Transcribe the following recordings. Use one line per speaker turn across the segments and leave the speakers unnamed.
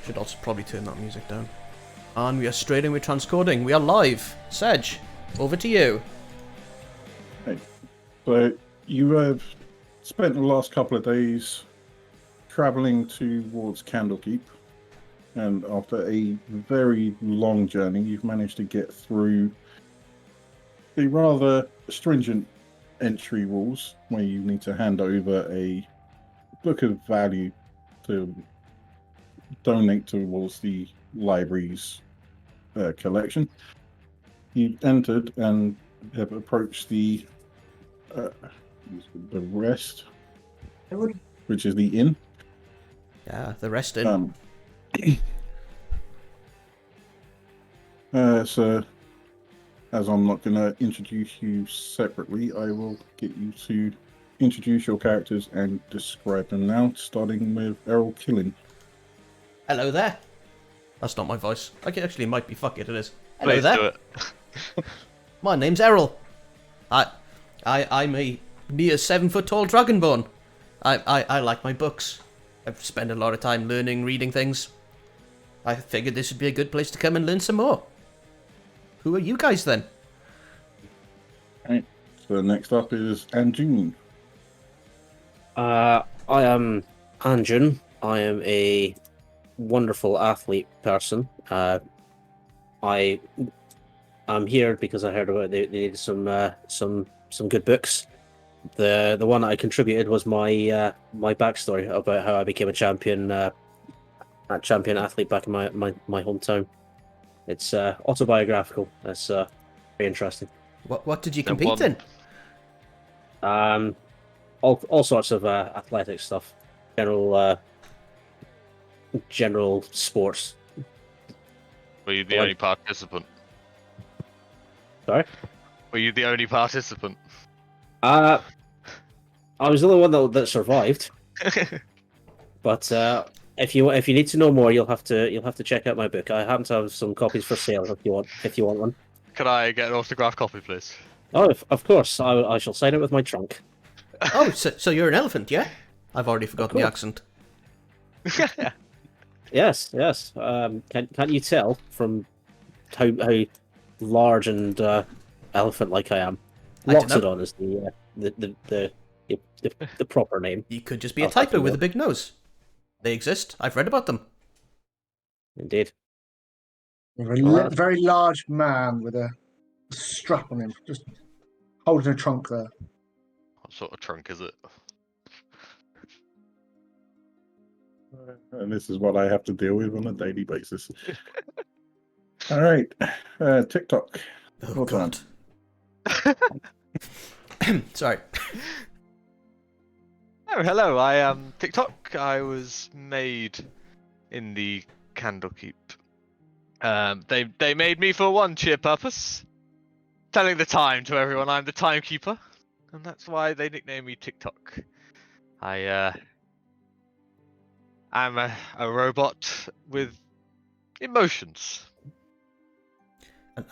Should also probably turn that music down. And we are straight in with transcoding. We are live. Sedge, over to you.
Hey. So you have spent the last couple of days traveling towards Candlekeep, and after a very long journey, you've managed to get through the rather stringent entry rules where you need to hand over a book of value to donate towards the library's collection. You entered and have approached the rest, which is the inn.
Yeah, the rest in.
So, as I'm not going to introduce you separately, I will get you to introduce your characters and describe them now, starting with Errol Killing.
Hello there. That's not my voice. Okay, actually, it might be. Fuck it, it is. Hello
Please
there.
do it.
My name's Errol. I'm a mere 7-foot-tall dragonborn. I like my books. I've spent a lot of time learning, reading things. I figured this would be a good place to come and learn some more. Who are you guys then?
Right. So next up is Anjun.
I am Anjun. I am a wonderful athlete person. I am here because I heard about they needed some good books. The one that I contributed was my my backstory about how I became a champion athlete back in my hometown. It's autobiographical. That's very interesting.
What did you compete in?
All sorts of athletic stuff. General sports.
Were you the only participant?
Sorry?
Were you the only participant?
I was the only one that survived. But if you need to know more, you'll have to check out my book. I happen to have some copies for sale if you want one.
Can I get an autographed copy, please?
Oh, of course. I shall sign it with my trunk.
Oh, so you're an elephant, yeah? I've already forgotten the accent.
Yes. Can't you tell from how large and elephant-like I am? Loxodon is the proper name.
You could just be a typo with a big nose. They exist. I've read about them.
Indeed.
A very large man with a strap on him, just holding a trunk there.
What sort of trunk is it?
And this is what I have to deal with on a daily basis. All right. TikTok.
Oh, God. Sorry.
Oh, hello. I am TikTok. I was made in the Candlekeep. They made me for one sheer purpose: telling the time to everyone. I'm the timekeeper, and that's why they nicknamed me TikTok. I'm a robot with emotions.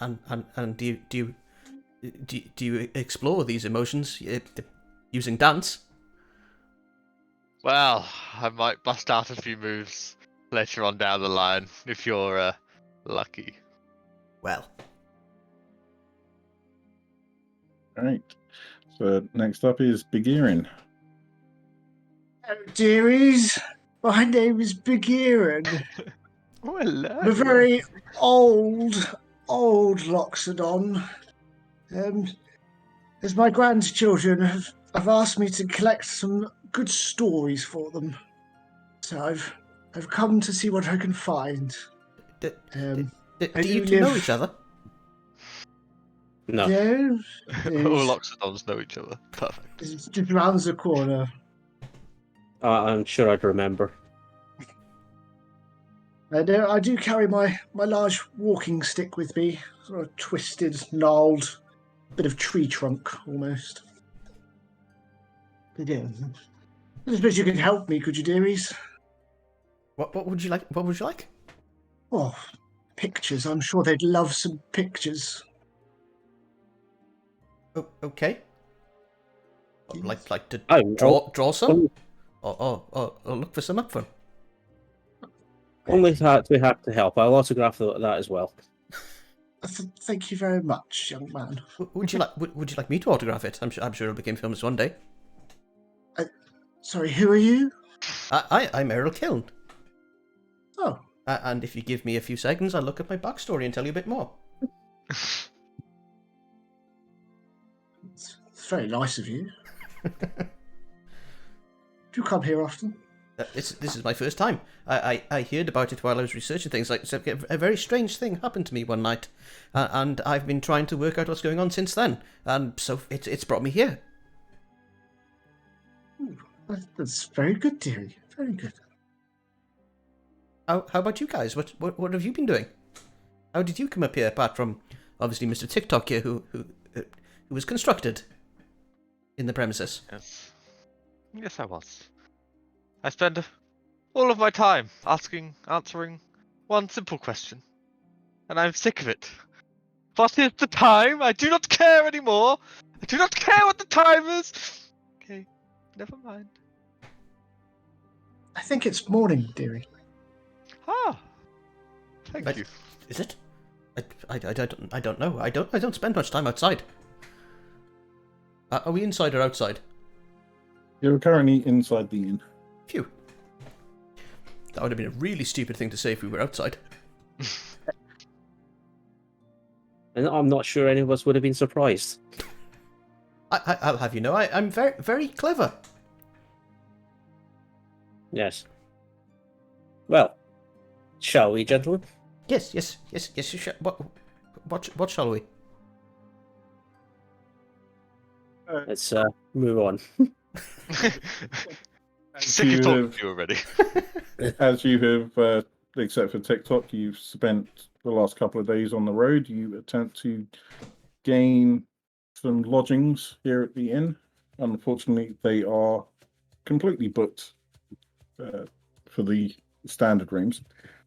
And do you explore these emotions using dance?
Well, I might bust out a few moves later on down the line if you're lucky.
Well.
All right. So next up is Begirin.
Hello, dearies. My name is Begirin.
Oh, hello.
I'm a very old Loxodon. As my grandchildren have asked me to collect some good stories for them, so I've come to see what I can find.
Do you two know each other?
No.
No,
All Oxydons know each other. Perfect.
it's just round the corner.
I'm sure I'd remember.
I do carry my large walking stick with me, sort of twisted, gnarled, bit of tree trunk almost. But yeah, I suppose you could help me, could you, dearies?
What would you like? What would you like?
Oh, pictures. I'm sure they'd love some pictures.
Oh, okay. Like to draw some, or look for some up for.
Only that we have to help. I'll autograph that as well.
Thank you very much, young man.
Would you like would you like me to autograph it? I'm sure it'll become famous one day.
Sorry, who are you?
I'm Errol Kiln.
Oh,
And if you give me a few seconds, I'll look at my backstory and tell you a bit more.
it's very nice of you. Do you come here often?
This is my first time. I heard about it while I was researching things. Like so a very strange thing happened to me one night, and I've been trying to work out what's going on since then. And so it's brought me here.
Ooh, that's very good, dearie. Very good.
How about you guys? What have you been doing? How did you come up here? Apart from obviously Mr. TikTok here, who was constructed in the premises.
Yes, I was. I spend all of my time answering one simple question, and I'm sick of it. What is the time? I do not care anymore. I do not care what the time is. Okay, never mind.
I think it's morning, dearie.
Ah, thank you.
Is it? I don't know. I don't spend much time outside. Are we inside or outside?
You're currently inside the inn.
Phew. That would have been a really stupid thing to say if we were outside.
And I'm not sure any of us would have been surprised.
I'll have you know, I'm very, very clever.
Yes. Well, shall we, gentlemen?
Yes. You shall. What shall we?
Let's move on.
Sick of talking to you already.
As you have, except for TikTok, you've spent the last couple of days on the road. You attempt to gain some lodgings here at the inn. Unfortunately, they are completely booked for the standard rooms,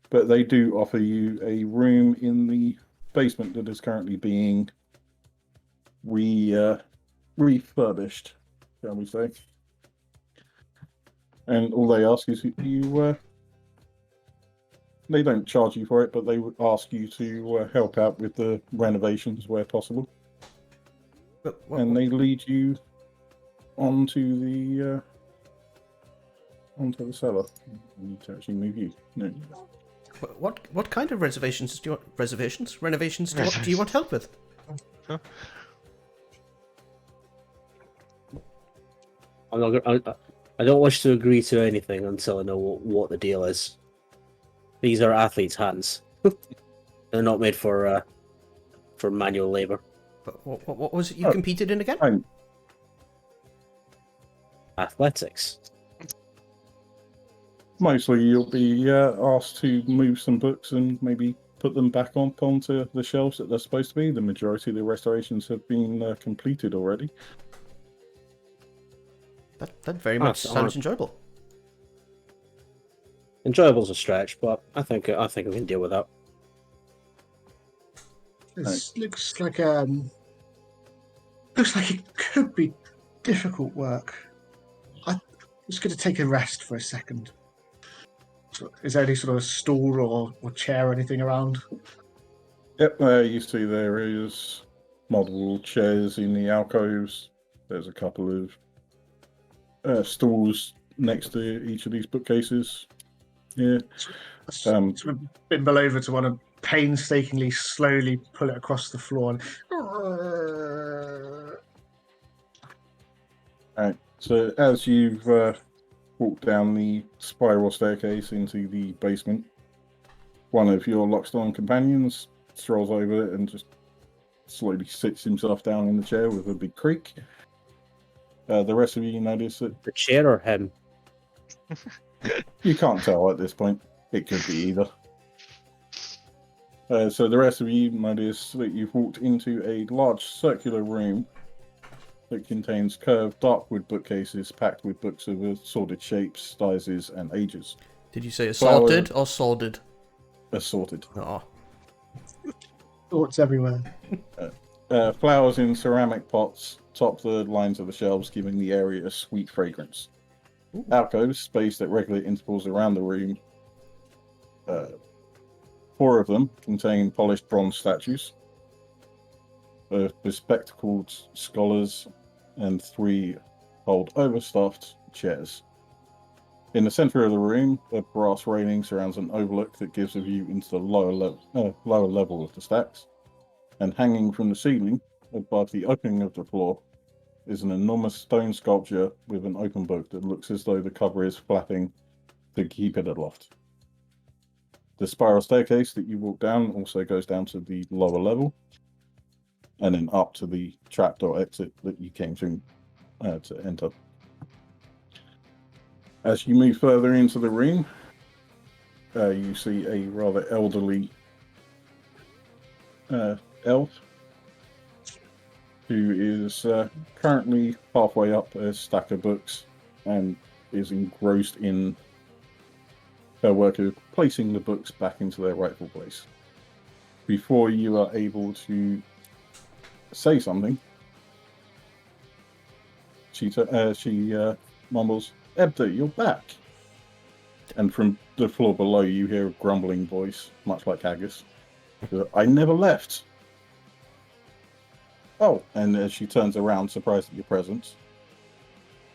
but they do offer you a room in the basement that is currently being refurbished, shall we say. And all they ask is they don't charge you for it, but they would ask you to help out with the renovations where possible. And they lead you onto the cellar. I need to actually move you. No.
What kind of reservations do you want? Renovations do you want help with?
Huh?
I don't wish to agree to anything until I know what the deal is. These are athletes' hands. They're not made for manual labor.
What was it you competed in again?
Fine.
Athletics.
Mostly you'll be asked to move some books and maybe put them back onto the shelves that they're supposed to be. The majority of the restorations have been completed already.
That very much sounds enjoyable.
Enjoyable's a stretch, but I think we can deal with that.
This looks like it could be difficult work. I'm just going to take a rest for a second. So, is there any sort of stool or chair or anything around?
Yep, you see there is multiple chairs in the alcoves. There's a couple of stools next to each of these bookcases. Yeah.
Sort of bimble over to one and painstakingly, slowly pull it across the floor.
Alright, so as you've walked down the spiral staircase into the basement, one of your Lockstone companions strolls over it and just slowly sits himself down in the chair with a big creak. The rest of you notice that
The chair or him?
you can't tell at this point. It could be either. So the rest of you notice that you've walked into a large circular room that contains curved dark wood bookcases packed with books of assorted shapes, sizes, and ages.
Did you say assaulted or sordid?
Assorted.
Oh.
Thoughts everywhere.
Flowers in ceramic pots top the lines of the shelves, giving the area a sweet fragrance.
Ooh.
Alcoves spaced at regular intervals around the room 4 of them contain polished bronze statues of bespectacled scholars, and 3 hold overstuffed chairs. In the center of the room, a brass railing surrounds an overlook that gives a view into the lower level of the stacks. And hanging from the ceiling, above the opening of the floor, is an enormous stone sculpture with an open book that looks as though the cover is flapping to keep it aloft. The spiral staircase that you walk down also goes down to the lower level, and then up to the trapdoor exit that you came through to enter. As you move further into the room, you see a rather elderly elf who is currently halfway up a stack of books and is engrossed in her work of placing the books back into their rightful place. Before you are able to say something, she mumbles, "Ebda, you're back." And from the floor below, you hear a grumbling voice, much like Haggis. "I never left." "Oh," and as she turns around, surprised at your presence,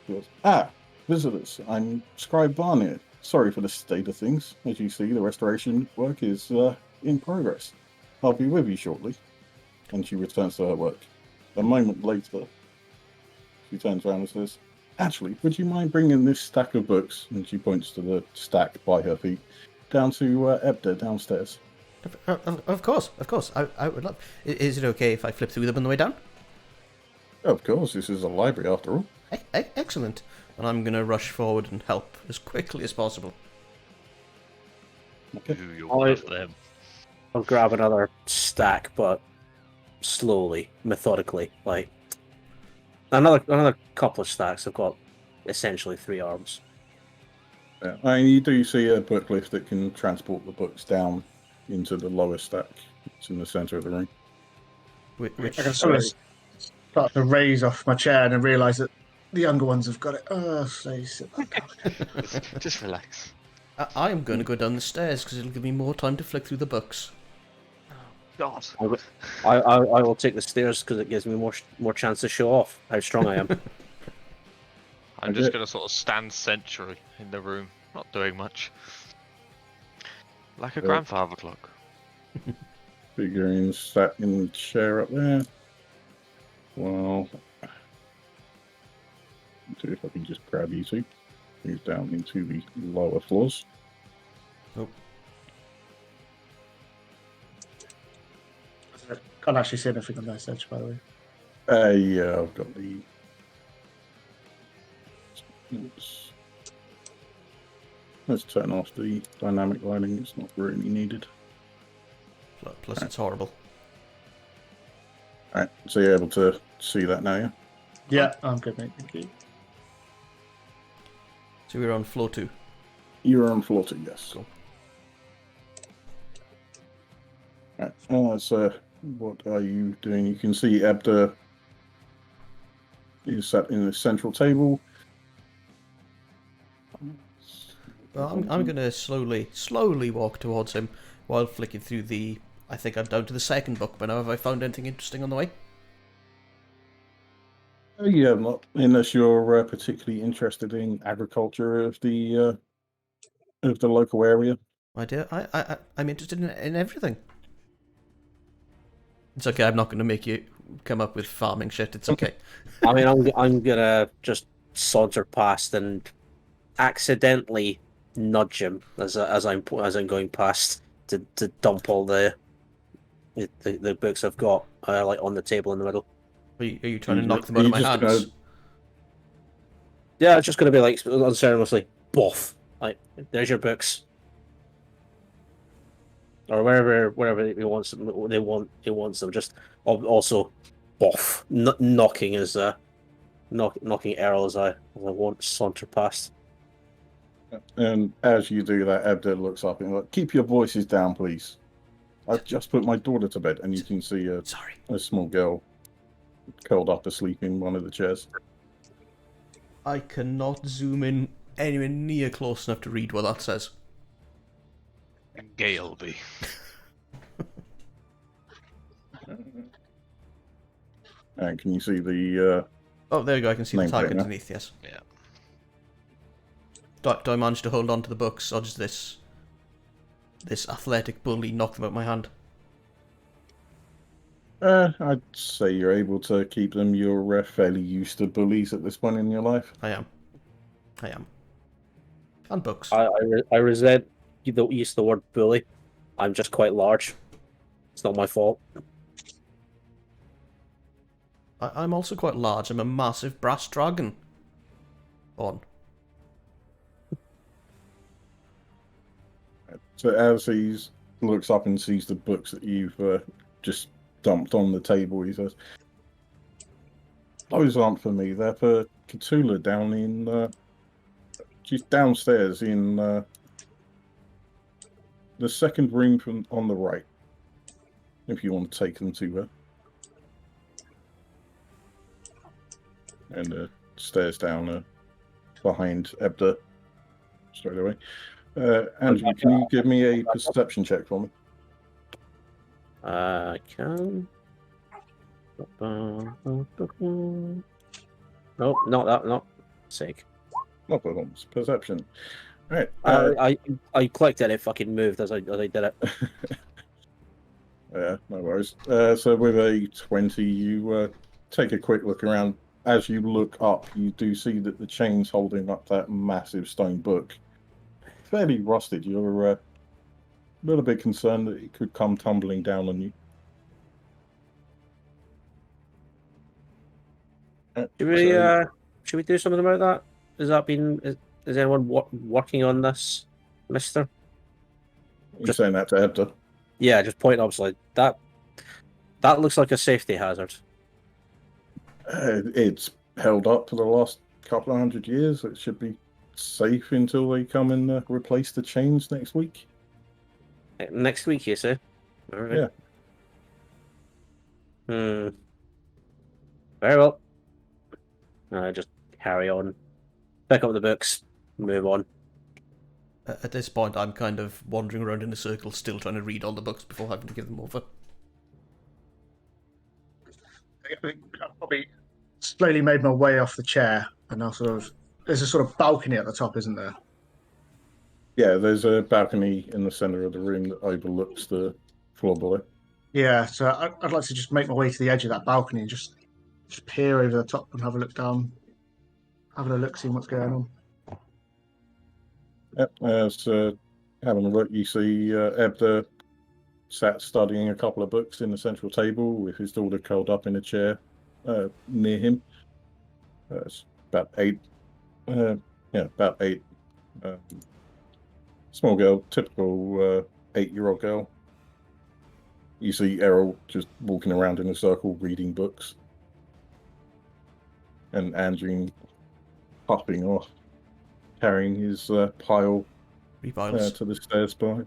she goes, "Ah, visitors, I'm Scribe Barnett. Sorry for the state of things. As you see, the restoration work is in progress. I'll be with you shortly." And she returns to her work. A moment later, she turns around and says, "Actually, would you mind bringing this stack of books," and she points to the stack by her feet, "down to Ebda downstairs?"
Of course. I would love. Is it okay if I flip through them on the way down?
Of course, this is a library after all.
Excellent. And I'm going to rush forward and help as quickly as possible.
Okay.
Do your worst for them.
I'll grab another stack, but slowly, methodically. Like another couple of stacks. I've got essentially 3 arms.
Yeah. I mean, you do see a book lift that can transport the books down into the lower stack. It's in the center of the room.
Which
I can sort of start to raise off my chair and then realise that the younger ones have got it. Oh, so sit back.
Just relax.
I am going to go down the stairs because it'll give me more time to flick through the books.
God.
I will take the stairs because it gives me more chance to show off how strong I am.
I'm just going to sort of stand sentry in the room, not doing much. Like a grandfather clock.
Figurines sat in the chair up there. Well, let's see if I can just grab you two. Move down into the lower floors.
Oh.
Can't actually see anything on that edge, by the way.
Yeah, I've got the. Let's turn off the dynamic lighting. It's not really needed.
Plus it's horrible.
Alright, so you're able to see that now, yeah?
Yeah, I'm good, mate. Thank you.
So we're on floor 2.
You're on floor 2, yes.
Cool.
Alright, so what are you doing? You can see Ebda is sat in the central table.
Well, I'm going to slowly walk towards him while flicking through the... I think I'm down to the second book, but now have I found anything interesting on the way?
Yeah, not unless you're particularly interested in agriculture of the local area.
I'm interested in everything. It's okay, I'm not going to make you come up with farming shit, it's okay.
I mean, I'm gonna just saunter past and accidentally nudge him as I'm going past to dump all the books I've got like on the table in the middle.
Are you trying to knock them out of my hands?
Yeah, it's just gonna be like unceremoniously, boff. Like, there's your books, or wherever he wants them. He wants them. Just also, boff, knocking knocking Errol as I want saunter past.
And as you do that, Ebda looks up and like, "Keep your voices down, please. I've just put my daughter to bed," and you can see a small girl curled up asleep in one of the chairs.
I cannot zoom in anywhere near close enough to read what that says.
Galeby.
And can you see the
Oh, there you go. I can see the tag
Nameplate now.
underneath. Yes.
Yeah.
Do I manage to hold on to the books, or does this athletic bully knock them out my hand?
I'd say you're able to keep them. You're fairly used to bullies at this point in your life.
I am. And books.
I resent you don't use the word bully. I'm just quite large. It's not my fault.
I'm also quite large. I'm a massive brass dragon. On.
So as he looks up and sees the books that you've just dumped on the table, he says, "Those aren't for me. They're for Cthulhu down in. She's downstairs in the second room from on the right. If you want to take them to her." And stairs down behind Ebda straight away. Andrew, can you give me a perception check for me?
I can. Nope, not that. Not sake.
Not performance, perception. Right.
I clicked and it fucking moved as I did it.
Yeah, no worries. So with a 20, you take a quick look around. As you look up, you do see that the chain's holding up that massive stone book. Fairly rusted. You're a little bit concerned that it could come tumbling down on you.
Should we do something about that? Is anyone working on this, Mister?
You're saying that to Ebda?
Yeah, just point up like that. That looks like a safety hazard.
It's held up for the last couple of 100 years. It should be safe until they come and replace the chains next week.
Next week, you say? All right.
Yeah.
Very well. Just carry on. Pick up the books. Move on.
At this point, I'm kind of wandering around in a circle, still trying to read all the books before having to give them over.
I think I've probably slowly made my way off the chair, and now there's a sort of balcony at the top, isn't there?
Yeah, there's a balcony in the center of the room that overlooks the floor below.
Yeah, so I'd like to just make my way to the edge of that balcony and just peer over the top and have a look down, having a look, seeing what's going on.
Yep, as having a look, you see Ebda sat studying a couple of books in the central table with his daughter curled up in a chair near him. It's about eight. About eight. Small girl, typical 8-year-old girl. You see Errol just walking around in a circle reading books. And Andrew hopping off, carrying his pile
3 piles.
to the stairs behind.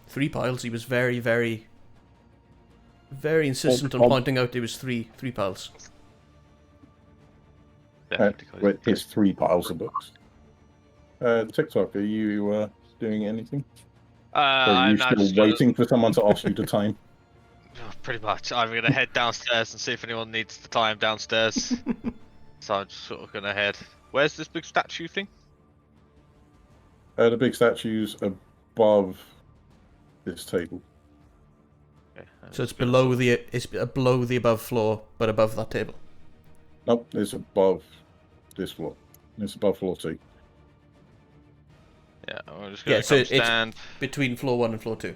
3 piles. He was very, very, very insistent on pointing out there was three piles.
With his 3 piles of books. TikTok, are you doing anything? Or are you still waiting for someone to ask you the time?
Pretty much. I'm gonna head downstairs and see if anyone needs the time downstairs. So I'm just sort of gonna head. Where's this big statue thing?
The big statue's above this table.
Okay,
So it's below the above floor, but above that table.
Nope, it's above this floor. It's above floor 2.
Yeah, I'm just gonna stand
between floor 1 and floor 2.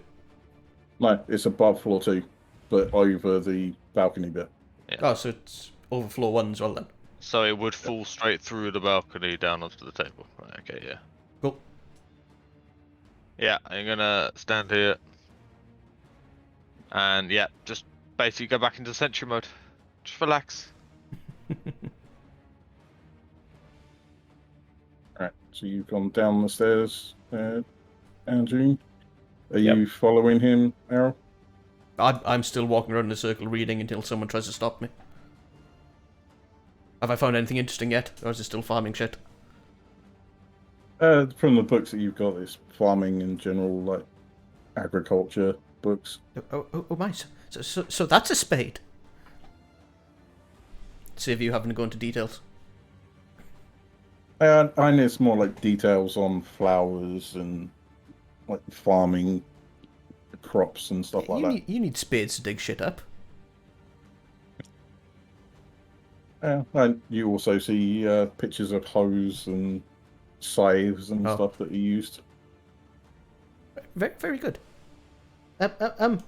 No, it's above floor 2, but over the balcony bit.
Yeah.
Oh, so it's over floor 1 as well then.
So it would fall straight through the balcony down onto the table. Right, okay, yeah.
Cool.
Yeah, I'm gonna stand here. And yeah, just basically go back into sentry mode. Just relax.
Alright, so you've gone down the stairs, Andrew. Are you following him, Errol?
I'm still walking around in a circle reading until someone tries to stop me. Have I found anything interesting yet, or is it still farming shit?
From the books that you've got, it's farming in general, like agriculture books.
Oh my! So that's a spade. See if you haven't gone into details.
And it's more like details on flowers and like farming crops and stuff like that.
You need spades to dig shit up.
And you also see pictures of hoes and scythes and stuff that are used.
Very good. Hold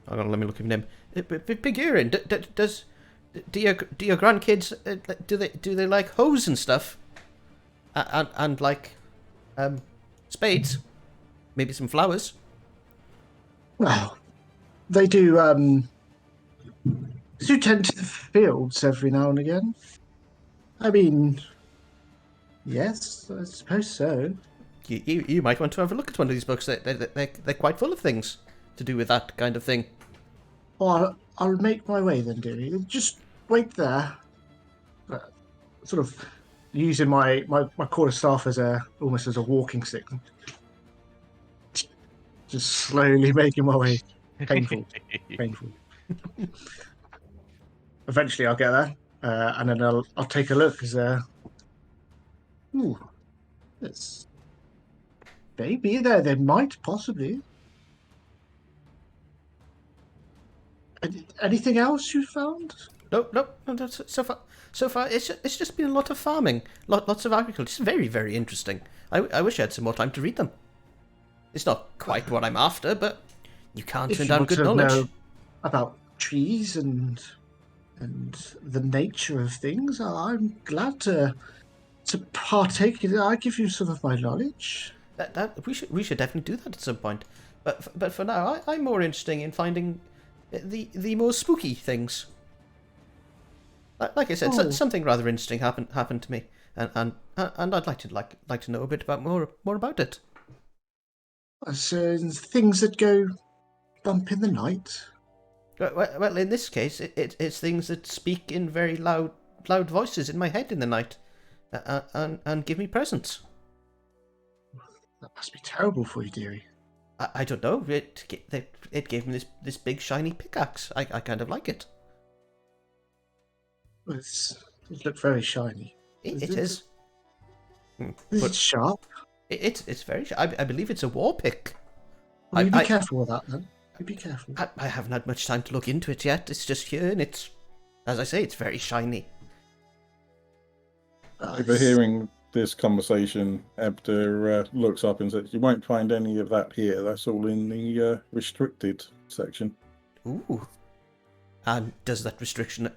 on, let me look at him. Big Earring. Do your grandkids do they like hoes and stuff? And like spades? Maybe some flowers.
Well, they do tend to the fields every now and again. I mean, yes, I suppose so.
You might want to have a look at one of these books. They're quite full of things to do with that kind of thing.
Oh, I'll make my way then, dearie. Just wait there. Sort of using my quarterstaff as almost as a walking stick. Just slowly making my way. Painful. Eventually, I'll get there, and then I'll take a look. Ooh, it's maybe there. They might possibly. Anything else you found?
No. So far, it's just been a lot of farming, lots of agriculture. It's very, very interesting. I wish I had some more time to read them. It's not quite what I'm after, but you can't turn down good knowledge.
Know about trees and the nature of things, I'm glad to partake in it. I give you some of my knowledge.
We should definitely do that at some point. But for now, I'm more interested in finding the more spooky things. Like I said, something rather interesting happened to me, and I'd like to know a bit more about it.
So things that go bump in the night.
Well, in this case, it's things that speak in very loud voices in my head in the night, and give me presents.
That must be terrible for you, dearie.
I don't know. It gave me this big shiny pickaxe. I kind of like it.
Well, it looks very shiny.
It is.
Is it sharp?
It's very sharp. I believe it's a war pick.
Well, you be careful with that, then. You be careful.
I haven't had much time to look into it yet. It's just here, and it's, as I say, it's very shiny.
Overhearing this conversation, Ebder looks up and says, "You won't find any of that here. That's all in the restricted section."
Ooh. And does that restriction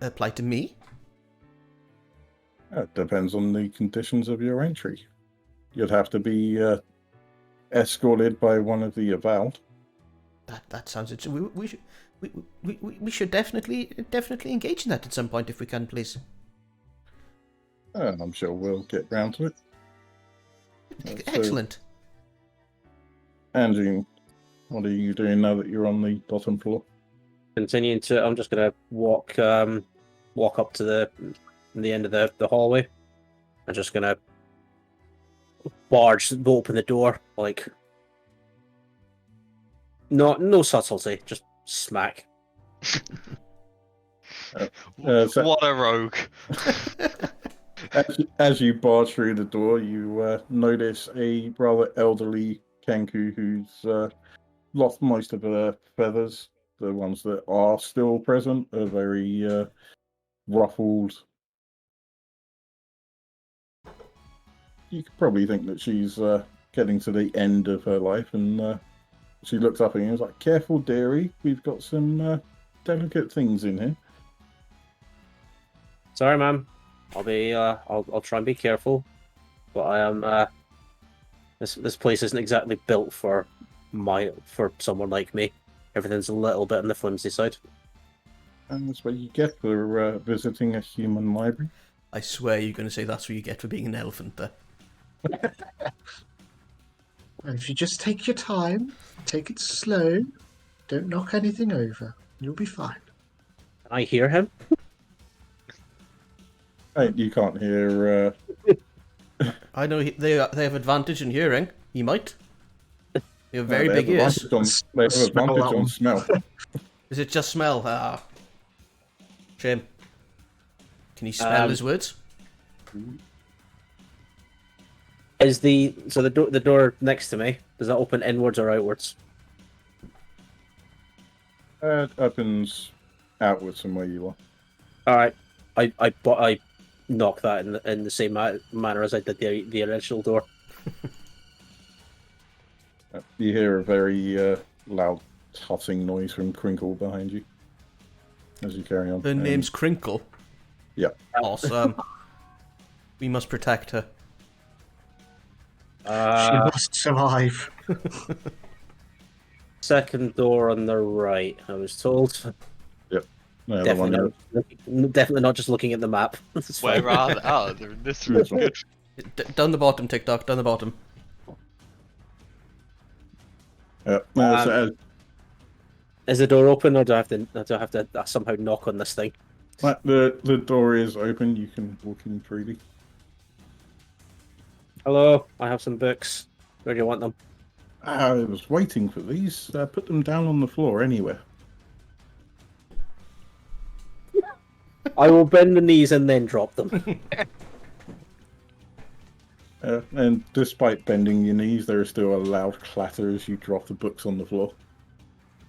apply to me?
It depends on the conditions of your entry. You'd have to be escorted by one of the avowed.
That sounds interesting. We should definitely engage in that at some point if we can, please.
I'm sure we'll get round to it.
Excellent.
Andrew, what are you doing now that you're on the bottom floor?
Continuing to, I'm just gonna walk up to the end of the hallway. I'm just gonna open the door, like no subtlety, just smack.
What a rogue!
As you barge through the door, you notice a rather elderly Kenku who's lost most of her feathers. The ones that are still present are very ruffled. You could probably think that she's getting to the end of her life, and she looks up at you and is like, "Careful, dearie, we've got some delicate things in here."
Sorry, ma'am. I'll try and be careful, but I am. This place isn't exactly built for someone like me. Everything's a little bit on the flimsy side.
And that's what you get for visiting a human library.
I swear you're going to say that's what you get for being an elephant there.
If you just take your time, take it slow, don't knock anything over, you'll be fine.
Can I hear him?
You can't hear.
I know they have advantage in hearing. He might. You have very
They
big
have
ears.
they have
Smell
advantage
that
on
one.
smell.
Is it just smell? Ah. Shame. Can you smell his words?
Is the door next to me? Does that open inwards or outwards?
It opens outwards from where you are.
All right. I knock that in the same manner as I did the original door.
You hear a very loud huffing noise from Crinkle behind you as you carry on.
Her name's Crinkle.
Yeah.
Awesome. We must protect her.
She must survive.
Second door on the right, I was told.
Yep. No, the one
Definitely not just looking at the map. It's fine.
Where are they? Oh, they're in this room. Good.
Down the bottom, TikTok. Down the bottom.
Is the door open, or do I have to somehow knock on this thing?
the door is open. You can walk in freely.
Hello, I have some books. Where do you want them?
I was waiting for these. Put them down on the floor anywhere.
I will bend the knees and then drop them.
And despite bending your knees, there is still a loud clatter as you drop the books on the floor.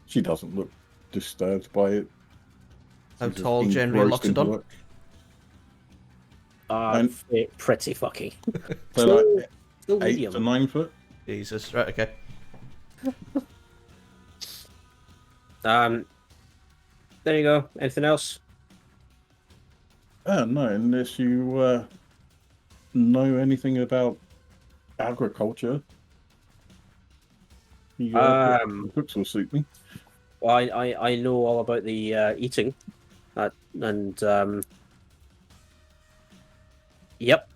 She doesn't look disturbed by it.
How
She's
tall
just
generally
engrossed into
Loxodon?
work.
Pretty fucking.
So like
Still
8
medium.
to 9 foot.
Jesus. Right, okay.
There you go. Anything else?
No, unless you know anything about agriculture. The books will suit me.
Well, I know all about the eating, yep.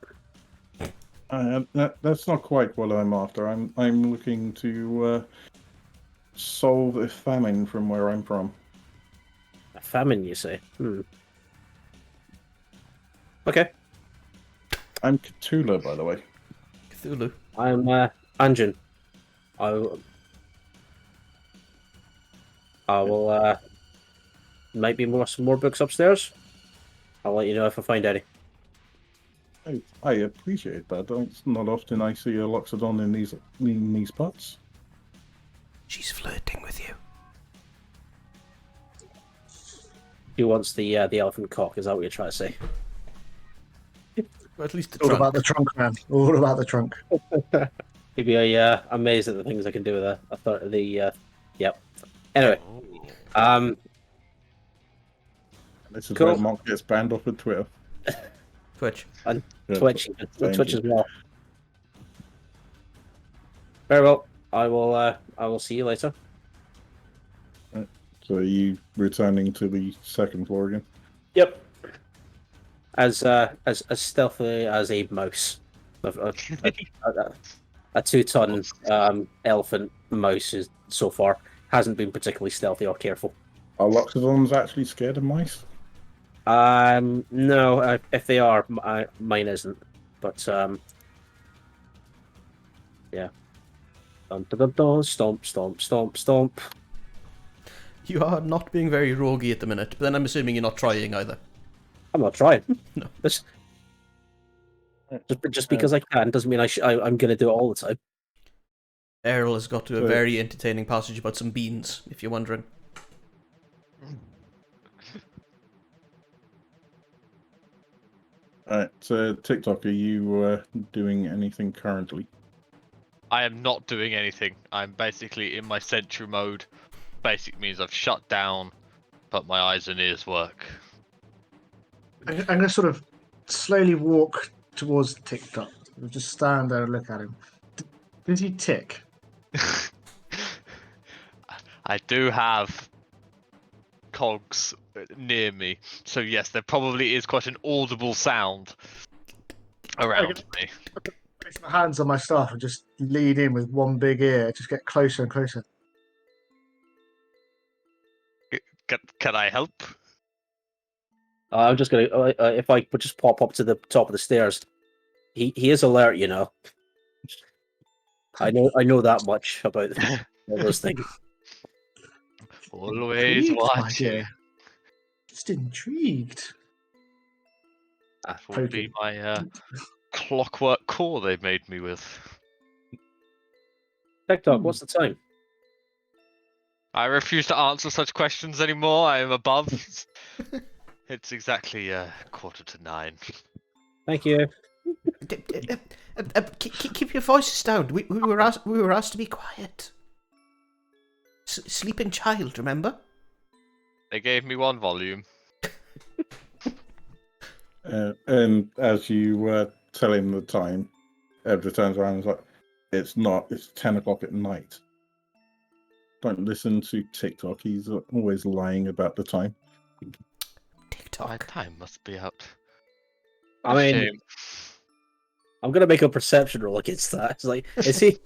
That's not quite what I'm after. I'm looking to solve a famine from where I'm from.
A famine, you say? Okay.
I'm Cthulhu, by the way.
Cthulhu.
I'm Anjin. I will might be some more books upstairs. I'll let you know if I find any.
I appreciate that. It's not often I see a Loxodon in these parts.
She's flirting with you.
He wants the elephant cock. Is that what you're trying to say?
Or at least the
All
trunk.
about the trunk, man. All about the trunk.
He'd be amazed at the things I can do with yep. Anyway,
This is
Cool.
where Mark gets banned off of Twitter.
Twitch.
and
Yeah,
Twitch
thank
as
you.
well. Very well. I will see you later.
So are you returning to the second floor again?
Yep. As stealthily as a mouse. A 2-ton elephant mouse is so far hasn't been particularly stealthy or careful.
Are Loxodons actually scared of mice?
No. If they are, mine isn't. But yeah. Dun, dun, dun, dun, stomp, stomp, stomp, stomp.
You are not being very roguey at the minute, but then I'm assuming you're not trying either.
I'm not trying.
No.
Just because I can doesn't mean I'm going to do it all the time.
Errol has got to a
So-
very entertaining passage about some beans, if you're wondering.
Alright, so TikTok, are you doing anything currently?
I am not doing anything. I'm basically in my sentry mode. Basic means I've shut down, but my eyes and ears work.
I'm going to sort of slowly walk towards the TikTok. I'll just stand there and look at him. Did he tick?
I do have cogs near me, so yes, there probably is quite an audible sound around me.
Place my hands on my staff and just lean in with one big ear. Just get closer and closer.
Can I help?
I'm just going to if I could just pop up to the top of the stairs He is alert, you know. I know that much about all those things.
Always
Intrigued, my
watching.
dear. Just intrigued.
That will
Hogan.
be my clockwork core they've made me with.
TikTok, what's the time?
I refuse to answer such questions anymore. I am above. It's exactly 9:15.
Thank you.
Keep your voices down. We were asked to be quiet. Sleeping child, remember?
They gave me one volume.
And as you tell him the time, Ebda turns around and is like, "It's not. It's 10 o'clock at night. Don't listen to TikTok. He's always lying about the time."
My
TikTok.
time must be out.
I
What a
mean,
shame.
I'm gonna make a perception roll against that. It's like, is he?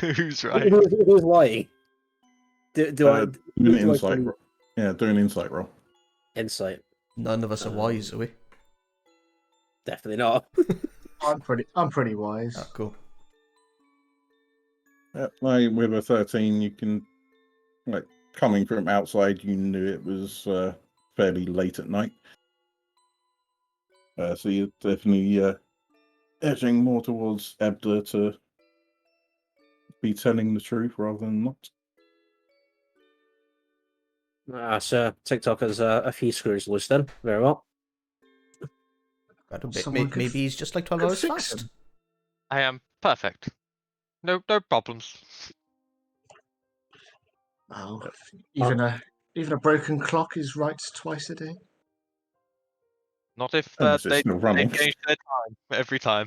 Who's right?
Who's lying? Do I
Do an
do I
insight
believe-
roll. Yeah, do an insight roll.
insight?
None of us are wise, are we?
Definitely not.
I'm pretty wise.
Oh, cool.
With a 13, you can, like, coming from outside, you knew it was fairly late at night. So you're definitely edging more towards Ebda to be telling the truth rather than not.
So TikTok has a few screws loose then. Very well.
I don't,
Someone could
maybe he's just like 12
could
hours
fix
fast.
him.
I am perfect. No problems.
Oh, even a broken clock is right twice a day.
Not if
Unless it's
they
still running.
change their time every time.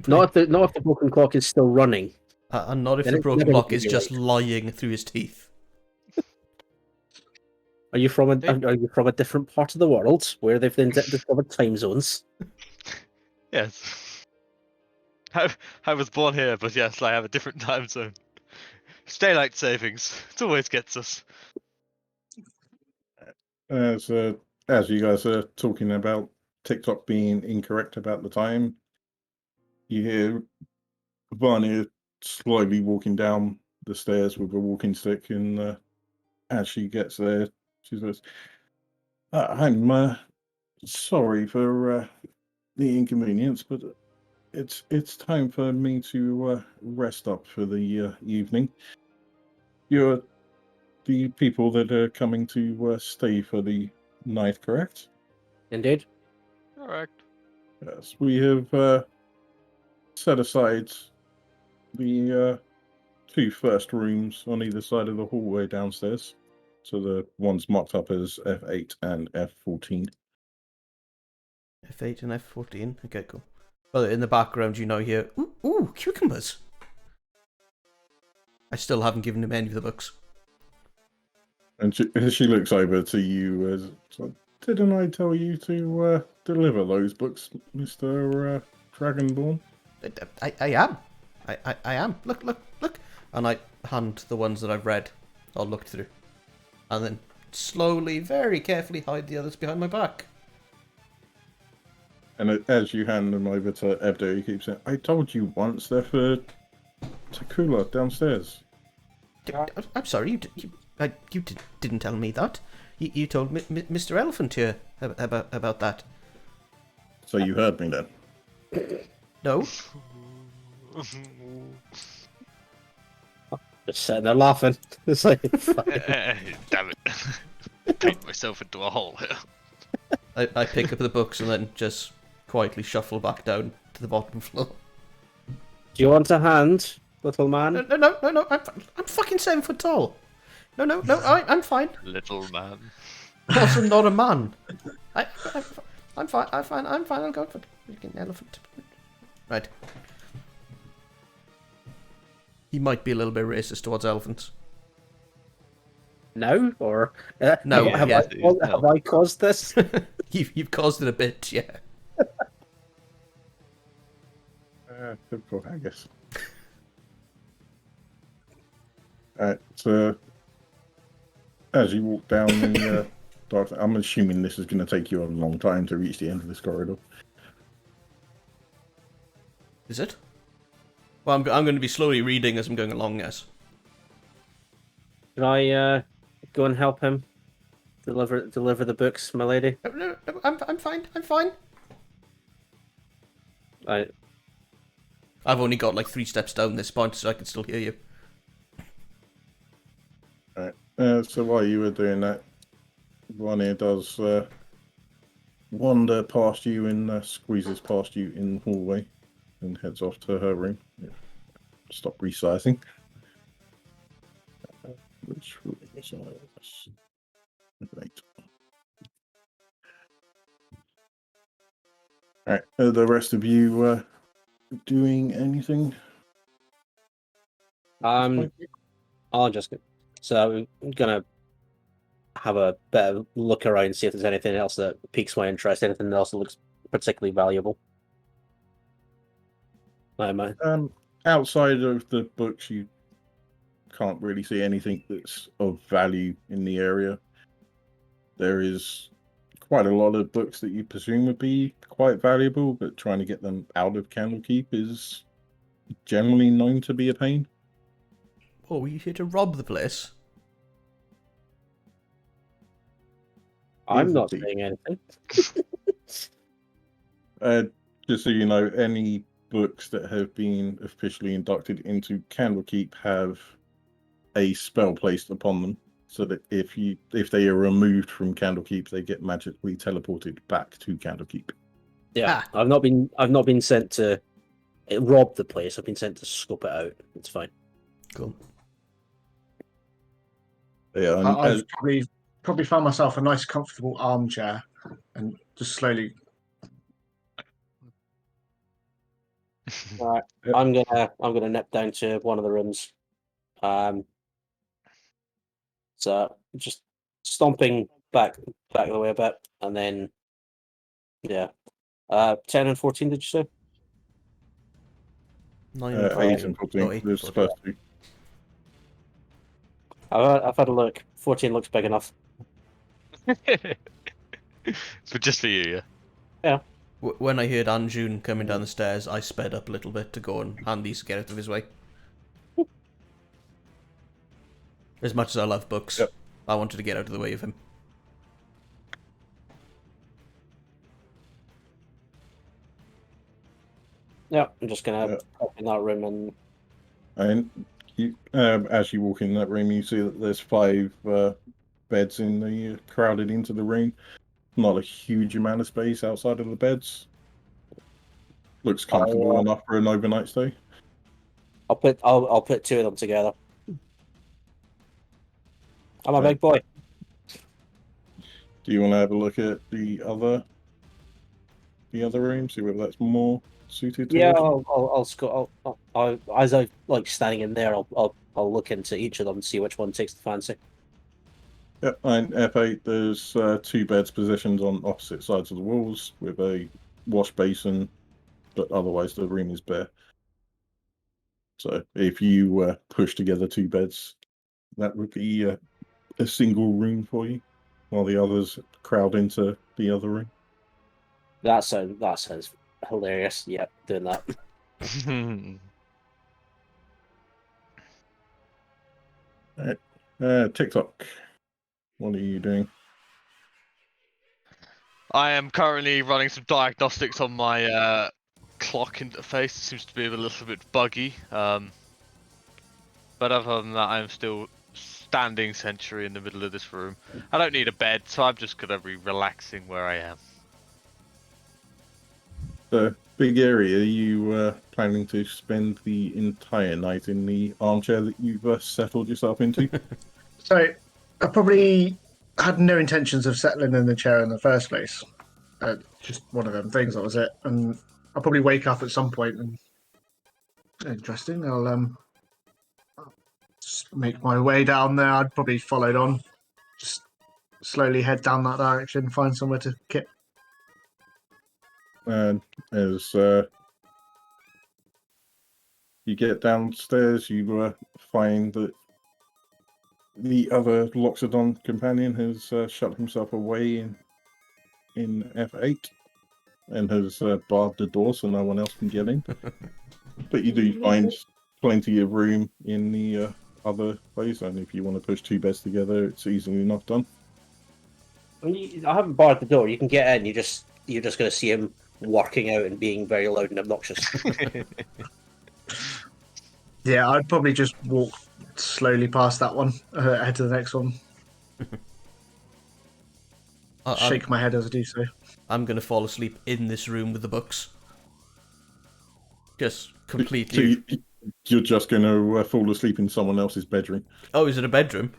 Not if the broken clock is still running.
And not if
Then
the
it's
broken
never
clock
gonna
is
be
just
right.
lying through his teeth.
Are you from a different part of the world where they've then discovered time zones?
Yes. I was born here, but yes, I have a different time zone. It's daylight savings. It always gets us.
As you guys are talking about TikTok being incorrect about the time, you hear Vanya slowly walking down the stairs with a walking stick, and as she gets there, she says, "I'm sorry for the inconvenience, but it's time for me to rest up for the evening. You're the people that are coming to stay for the night, correct?"
Indeed.
Correct.
Yes, we have set aside the two first rooms on either side of the hallway downstairs. So the ones marked up as F8 and F14.
F8 and F14. Okay, cool. Well, in the background, you now hear, ooh, cucumbers. I still haven't given him any of the books.
And she looks over to you as, so, "Didn't I tell you to deliver those books, Mr. Dragonborn?"
I am. I am. Look. And I hand the ones that I've read or looked through. And then slowly, very carefully hide the others behind my back.
And as you hand them over to Ebdo, he keeps saying, "I told you once, they're for Takula downstairs."
I'm sorry, you didn't tell me that. You told Mr. Elephant here about that.
So you heard me then.
No?
Just sitting there laughing. It's like, fucking-
Damn it. Paint myself into a hole here.
I pick up the books and then just quietly shuffle back down to the bottom floor.
do you want a hand, little man?
No, I'm fucking 7 foot tall. No, I'm fine.
Little man.
Also not a man. I'm fine, I'll go for the elephant. Right. He might be a little bit racist towards elephants.
No, or
No,
have
yeah.
have I caused this?
You've caused it a bit, yeah.
Typical haggis. Alright, so as you walk down the dark. I'm assuming this is going to take you a long time to reach the end of this corridor.
Is it? Well, I'm going to be slowly reading as I'm going along, yes.
Can I go and help him deliver the books, my lady?
No, I'm fine. I'm fine. I've only got like 3 steps down this point, so I can still hear you.
Alright. So while you were doing that, Vanya does wander past you and squeezes past you in the hallway and heads off to her room. Yeah. Stop resizing. Which room is ours? Right. Alright, are the rest of you doing anything?
I'll just so I'm gonna have a better look around, see if there's anything else that piques my interest, anything else that looks particularly valuable.
Outside of the books, you can't really see anything that's of value in the area. There is quite a lot of books that you presume would be quite valuable, but trying to get them out of Candlekeep is generally known to be a pain.
Oh, are you here to rob the place?
I'm
Is
not
indeed.
saying anything.
Just so you know, any books that have been officially inducted into Candlekeep have a spell placed upon them, so that if they are removed from Candlekeep, they get magically teleported back to Candlekeep.
Yeah, I've not been sent to rob the place. I've been sent to scope it out. It's fine.
Cool.
Yeah,
I've probably found myself a nice, comfortable armchair, and just slowly.
All right, I'm gonna nip down to one of the rooms. So just stomping back the way a bit, and then yeah, 10 and 14. Did you say?
9 and
8
14.
and 14.
Oh, 8 and
There's
14.
first two.
I've had a look. 14 looks big enough.
But just for you, yeah.
Yeah.
When I heard Anjun coming down the stairs, I sped up a little bit to go and hand these to get out of his way. As much as I love books,
Yep.
I wanted to get out of the way of him.
Yeah, I'm just gonna pop in that room
And you, as you walk in that room, you see that there's 5 beds in the crowded into the room. Not a huge amount of space outside of the beds. Looks comfortable enough for an overnight stay.
I'll put 2 of them together. I'm a big boy.
Do you want to have a look at the other room, see whether that's more suited to
Yeah,
you?
as I like standing in there, I'll look into each of them and see which one takes the fancy.
Yep, and F8, there's 2 beds positioned on opposite sides of the walls with a wash basin, but otherwise the room is bare. So if you push together 2 beds, that would be a single room for you, while the others crowd into the other room.
That sounds hilarious. Yeah, doing that.
Alright. TikTok. What are you doing?
I am currently running some diagnostics on my clock interface. It seems to be a little bit buggy. But other than that, I'm still standing sentry in the middle of this room. I don't need a bed, so I'm just gonna be relaxing where I am.
So, big area. Are you planning to spend the entire night in the armchair that you've settled yourself into?
So I probably had no intentions of settling in the chair in the first place. Just one of them things. That was it. And I'll probably wake up at some point. And interesting. I'll just make my way down there. I'd probably followed on. Just slowly head down that direction. Find somewhere to kit.
And as you get downstairs, you find that the other Loxodon companion has shut himself away in F8 and has barred the door so no one else can get in. But you do find plenty of room in the other place, and if you want to push 2 beds together, it's easily enough done.
I haven't barred the door. You can get in. You're just going to see him working out and being very loud and obnoxious.
Yeah, I'd probably just walk slowly past that one, head to the next one. Shake my head as I do so.
I'm gonna fall asleep in this room with the books. Just completely.
So you're just going to fall asleep in someone else's bedroom.
Oh, is it a bedroom?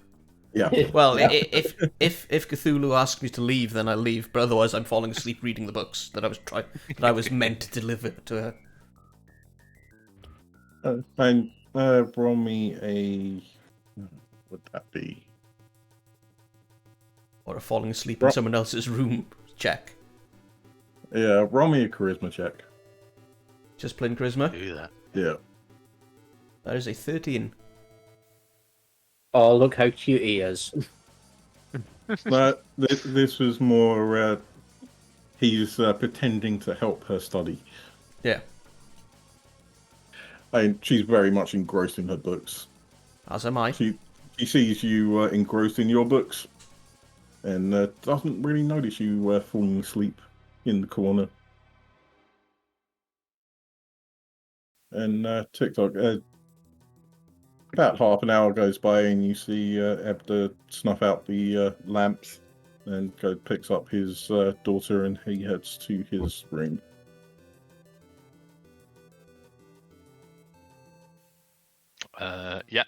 Yeah.
Well,
Yeah.
if Cthulhu asks me to leave, then I'll leave. But otherwise, I'm falling asleep reading the books that I was meant to deliver to her.
And roll me a. What would that be?
Or a falling asleep in someone else's room check.
Yeah, roll me a charisma check.
Just plain charisma.
Do that.
Yeah.
That is a 13.
Oh, look how cute he is.
But this was more. He's pretending to help her study.
Yeah,
And she's very much engrossed in her books.
as am I.
She sees you engrossed in your books, and doesn't really notice you falling asleep in the corner. And TikTok, about half an hour goes by, and you see Ebda snuff out the lamps, and picks up his daughter, and he heads to his room.
Yeah.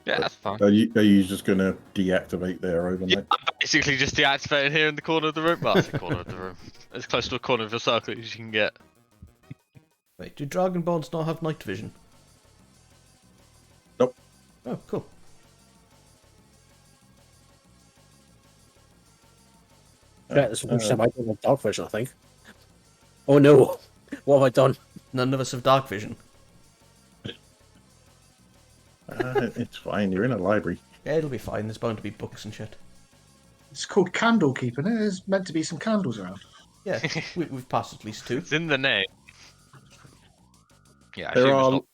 Yeah, that's fine.
Are you just gonna deactivate there overnight?
Yeah, I'm basically just deactivating here in the corner of the room. Well, that's the corner of the room. As close to a corner of a circle as you can get.
Wait, do Dragonborns not have night vision?
Nope.
Oh, cool.
Yeah, this is the first time I don't have dark vision, I think. Oh no! What have I done?
None of us have dark vision.
It's fine. You're in a library.
Yeah, it'll be fine. There's bound to be books and shit.
It's called candle keeping. There's meant to be some candles around.
Yeah, we've passed at least 2.
It's in the name. Yeah, I
There
assume it's
are.
not.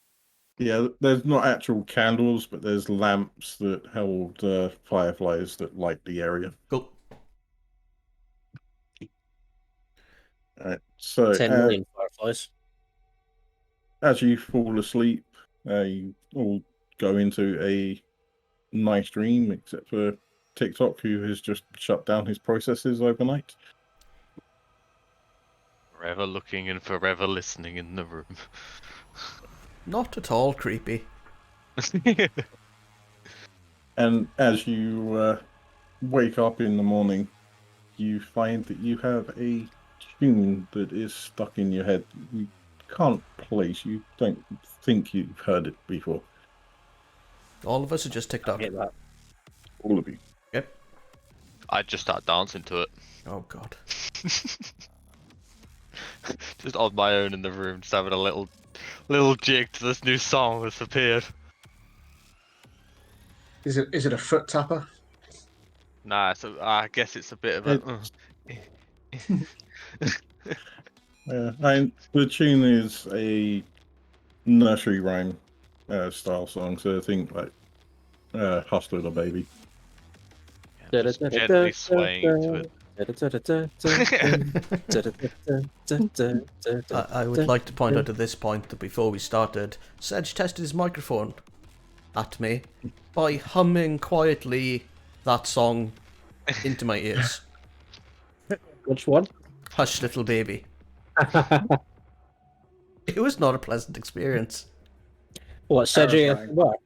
Yeah, there's not actual candles, but there's lamps that hold fireflies that light the area.
Cool.
Alright, so
10 million fireflies.
as you fall asleep, you all go into a nice dream, except for TikTok, who has just shut down his processes overnight.
Forever looking and forever listening in the room.
Not at all creepy.
And as you wake up in the morning, you find that you have a tune that is stuck in your head. You can't place. You don't think you've heard it before.
All of us are just TikTok.
Hit that.
All of you.
Yep.
I'd just start dancing to it.
Oh god.
Just on my own in the room, just having a little jig to this new song that's appeared.
Is it a foot tapper?
Nah, so I guess it's a bit of a.
And the tune is a nursery rhyme style song, so I think like Hush Little Baby.
Yeah, just gently swaying to it.
I would like to point out at this point that before we started, Sedge tested his microphone at me by humming quietly that song into my ears.
Which one?
Hush, little baby. It was not a pleasant experience.
What, Sergey?
Terrifying.
What?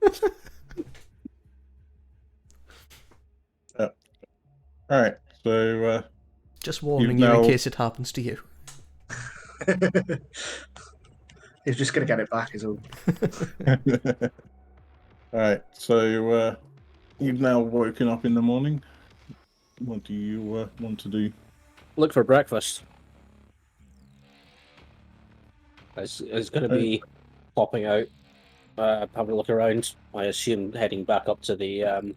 Alright, so
Just warning you
now-
in case it happens to you.
He's just going to get it back, is all.
alright, so you've now woken up in the morning. What do you want to do?
Look for breakfast. It's going to be popping out having a look around. I assume heading back up to the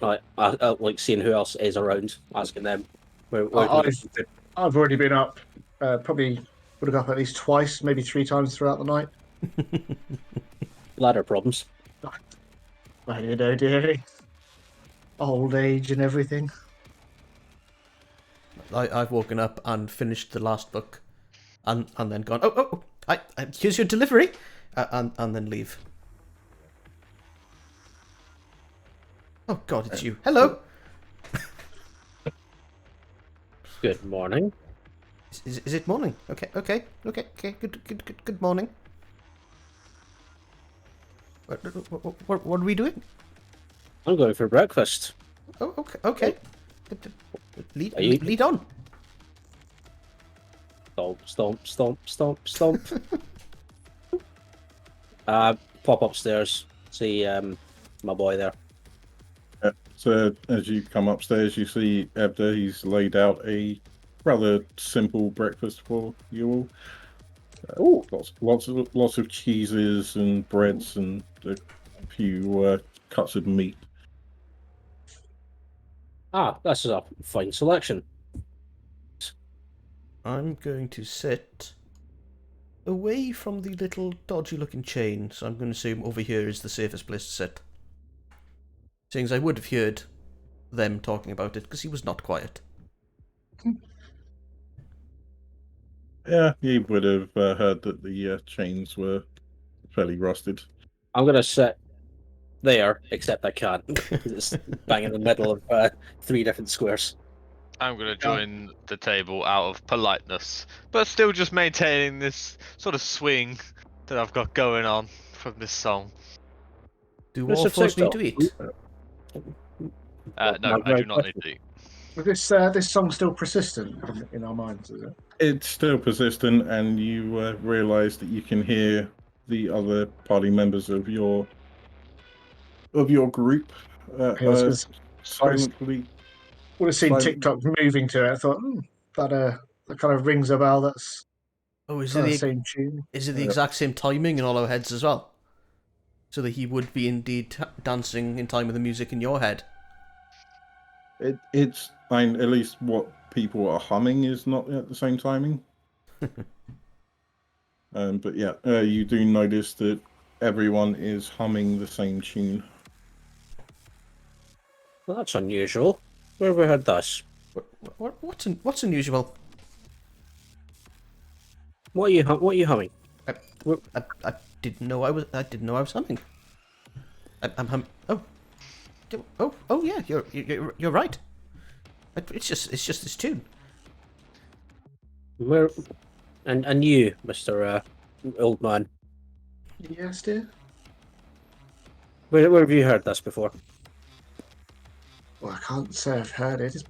like seeing who else is around, asking them where
I- I've I've already been up. Probably would have got up at least twice, maybe 3 times throughout the night.
ladder problems.
I don't know, dearie. Old age and everything.
I've woken up and finished the last book, and then gone. Here's your delivery, and then leave. Oh God, it's you. Hello.
Good morning.
Is it morning? Okay. Good morning. What are we doing?
I'm going for breakfast.
Oh, okay.
Are you?
Lead on.
Stomp. Pop upstairs. See my boy there.
So as you come upstairs, you see Ebda. He's laid out a rather simple breakfast for you all. Lots of cheeses and breads and a few cuts of meat.
That's a fine selection.
I'm going to sit away from the little dodgy-looking chain, so I'm going to assume over here is the safest place to sit. Seeing as I would have heard them talking about it, because he was not quiet.
Yeah, you would have heard that the chains were fairly rusted.
I'm gonna sit there, except I can't. 'Cause it's bang in the middle of 3 different squares.
I'm going to join the table out of politeness, but still just maintaining this sort of swing that I've got going on from this song.
Do
Mr.
all fours need
TikTok.
to eat?
No, I do not need to eat.
Is this song still persistent in our minds? Is it?
It's still persistent, and you realise that you can hear the other party members of your group
I was gonna say,
silently.
would have seen
Silent-
TikTok moving to it. I thought that kind of rings a bell. That's
Oh, is
kind of
it
the
the
same tune.
exact same timing in all our heads as well? So that he would be indeed dancing in time with the music in your head.
It's fine. At least what people are humming is not at the same timing. But yeah, you do notice that everyone is humming the same tune.
Well, that's unusual. Where have we heard this?
What's unusual?
What are you humming?
I didn't know I was humming. I'm hum. Oh yeah, you're right. It's just this tune.
Where and you, Mr. Old Man,
Yes, dear.
where have you heard this before?
Well, I can't say I've heard it. It's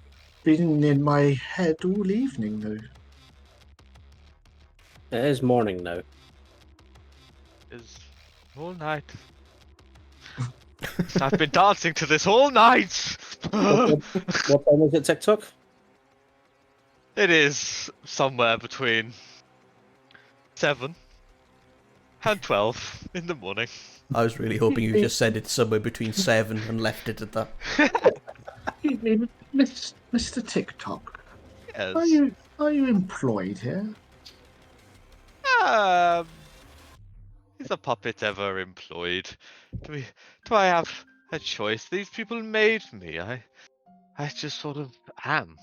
been in my head all evening, though.
It is morning now.
Is all night. I've been dancing to this all night.
What time is it, TikTok?
It is somewhere between 7 and 12 in the morning.
I was really hoping you just said it's somewhere between 7 and left it at that.
Excuse me, Mr. TikTok.
Yes.
Are you employed here?
Um, is a puppet ever employed? Do I have a choice? These people made me. I just sort of am.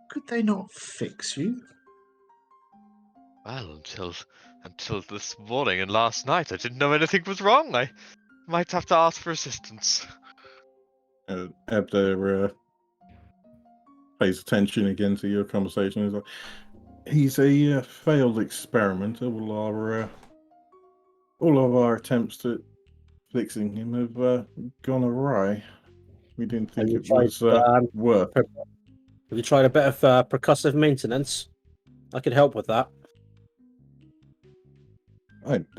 Could they not fix you?
Well, until this morning and last night, I didn't know anything was wrong. I might have to ask for assistance.
Ebda pays attention again to your conversation. He's like, he's a failed experiment. All of our attempts at fixing him have gone awry. We didn't think
you
it
tried,
was worth.
Have you tried a bit of percussive maintenance? I could help with that.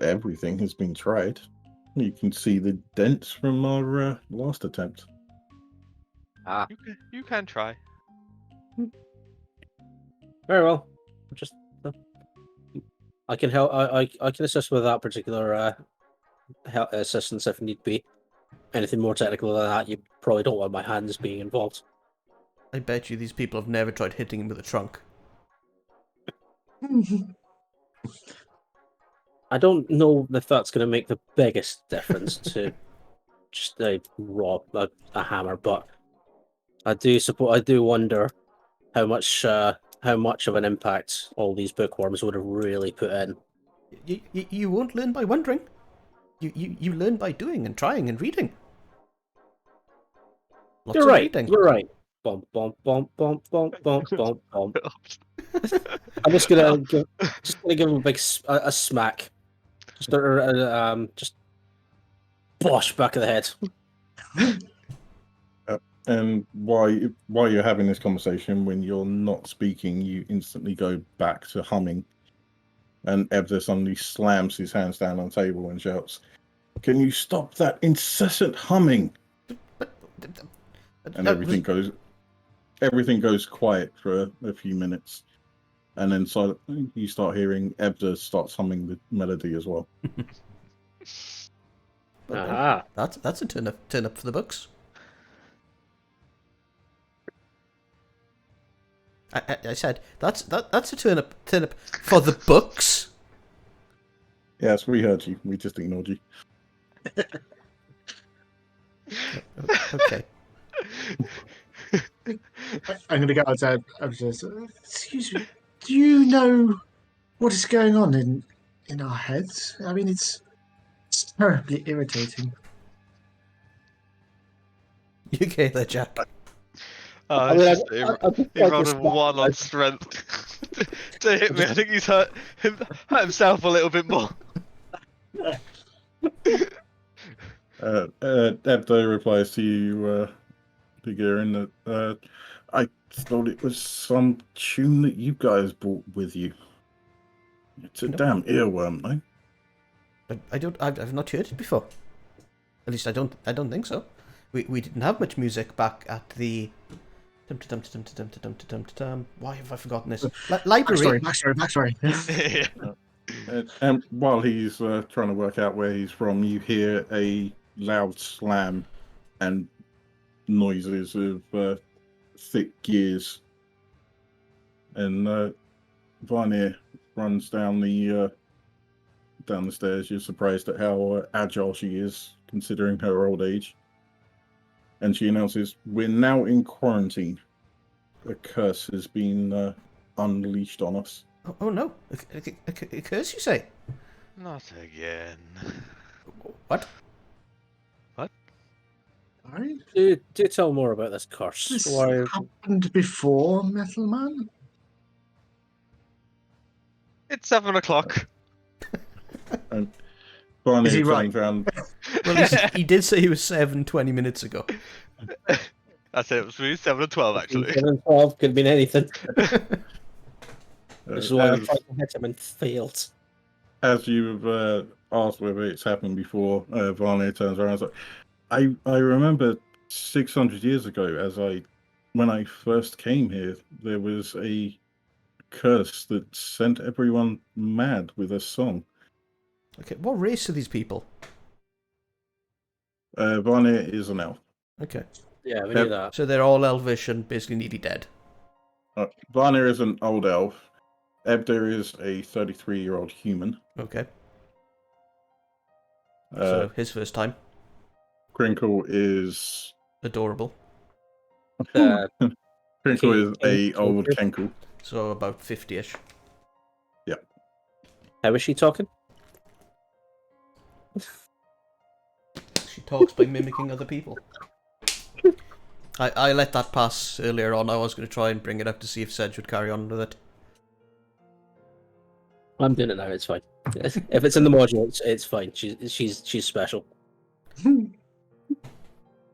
Everything has been tried. You can see the dents from our last attempt.
You can try.
Very well. Just I can help. I can assist with that particular assistance if need be. Anything more technical than that, you probably don't want my hands being involved.
I bet you these people have never tried hitting him with a trunk.
I don't know if that's going to make the biggest difference to just a hammer, but I do wonder how much of an impact all these bookworms would have really put in.
You won't learn by wondering. You learn by doing and trying and reading. Lots
You're
of
right.
reading.
You're right. Bump, bump, bump, bump, bump, bump, bump, bump. I'm just gonna give him a big a smack. Just bosh back of the head.
And while you're having this conversation, when you're not speaking, you instantly go back to humming. And Ebzer suddenly slams his hands down on the table and shouts, "Can you stop that incessant humming?" And everything goes quiet for a few minutes. And then you start hearing Ebzer starts humming the melody as well.
Aha.
That's a turn up for the books. I said that's a turn up for the books.
Yes, we heard you. We just ignored you.
Okay.
I'm going to go outside. I'm just, excuse me. Do you know what is going on in our heads? I mean, it's terribly irritating.
You okay there, Jack?
Oh,
I
it's
mean,
just, he rolled a 1 on strength to hit me. I think he's hurt himself a little bit more.
Ebdo replies to you, Gagarin, that I thought it was some tune that you guys brought with you. It's a damn earworm, mate.
I've not heard it before. At least I don't think so. We didn't have much music back at the why have I forgotten this? Library.
Backstory.
And while he's trying to work out where he's from, you hear a loud slam and noises of thick gears. And Varnir runs down the stairs. You're surprised at how agile she is, considering her old age. And she announces, "We're now in quarantine. A curse has been unleashed on us."
Oh no! A curse, you say?
Not again.
What?
Right?
Do tell more about this curse.
This
Why?
happened before, Metal Man?
It's 7 o'clock.
And Barney
Is he
turns
right?
around.
Well, he did say he was 7 20 minutes ago.
I said it was between 7 and 12, actually.
7 and 12 could have been anything. This is why I
as,
tried to hit him and failed.
as you've asked whether it's happened before, Varney turns around and says, I remember 600 years ago, when I first came here, there was a curse that sent everyone mad with a song.
Okay, what race are these people?
Varney is an elf.
Okay,
Yeah, we knew that.
so they're all elvish and basically nearly dead.
Varney is an old elf. Ebder is a 33-year-old human.
Okay, so his first time.
Crinkle is
Adorable.
Uh,
Crinkle is a
Kenku.
old Kenku.
So about 50-ish.
How is she talking?
She talks by mimicking other people. I let that pass earlier on. I was going to try and bring it up to see if Sedge would carry on with it.
I'm doing it now. It's fine. If it's in the module, it's fine. She's special.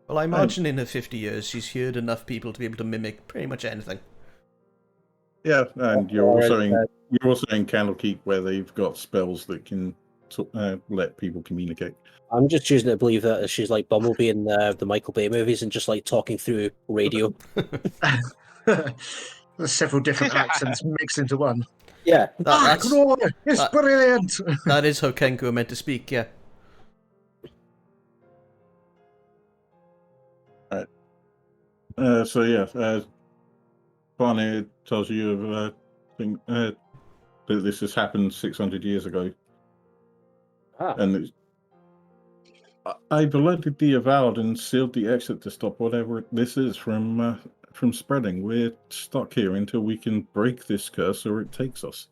Well, I imagine in her 50 years, she's heard enough people to be able to mimic pretty much anything.
Yeah, and you're also in Candlekeep, where they've got spells that can let people communicate.
I'm just choosing to believe that she's like Bumblebee in the Michael Bay movies and just like talking through radio.
There's several different accents mixed into one.
Yeah.
That's
Glory! It's
that-
brilliant!
that is how Kenku are meant to speak. Yeah.
So yeah, Barney tells you of that this has happened 600 years ago,
Ah.
and I belatedly avowed and sealed the exit to stop whatever this is from spreading. We're stuck here until we can break this curse, or it takes us.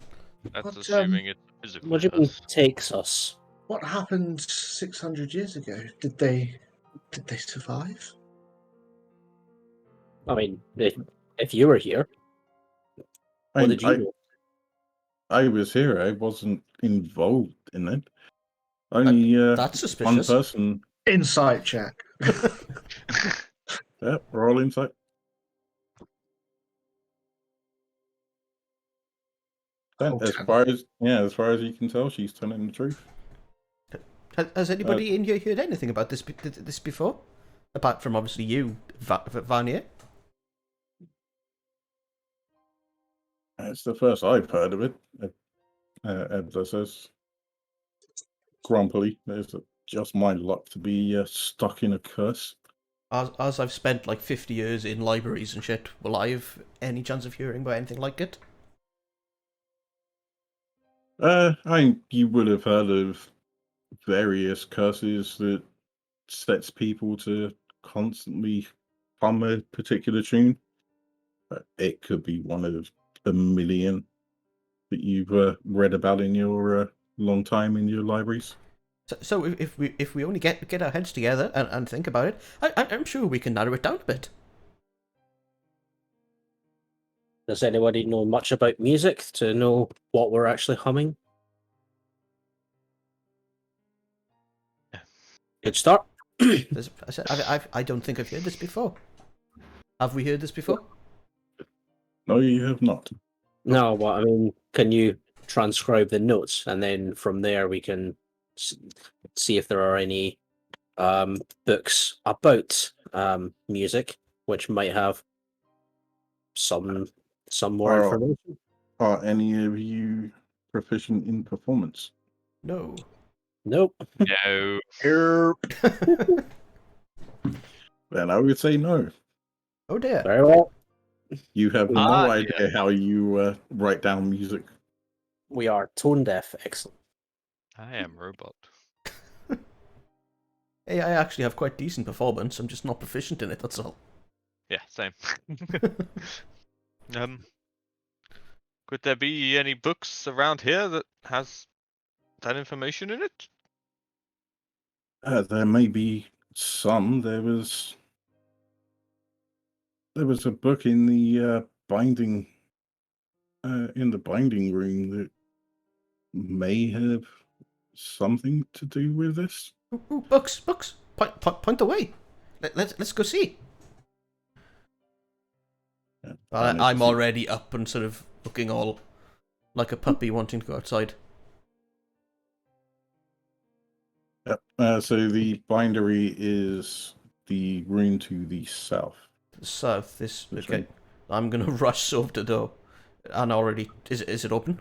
That's
What,
assuming it's a physical
What do you mean
curse.
takes us?
What happened 600 years ago? Did they survive?
I mean, if you were here, what did you know?
I was here. I wasn't involved in it. Only
That's
one
suspicious.
person.
Insight check.
Yep, roll insight.
Oh,
As
10.
far as you can tell, she's telling the truth.
Has anybody in here heard anything about this before? Apart from obviously you, Vanier.
It's the first I've heard of it. Edla says grumpily. It's just my luck to be stuck in a curse.
As I've spent like 50 years in libraries and shit, will I have any chance of hearing about anything like it?
You would have heard of various curses that sets people to constantly hum a particular tune. It could be one of a million that you've read about in your long time in your libraries.
So if we only get our heads together and think about it, I'm sure we can narrow it down a bit.
Does anybody know much about music to know what we're actually humming? Good start.
I said I don't think I've heard this before. Have we heard this before?
No, you have not.
No, well, I mean, can you transcribe the notes, and then from there we can see if there are any books about music which might have some more
Oh.
information.
Are any of you proficient in performance?
No.
Nope.
No.
Then I would say no.
Oh dear.
Very well.
You have no
Ah,
idea how you write down music.
We are tone deaf. Excellent.
I am robot.
Hey, I actually have quite decent performance. I'm just not proficient in it. That's all.
Yeah, same. Could there be any books around here that has that information in it?
There may be some. There was a book in the binding room that may have something to do with this.
Ooh, books. Point the way. Let's go see. I'm already up and sort of looking all like a puppy wanting to go outside.
Yep. So the bindery is the room to the south.
South. This.
Which
Okay.
way?
I'm gonna rush over the door. And already is it open?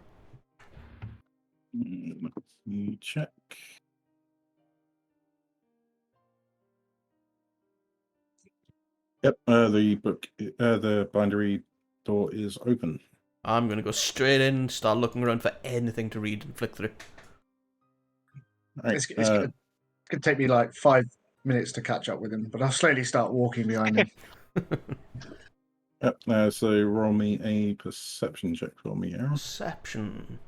Let me check. Yep. The bindery door is open.
I'm gonna go straight in, start looking around for anything to read and flick through.
All right.
It's gonna take me like 5 minutes to catch up with him, but I'll slowly start walking behind him.
Yep. So roll me a perception check for me, Aaron.
Perception.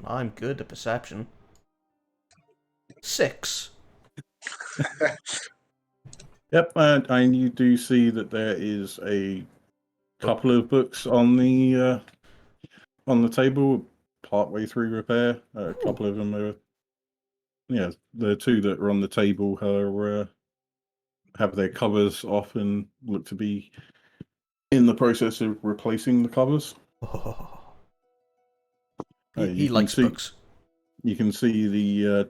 I'm good at perception. 6.
Yep. And you do see that there is a couple of books on the table, partway through repair. A couple of them are. Yeah, the two that are on the table are have their covers off and look to be in the process of replacing the covers.
Oh.
You
He
can
likes
see-
books.
You can see the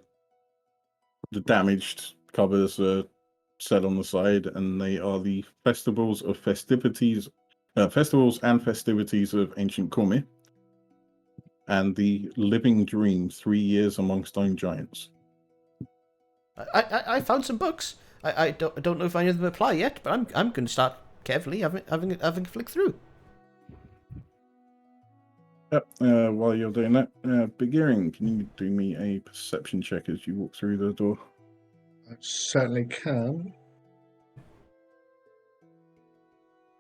damaged covers set on the side, and they are the festivals of festivities Festivals and Festivities of Ancient Cormier, and The Living Dream, 3 Years Among Stone Giants.
I found some books. I don't know if any of them apply yet, but I'm going to start carefully having a flick through.
Yep. While you're doing that, Begiring, can you do me a perception check as you walk through the door?
I certainly can.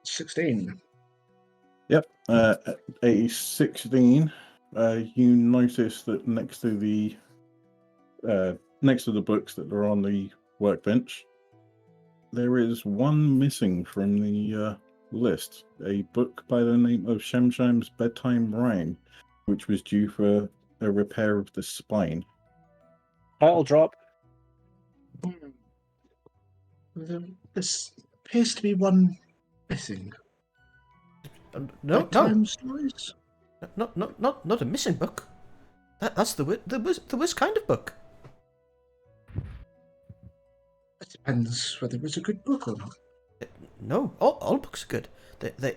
16.
Yep. At a 16, you notice that next to the books that are on the workbench, there is one missing from the list. A book by the name of Shenshime's Bedtime Rhyme, which was due for a repair of the spine.
Title drop.
This appears to be one missing.
No,
Bedtime stories?
not a missing book. That's the worst kind of book.
It depends whether it's a good book or not.
No, all books are good.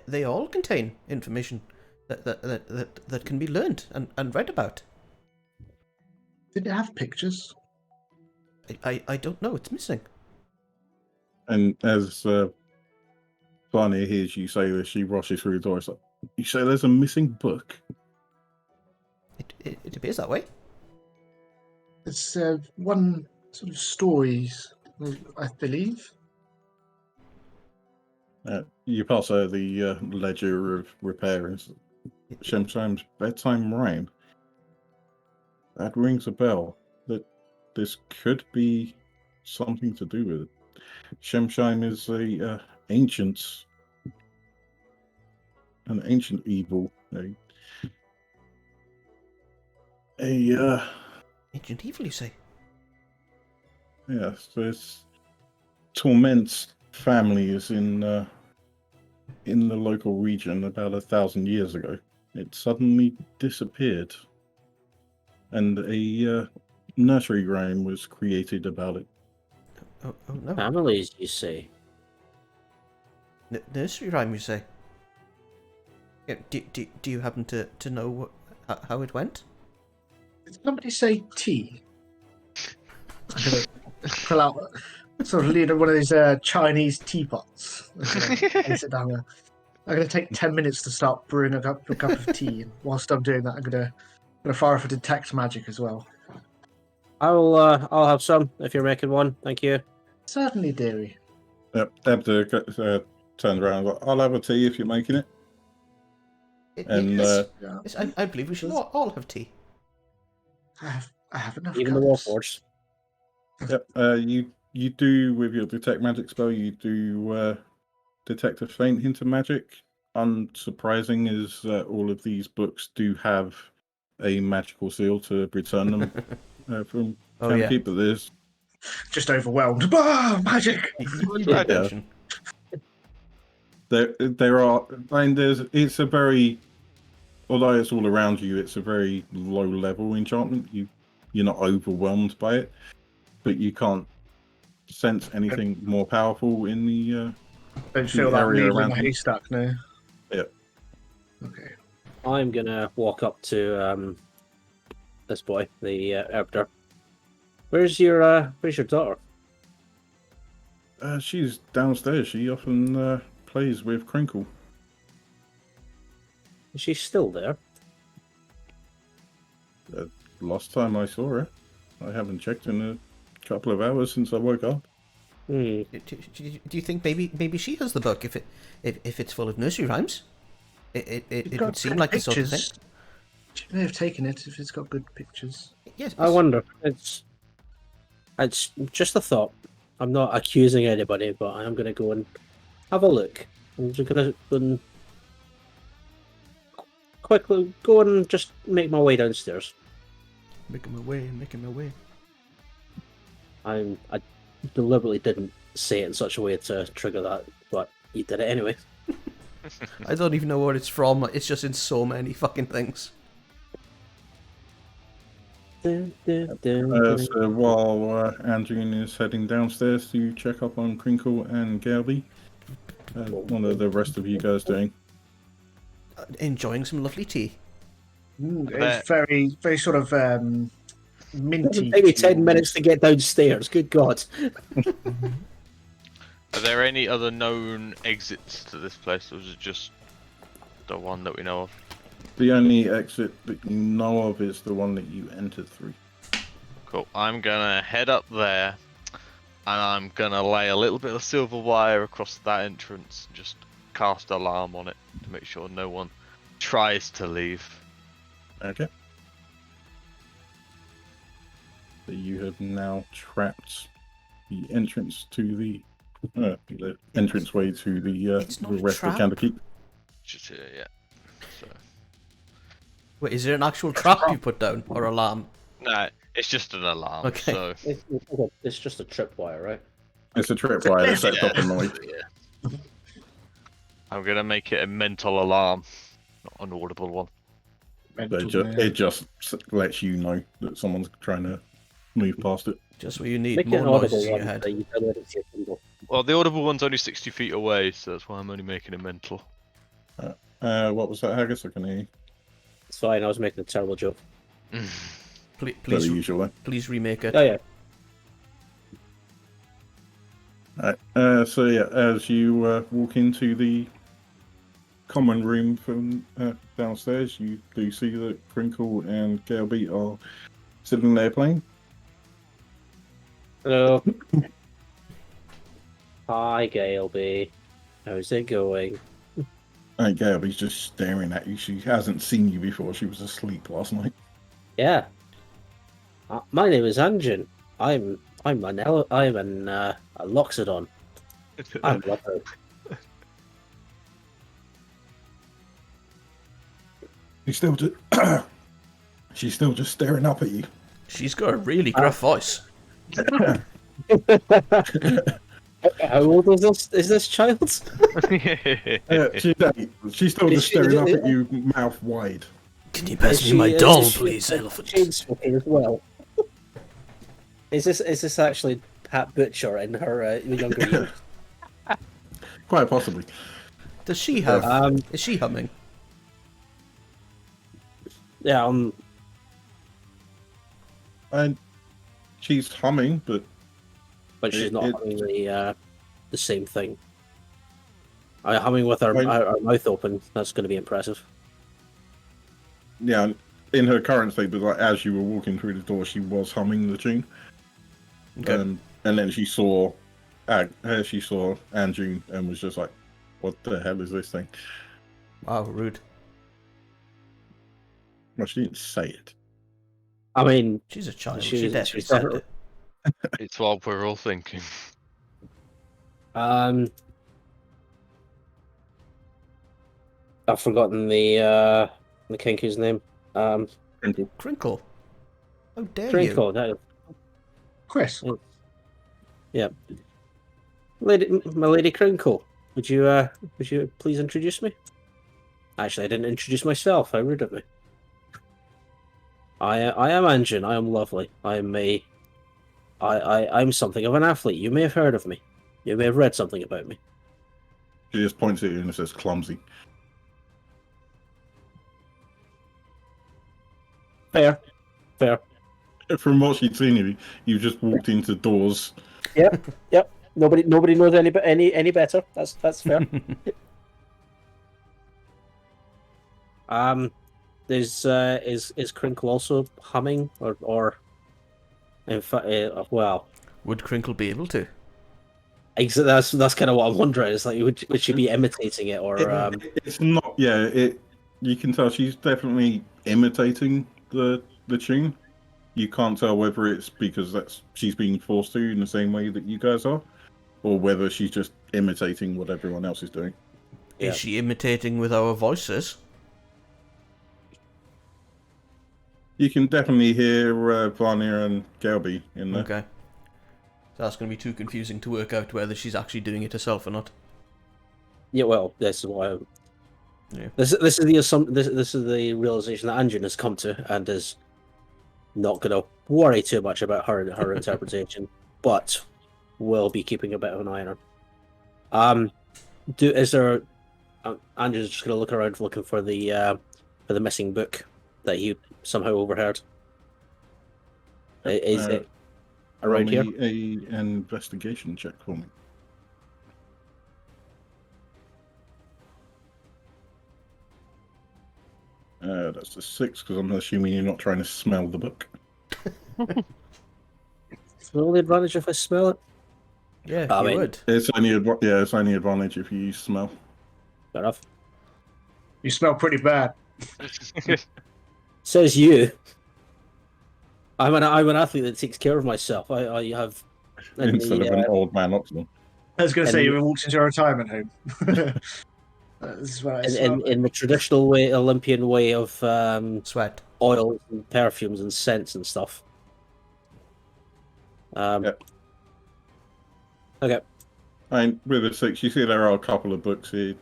They all contain information that can be learned and read about.
Did it have pictures?
I don't know. It's missing.
And as Barney hears you say this, she rushes through the door. It's like, you say there's a missing book?
It appears that way.
It's one sort of stories, I believe.
You pass her the ledger of repairers. Shenshime's Bedtime Rhyme. That rings a bell. That this could be something to do with it. Shenshime is an ancient evil.
Ancient evil, you say?
Yes, this torments families in the local region about 1,000 years ago. It suddenly disappeared, and a nursery rhyme was created about it.
Oh no.
Families, you say?
Nursery rhyme, you say? Yeah, do you happen to know how it went?
Did somebody say tea? I'm gonna pull out, sort of lean on one of these Chinese teapots. And sit down there. I'm gonna take 10 minutes to start brewing a cup of tea, and whilst I'm doing that, I'm gonna fire off a detect magic as well.
I'll have some if you're making one. Thank you.
Certainly, dearie.
Yep, Ebda turns around and goes, I'll have a tea if you're making it. And
Yeah.
Yes, I believe we should all have tea.
I have enough.
Even the
cups.
Warforged.
Yep, you do, with your detect magic spell, you do detect a faint hint of magic. Unsurprising is that all of these books do have a magical seal to return them from Candlekeep, but there's
Just overwhelmed. Bah, magic!
You pay attention.
there are, I mean, it's a very, although it's all around you, it's a very low level enchantment. You're not overwhelmed by it, but you can't sense anything more powerful in the
Don't feel
the
that
area
needle in
around
a
you.
haystack now.
Yep.
Okay.
I'm gonna walk up to this boy, the Arbiter. Where's your daughter?
She's downstairs. She often plays with Crinkle.
Is she still there?
Last time I saw her, I haven't checked in a couple of hours since I woke up.
Hmm.
Do you think maybe she has the book if it's full of nursery rhymes? It would seem like the sort of thing.
She may have taken it if it's got good pictures.
Yes.
I wonder. It's just a thought. I'm not accusing anybody, but I am going to go and have a look. I'm just going to go and quickly go and just make my way downstairs.
Making my way.
I deliberately didn't say it in such a way to trigger that, but you did it anyway.
I don't even know where it's from. It's just in so many fucking things.
So while Andrew is heading downstairs to check up on Crinkle and Galby, what are the rest of you guys doing?
enjoying some lovely tea.
It's very, very sort of minty.
Maybe 10 minutes to get downstairs. Good God.
Are there any other known exits to this place, or is it just the one that we know of?
The only exit that you know of is the one that you entered through.
Cool. I'm gonna head up there, and I'm gonna lay a little bit of silver wire across that entrance, and just cast alarm on it to make sure no one tries to leave.
Okay. So you have now trapped the entrance to the entranceway to the
It's not a
rest
trap.
of Candlekeep.
Just here, yeah. So,
Wait, is there an actual trap you put down or alarm?
no, it's just an alarm.
Okay.
So
It's just a tripwire, right?
It's a tripwire that sets off a noise.
yeah. I'm gonna make it a mental alarm, not an audible one.
It just lets you know that someone's trying to move past it.
Just where you need
Make it
more
an audible
noises in your
one
head.
so you tell it it's your symbol.
Well, the audible one's only 60 feet away, so that's why I'm only making it mental.
What was that, Haggis? I can hear you.
It's fine, I was making a terrible joke.
Please,
Per the usual way.
please remake it.
Oh, yeah.
So yeah, as you walk into the common room from downstairs, you do see that Crinkle and Galby are sitting there playing.
Hello. Hi, Galeby. How's it going?
And Galby's just staring at you. She hasn't seen you before. She was asleep last night.
Yeah. My name is Anjin. I'm a Loxodon. I'm lovely.
She's still just staring up at you.
She's got a really gruff voice.
How old is this child?
She's still just staring up at you, mouth wide.
Can you pass me my doll, please, elephant?
Chain smoking as well. Is this actually Pat Butcher in her younger years?
Quite possibly.
Does she have? Is she humming?
Yeah.
And she's humming, but
She's not
it-
humming the same thing. Humming with her mouth open. That's going to be impressive.
yeah, in her current state, but like as you were walking through the door, she was humming the tune.
Okay.
And then she saw Anjune and was just like, "What the hell is this thing?"
Wow, rude.
Well, she didn't say it.
I mean,
She's a child.
She's-
She definitely
she's
said
not-
it.
It's what we're all thinking.
I've forgotten the Kinku's name.
Crinkle.
Crinkle. How dare
Crinkle. No,
Chris.
yeah. My lady Crinkle. Would you please introduce me? Actually, I didn't introduce myself. How rude of me. I am Anjin. I am lovely. I'm something of an athlete. You may have heard of me. You may have read something about me.
She just points at you and says, "Clumsy."
Fair.
From what she'd seen of you, you just walked into doors.
Yep. Nobody knows any better. That's fair. Is Crinkle also humming or in fact well,
Would Crinkle be able to?
that's kind of what I'm wondering. It's like would she be imitating it or
It's not. Yeah, you can tell she's definitely imitating the tune. You can't tell whether it's because she's being forced to in the same way that you guys are, or whether she's just imitating what everyone else is doing.
Yeah.
Is she imitating with our voices?
You can definitely hear Vanya and Galby in there.
Okay. So that's going to be too confusing to work out whether she's actually doing it herself or not.
Yeah, well, this is why.
Yeah.
This is the realization that Anjin has come to, and is not going to worry too much about her interpretation, but will be keeping a bit of an eye on her. Is there Andrew's just going to look around looking for the missing book that he somehow overheard. Is it around here?
Roll me an investigation check for me. That's a 6 because I'm assuming you're not trying to smell the book.
Roll the advantage if I smell it.
Yeah,
I
you
mean-
would.
It's only advantage if you use smell.
Fair enough.
You smell pretty bad.
Says you. I'm an athlete that takes care of myself. I have
Instead of an old man Oxman.
I was going to
And
say
you-
you walked into a retirement home. This is what I smell.
in the traditional way, Olympian way of
Sweat.
oils and perfumes and scents and stuff.
Yep.
Okay.
I mean, with a 6, you see there are a couple of books here.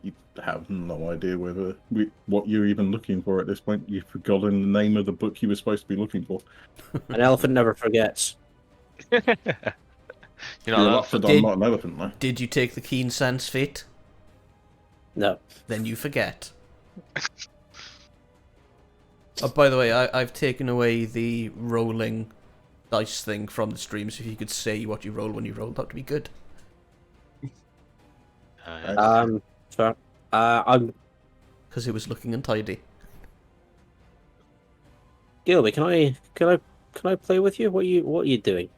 You have no idea what you're even looking for at this point. You've forgotten the name of the book you were supposed to be looking for.
An elephant never forgets.
You're
You're
not
lucky
Did-
I'm not an elephant, though.
Did you take the keen sense feat?
No.
Then you forget. Oh, by the way, I've taken away the rolling dice thing from the stream, so if you could say what you roll when you roll, that would be good.
Fair. I'm
Because it was looking untidy.
Gilby. Can I play with you? What are you doing?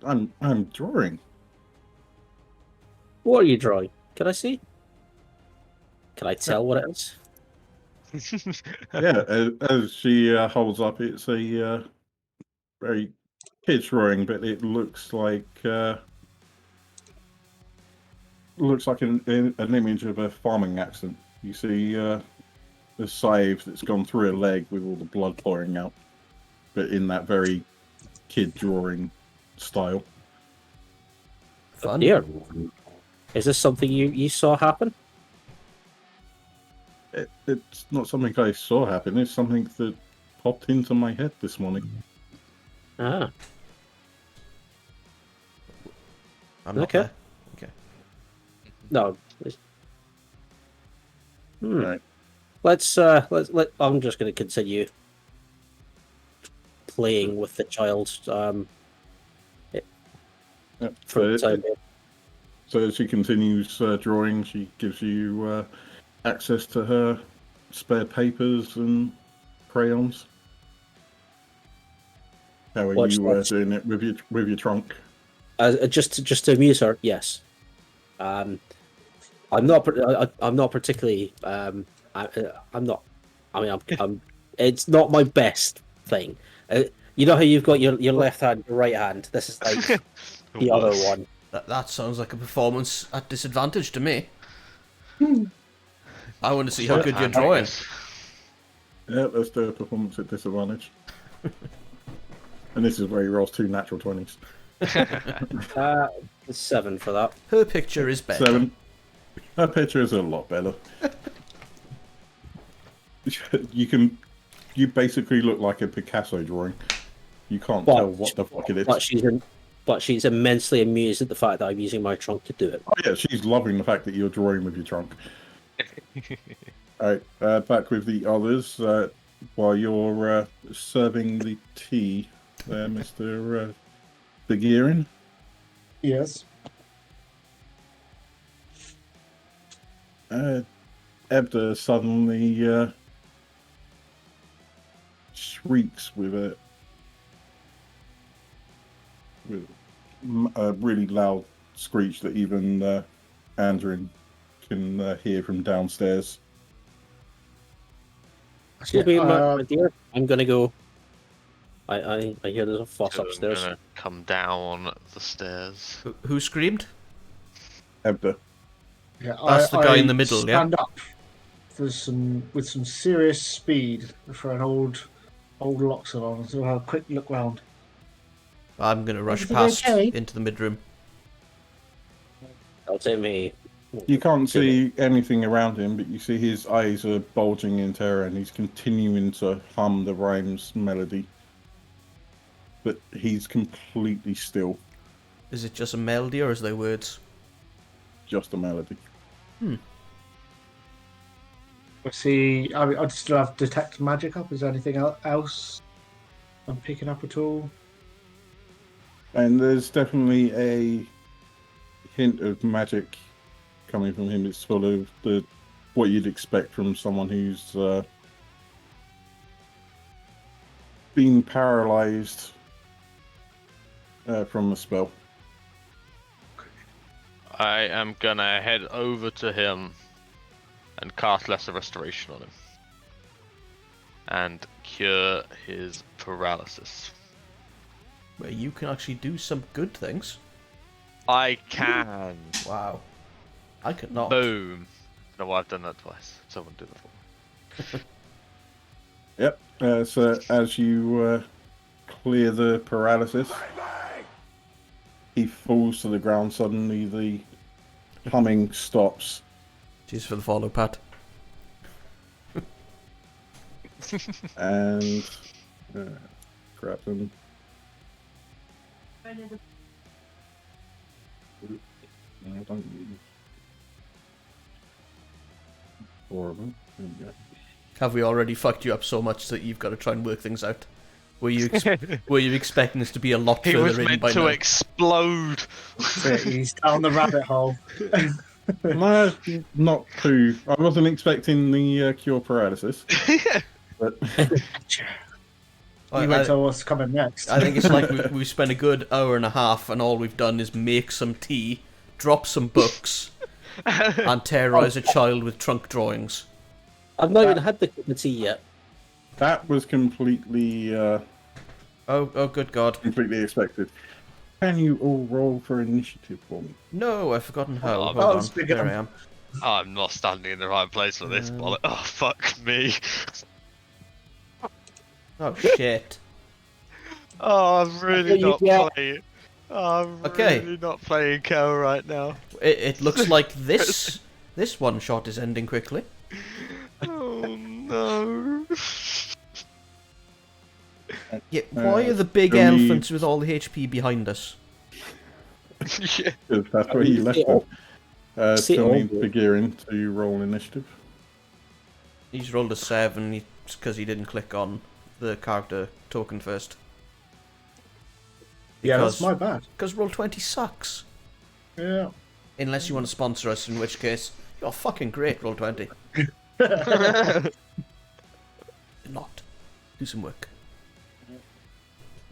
I'm drawing.
What are you drawing? Can I see? Can I tell what it is?
Yeah, as she holds up, it's a very kid drawing, but it looks like an image of a farming accident. You see the scythe that's gone through a leg with all the blood pouring out, but in that very kid drawing style.
Fun.
Dear. Is this something you saw happen?
It's not something I saw happen. It's something that popped into my head this morning.
Ah.
I'm not
Okay.
there. Okay.
No.
Right.
Let's I'm just going to continue playing with the child
Yeah,
for the
so,
time being.
so as she continues drawing, she gives you access to her spare papers and crayons. How are
Watch
you
that.
doing it with your trunk?
Just to amuse her, yes. I'm not particularly. I'm not. I mean, I'm. It's not my best thing. You know how you've got your left hand, your right hand. This is like the other
Worse.
one.
That sounds like a performance at disadvantage to me. I want to see how good you're drawing.
Yeah, let's do a performance at disadvantage. And this is where he rolls 2 natural 20s.
7 for that.
Her picture is better.
7. Her picture is a lot better. You basically look like a Picasso drawing. You can't tell what the fuck it is.
But she's immensely amused at the fact that I'm using my trunk to do it.
Oh yeah, she's loving the fact that you're drawing with your trunk. Alright, back with the others. While you're serving the tea there, Mr. Begirin.
Yes.
Ebda suddenly shrieks with a really loud screech that even Andrin can hear from downstairs.
My dear, I'm gonna go. I hear there's a fuss upstairs.
I'm gonna come down the stairs.
Who screamed?
Ebda.
Yeah,
That's the guy in the middle, yeah?
Stand up with some serious speed for an old Loxodon. So have a quick look round.
I'm going to rush
Everything
past
okay?
into the midroom.
That'll take me.
You can't see anything around him, but you see his eyes are bulging in terror and he's continuing to hum the rhyme's melody. But he's completely still.
Is it just a melody or is there words?
Just a melody.
I see. I still have detect magic up. Is there anything else I'm picking up at all?
And there's definitely a hint of magic coming from him. It's sort of what you'd expect from someone who's been paralyzed from a spell.
I am gonna head over to him and cast Lesser Restoration on him. And cure his paralysis.
Where you can actually do some good things.
I can.
Wow. I could not.
Boom. No, I've done that twice. Someone did it for me.
Yep. So as you clear the paralysis, he falls to the ground. Suddenly, the humming stops.
Cheers for the follow, Pat.
And grab them. No, don't use. Four of them. There we go.
Have we already fucked you up so much that you've got to try and work things out? Were you were you expecting this to be a lot
He
further
was
in
meant
by
to
now?
explode.
He's down the rabbit hole.
No, not too. I wasn't expecting the cure paralysis. But
You wait till what's coming next.
I think it's like we've spent a good hour and a half, and all we've done is make some tea, drop some books, and terrorise a child with trunk drawings.
I've not even had the cup of tea yet.
that was completely
Oh, good God.
completely expected. Can you all roll for initiative for me?
No, I've forgotten how.
Oh,
Hold
oh,
on.
speak
There
up.
I am.
I'm not standing in the right place for this bollock. Oh, fuck me.
Oh, shit.
Oh, I'm really
you
not
get-
playing. Oh, I'm
Okay.
really not playing Kel right now.
It looks like this one shot is ending quickly.
Oh, no.
Yeah, why are the big
can we-
elephants with all the HP behind us?
Yeah.
'Cause that's where you left
Sit
them.
all- sit
Tell me
all-
Begirin to roll initiative.
He's rolled a 7 because he didn't click on the character token first.
Yeah, that's
Because-
my bad.
Because Roll20 sucks.
Yeah.
Unless you want to sponsor us, in which case, you're fucking great, Roll20. Not. Do some work.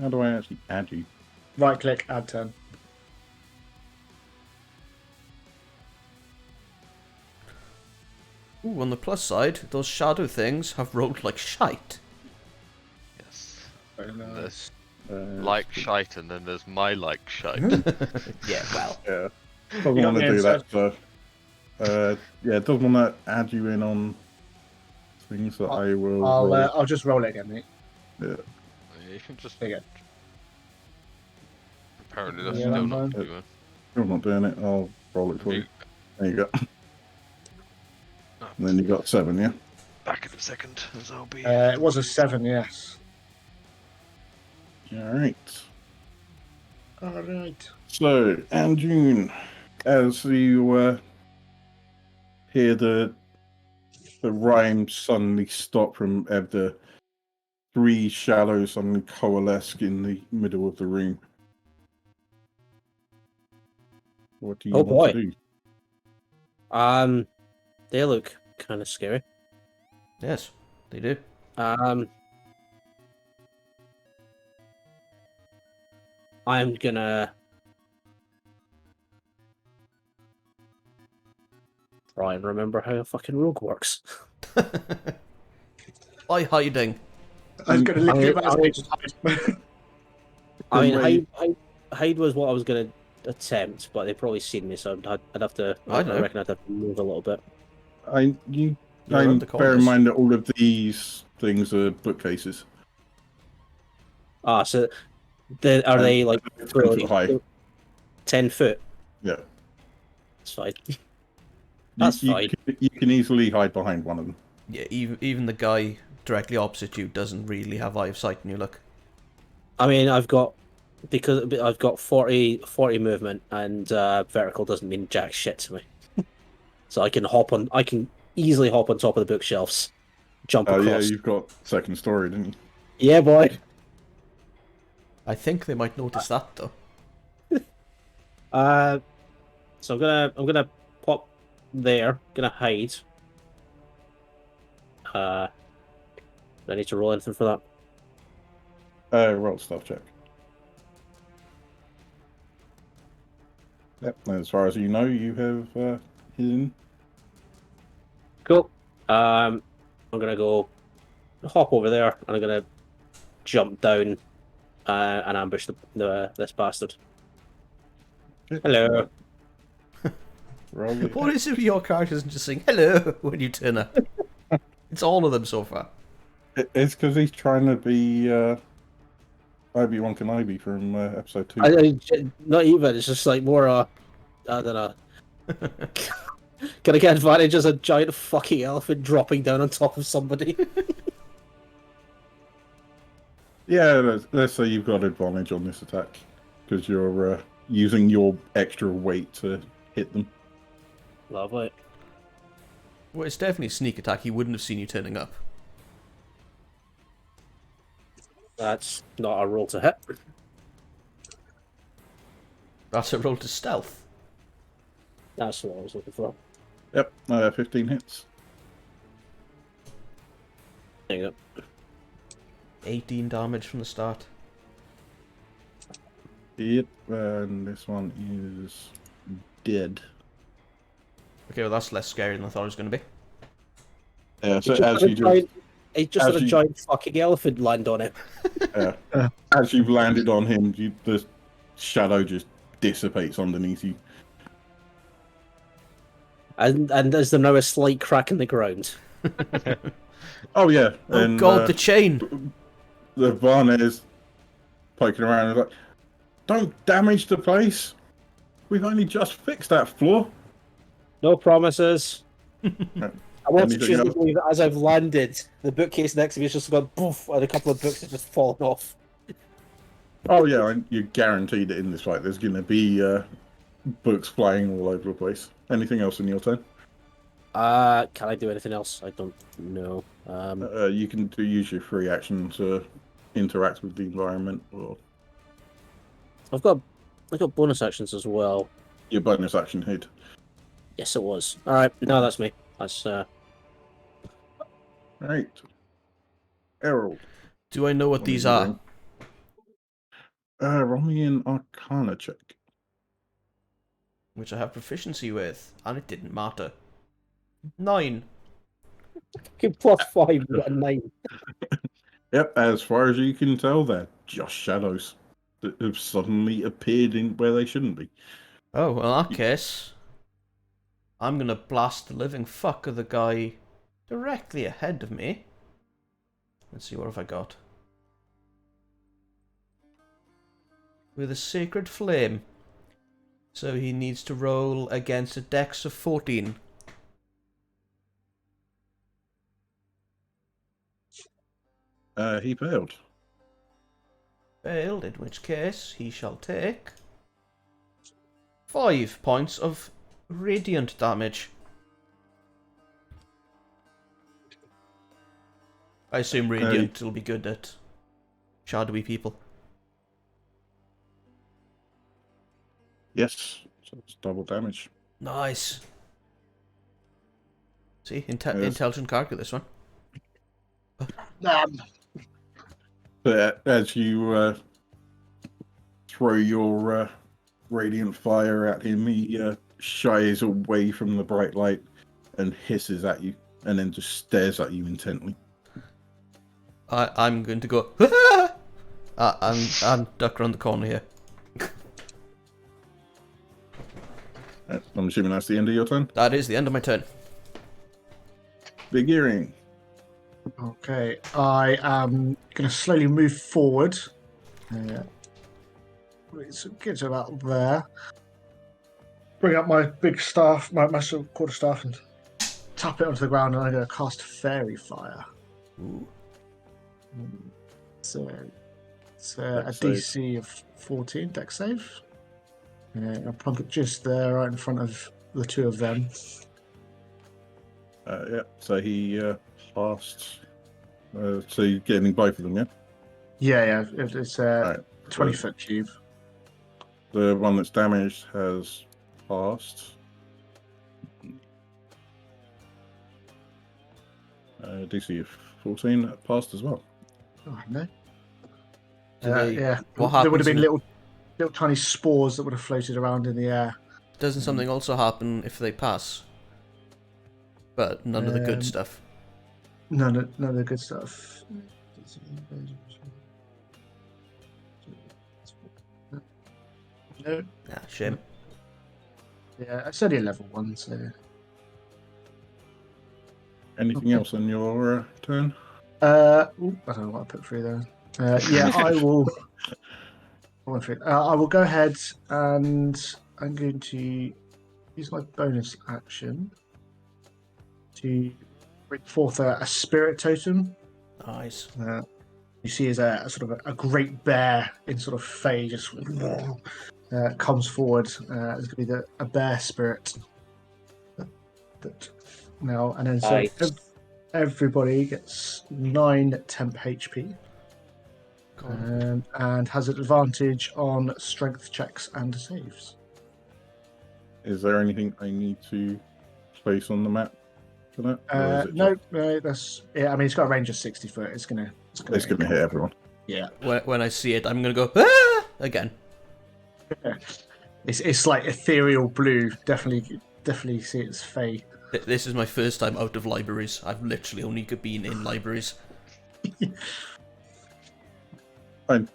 How do I actually add you?
Right click, add 10.
Ooh, on the plus side, those shadow things have rolled like shite.
Yes.
Very nice.
There's
Uh,
like shite and then there's my like shite.
Yeah, well.
Yeah. Doesn't
You got
want to
the
do that,
inside.
so. Yeah, it doesn't want to add you in on things that I will. roll.
I'll just roll it again, mate.
Yeah.
You can just.
There you go.
Apparently, that's
Yeah,
still
that's
not
fine.
doing.
If I'm not doing it, I'll roll it for you. There you go. And then you got 7, yeah?
Back in a second, as I'll be.
It was a 7, yes.
Alright.
Alright.
So, Anjun, as you hear the rhyme suddenly stop from the 3 shadows suddenly coalesce in the middle of the room. What do you
Oh,
want
boy.
to do?
They look kind of scary.
Yes, they do.
I'm gonna try and remember how a fucking rogue works.
By hiding.
I was going to lick
I-
it back.
I mean,
Wait.
hide was what I was gonna attempt, but they probably seen me, so I'd have to.
I
I
know.
reckon I'd have to move a little bit.
You're around the
Bear in
corners.
mind that all of these things are bookcases.
Ah, so are they like
10 foot high.
10 foot?
Yeah.
That's fine.
You-
That's
you,
fine.
You can easily hide behind one of them.
Yeah, even the guy directly opposite you doesn't really have eye of sight in you, look.
I mean, I've got because I've got 40 movement, and vertical doesn't mean jack shit to me. So I can easily hop on top of the bookshelves, jump
Oh
across.
yeah, you've got second story, didn't you?
Yeah, boy.
I think they might notice that though.
So I'm gonna pop there. Gonna hide. Do I need to roll anything for that?
Roll stealth check. Yep. As far as you know, you have hidden.
Cool. I'm gonna go hop over there, and I'm gonna jump down and ambush this bastard.
Okay.
Hello.
Roll your
What is it with your characters just saying hello when you turn up? It's all of them so far.
It's because he's trying to be Obi-Wan Kenobi from episode 2.
Not even. It's just like more. I don't know. Can I get advantage as a giant fucking elephant dropping down on top of somebody?
Yeah, let's say you've got advantage on this attack because you're using your extra weight to hit them.
Lovely.
Well, it's definitely a sneak attack. He wouldn't have seen you turning up.
That's not a roll to hit.
That's a roll to stealth.
That's what I was looking for.
Yep, 15 hits.
There you go.
18 damage from the start.
Yep, and this one is dead.
Okay, well that's less scary than I thought it was going to be.
Yeah, so
He just had a giant fucking elephant land on him.
as you've landed on him, the shadow just dissipates underneath you.
And there's now a slight crack in the ground.
Oh yeah,
Oh
and,
god, the chain!
the Varnez poking around and like, don't damage the place. We've only just fixed that floor.
No promises. I want to
Anything
choose to
else?
believe that as I've landed, the bookcase next to me has just gone poof, and a couple of books have just fallen off.
Oh yeah, and you're guaranteed that in this fight there's going to be books flying all over the place. Anything else in your turn?
Can I do anything else? I don't know.
You can use your free action to interact with the environment, or
I've got bonus actions as well.
your bonus action hit.
Yes, it was. All right, no, that's me. That's
Right. Errol.
Do I know what these are?
Roll me an Arcana check.
Which I have proficiency with, and it didn't matter. 9.
+5. You got a 9.
Yep, as far as you can tell, they're just shadows that have suddenly appeared in where they shouldn't be.
Oh, well, in that case, I'm gonna blast the living fuck of the guy directly ahead of me. Let's see, what have I got? With a sacred flame. So he needs to roll against a dex of 14.
He failed.
Failed, in which case he shall take 5 points of radiant damage. I assume radiant will be good at shadowy people.
Yes, so it's double damage.
Nice. See,
Yes.
intelligent character, this one.
But as you throw your radiant fire at him, he shies away from the bright light and hisses at you, and then just stares at you intently.
I'm going to go. and duck around the corner here.
I'm assuming that's the end of your turn.
That is the end of my turn.
Big earring.
Okay, I am going to slowly move forward. Yeah. So get to about there. Bring up my big staff, my sort of quarter staff, and tap it onto the ground, and I'm going to cast Fairy Fire.
Ooh.
So It's a
Dex save.
DC of 14, dex save. I'll plunk it just there, right in front of the two of them.
Yeah, so he passed. So you're getting both of them, yeah?
Yeah. It's a
Alright.
20-foot cube.
The one that's damaged has passed. DC of 14 passed as well.
Oh, no.
Do they,
Yeah.
what
There would have
happens
been
in-
little tiny spores that would have floated around in the air.
Doesn't something also happen if they pass? But none of the good stuff.
None of the good stuff. No.
Ah, shame.
Yeah, it's only a level 1, so.
Anything
Okay.
else on your turn?
I don't know what I put through there. Yeah, I will. I will go ahead and I'm going to use my bonus action to bring forth a spirit totem.
Nice.
You see as a sort of a great bear in sort of fey just comes forward. It's going to be a bear spirit. That now and then so
Nice.
everybody gets 9 temp HP.
God.
And has an advantage on strength checks and saves.
Is there anything I need to place on the map for that? Or is it
No, that's yeah. I mean, it's got a range of 60 foot. It's gonna
hit everyone?
Yeah,
When I see it, I'm gonna go ah! Again.
it's like ethereal blue. Definitely see it's fey.
This is my first time out of libraries. I've literally only been in libraries.
Fine.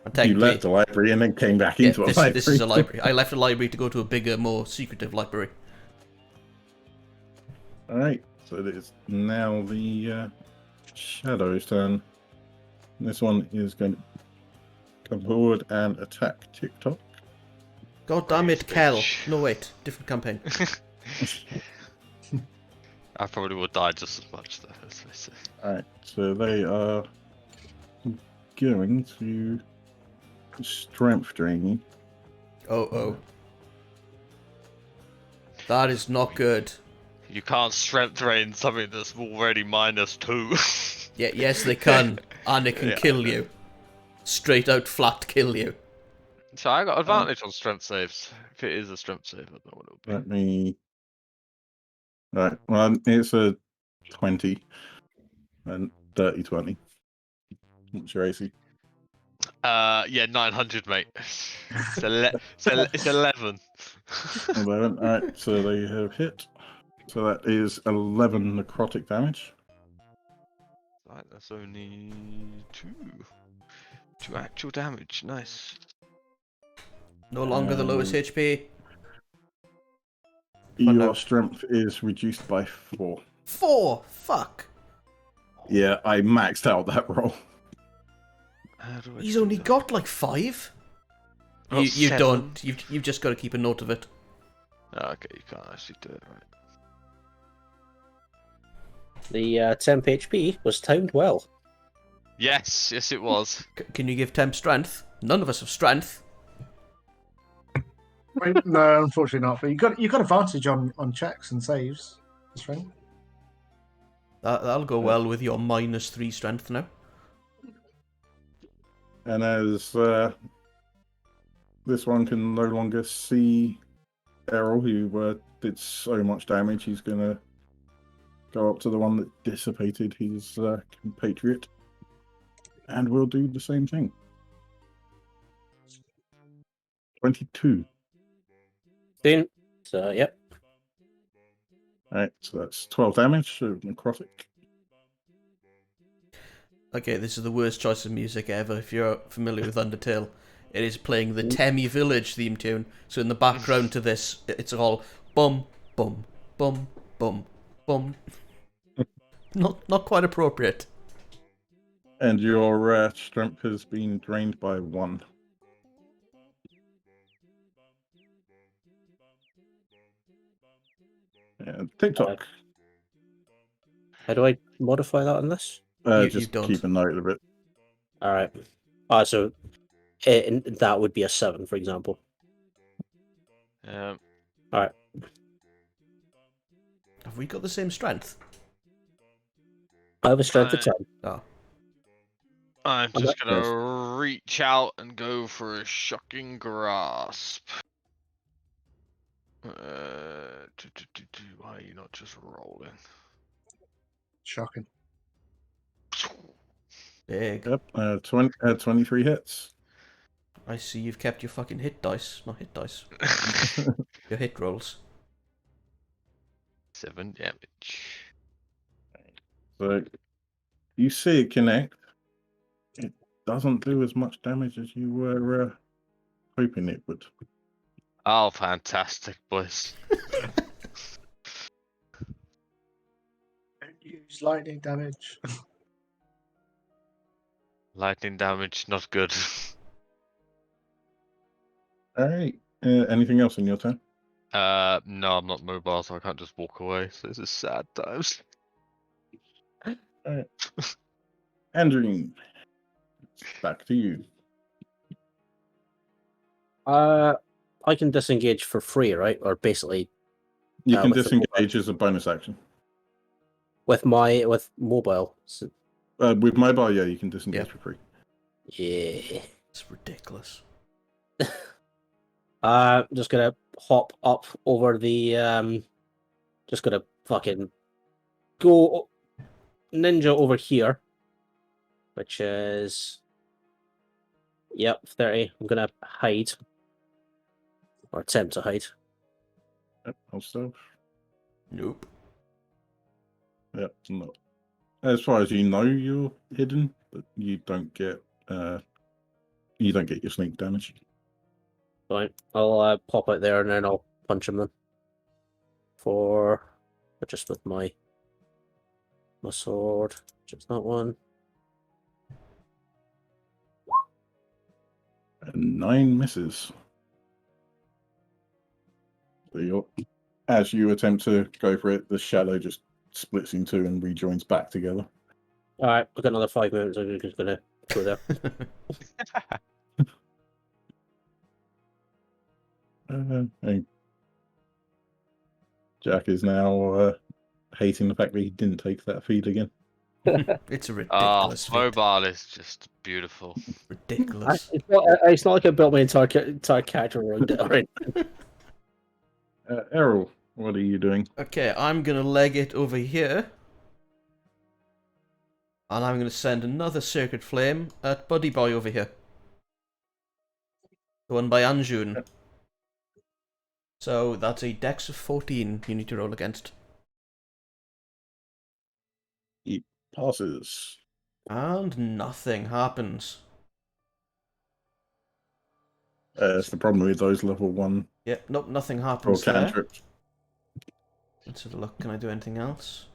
You
Technically,
left the library and then came back
yeah,
into a library.
this is a library. I left a library to go to a bigger, more secretive library.
Alright, so it is now the Shadow's turn. This one is going to come forward and attack TikTok.
God damn it,
Bitch.
Kel. No, wait. Different campaign.
I probably would die just as much though. Let's face it.
Alright, so they are going to strength drain you.
Oh. That is not good.
You can't strength drain something that's already -2.
Yeah, yes, they can. And it can
Yeah.
kill you. Straight out flat kill you.
So I got advantage on strength saves. If it is a strength save, I don't know what it'll be.
Let me. Right, well, it's a 20 and dirty 20. What's your AC?
Yeah, 900, mate. It's 11.
11. Alright, so they have hit. So that is 11 necrotic damage.
Right, that's only 2 actual damage. Nice.
No longer the lowest HP.
Your
no.
strength is reduced by 4.
4! Fuck!
Yeah, I maxed out that roll.
How do I
He's
do
only
that?
got like 5.
Got
You
7.
don't. You've just got to keep a note of it.
Oh, okay, you can't actually do it right.
The temp HP was timed well.
Yes, it was.
Can you give temp strength? None of us have strength.
Wait, no, unfortunately not. But you got advantage on checks and saves. That's right.
That'll go well with your -3 strength now.
And as this one can no longer see Errol, who did so much damage, he's going to go up to the one that dissipated his compatriot. And we'll do the same thing. 22.
Soon. So, yep.
Alright, so that's 12 damage, so necrotic.
Okay, this is the worst choice of music ever. If you're familiar with Undertale, it is playing the Temmie Village theme tune. So in the background to this, it's all bum bum bum bum bum. Not quite appropriate.
And your strength has been drained by 1. And TikTok.
How do I modify that on this?
You
Just
don't.
keep a note of it.
All right. So that would be a 7, for example.
Um,
Have we got the same strength?
I have a strength of
I-
10.
Oh.
I'm
Oh,
just
that
gonna reach out and go for a shocking grasp. Why are you not just rolling?
Shocking.
Big.
Yep. 23 hits.
I see you've kept your fucking hit dice. Not hit dice. Your hit rolls.
7 damage.
So you see it connect. It doesn't do as much damage as you were hoping it would.
Oh, fantastic, boys.
Don't use lightning damage.
Lightning damage, not good.
All right. Anything else in your turn?
No, I'm not mobile, so I can't just walk away. So this is sad times.
Andrew, back to you.
I can disengage for free, right? Or basically
You can
with the
disengage as a bonus action.
with mobile. So,
With mobile, yeah, you can disengage
Yeah.
for free.
yeah.
It's ridiculous.
Just gonna hop up over the just gonna fucking go ninja over here, which is 30. I'm gonna hide or attempt to hide.
Yep, also.
Nope.
Yep, no. As far as you know, you're hidden, but you don't get your sneak damage.
Fine. I'll pop out there and then I'll punch him then. Just with my sword. Just that one.
And 9 misses. So as you attempt to go for it, the shadow just splits in two and rejoins back together.
All right, I've got another 5 minutes. I'm just gonna go there.
And Jack is now hating the fact that he didn't take that feed again.
It's a
Oh,
ridiculous feat.
mobile is just beautiful.
Ridiculous.
It's not like I built my entire character around it. All right.
Errol, what are you doing?
Okay, I'm gonna leg it over here. And I'm gonna send another circuit flame at Buddy Boy over here. The one by Anjun.
Yep.
So that's a dex of 14 you need to roll against.
He passes.
And nothing happens.
That's the problem with those level 1
Yep, nope, nothing
or
happens there.
cantrips.
Let's have a look. Can I do anything else?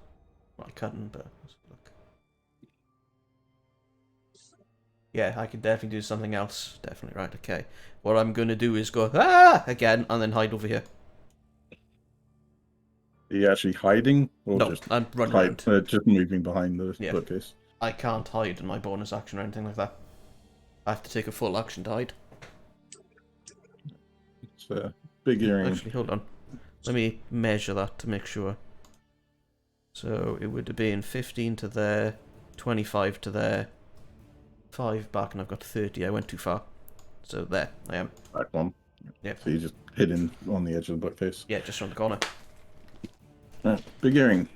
Well, I couldn't, but let's have a look. Yeah, I could definitely do something else. Definitely, right, okay. What I'm going to do is go, again, and then hide over here.
Are you actually hiding? Or
No,
just
I'm running around.
just moving behind the
Yeah.
bookcase?
I can't hide in my bonus action or anything like that. I have to take a full action to hide.
It's a big earring.
Actually, hold on. Let me measure that to make sure. So it would have been 15 to there, 25 to there, 5 back, and I've got 30. I went too far. So there, I am.
Back one.
Yeah.
So you're just hidden on the edge of the bookcase.
Yeah, just around the corner.
Big earring.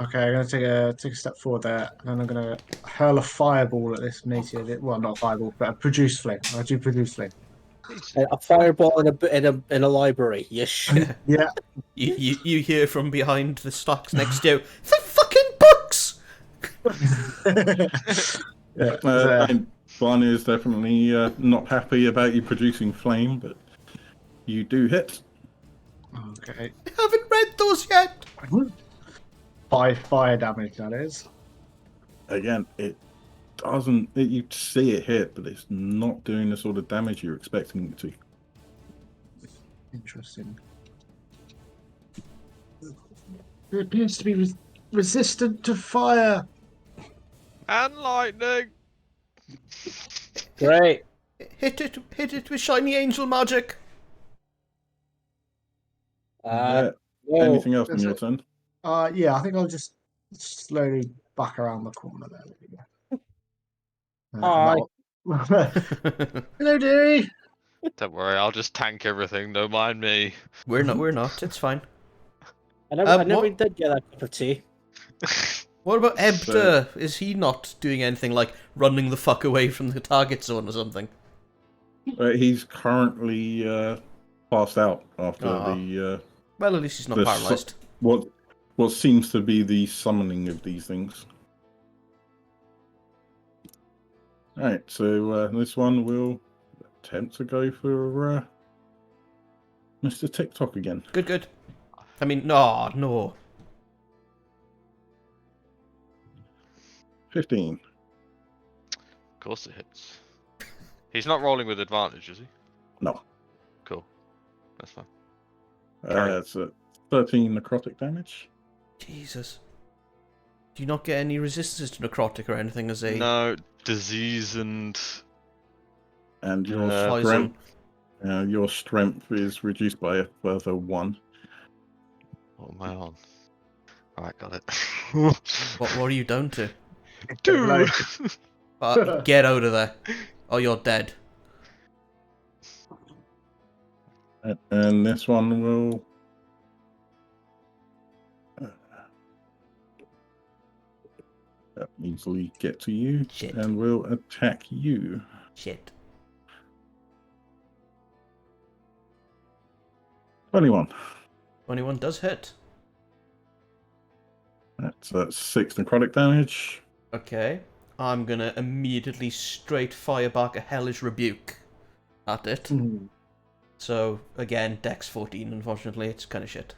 Okay, I'm gonna take a step forward there, and then I'm gonna hurl a fireball at this meteor. Well, not a fireball, but a produce flame. I do produce flame.
A fireball in a library. Yes.
Yeah.
You hear from behind the stocks next to you, the fucking books!
Yeah.
And Barney is definitely not happy about you producing flame, but you do hit.
Okay.
I haven't read those yet!
5 fire damage, that is.
Again, it doesn't. You see it hit, but it's not doing the sort of damage you're expecting it to.
Interesting. It appears to be resistant to fire.
And lightning.
Great.
Hit it with shiny angel magic.
No.
Anything else on
That's
your
it.
turn?
Yeah, I think I'll just slowly back around the corner there. There we go.
Hi.
Hello, dearie.
Don't worry, I'll just tank everything. Don't mind me.
We're not. It's fine.
I never
What?
did get that cup of tea.
What about
So-
Ebda? Is he not doing anything like running the fuck away from the target zone or something?
He's currently passed out after
Aw.
the
Well, at least he's not
The
paralysed.
what seems to be the summoning of these things. All right, so this one will attempt to go for Mr. TikTok again.
Good. I mean, no.
15.
Of course it hits. He's not rolling with advantage, is he?
No.
Cool. That's fine. Carry on.
It's a 13 necrotic damage.
Jesus. Do you not get any resistances to necrotic or anything as a
No, disease and
And your
poison?
strength is reduced by a further 1.
what am I on? Alright, got it.
What are you down to?
Two!
Get out of there. Or you're dead.
And this one will easily get to you.
Shit.
And will attack you.
Shit.
21.
21 does hit.
That's 6 necrotic damage.
Okay. I'm gonna immediately straight fire back a Hellish Rebuke at it. So, again, Dex 14, unfortunately. It's kind of shit.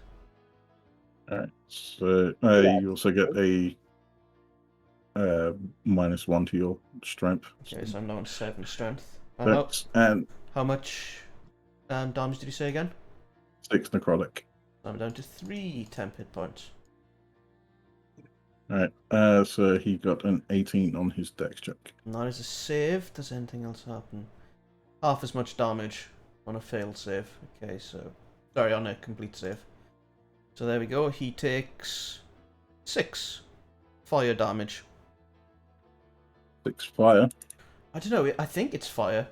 Alright, so you also get a -1 to your strength.
Okay, so I'm now on 7 strength.
And
How much damage did you say again?
6 necrotic.
I'm down to 3 temp hit points.
Alright, so he got an 18 on his dex check.
And that is a save. Does anything else happen? Half as much damage on a failed save. Okay, so... Sorry, on a complete save. So there we go. He takes 6 fire damage.
6 fire.
I don't know. I think it's fire.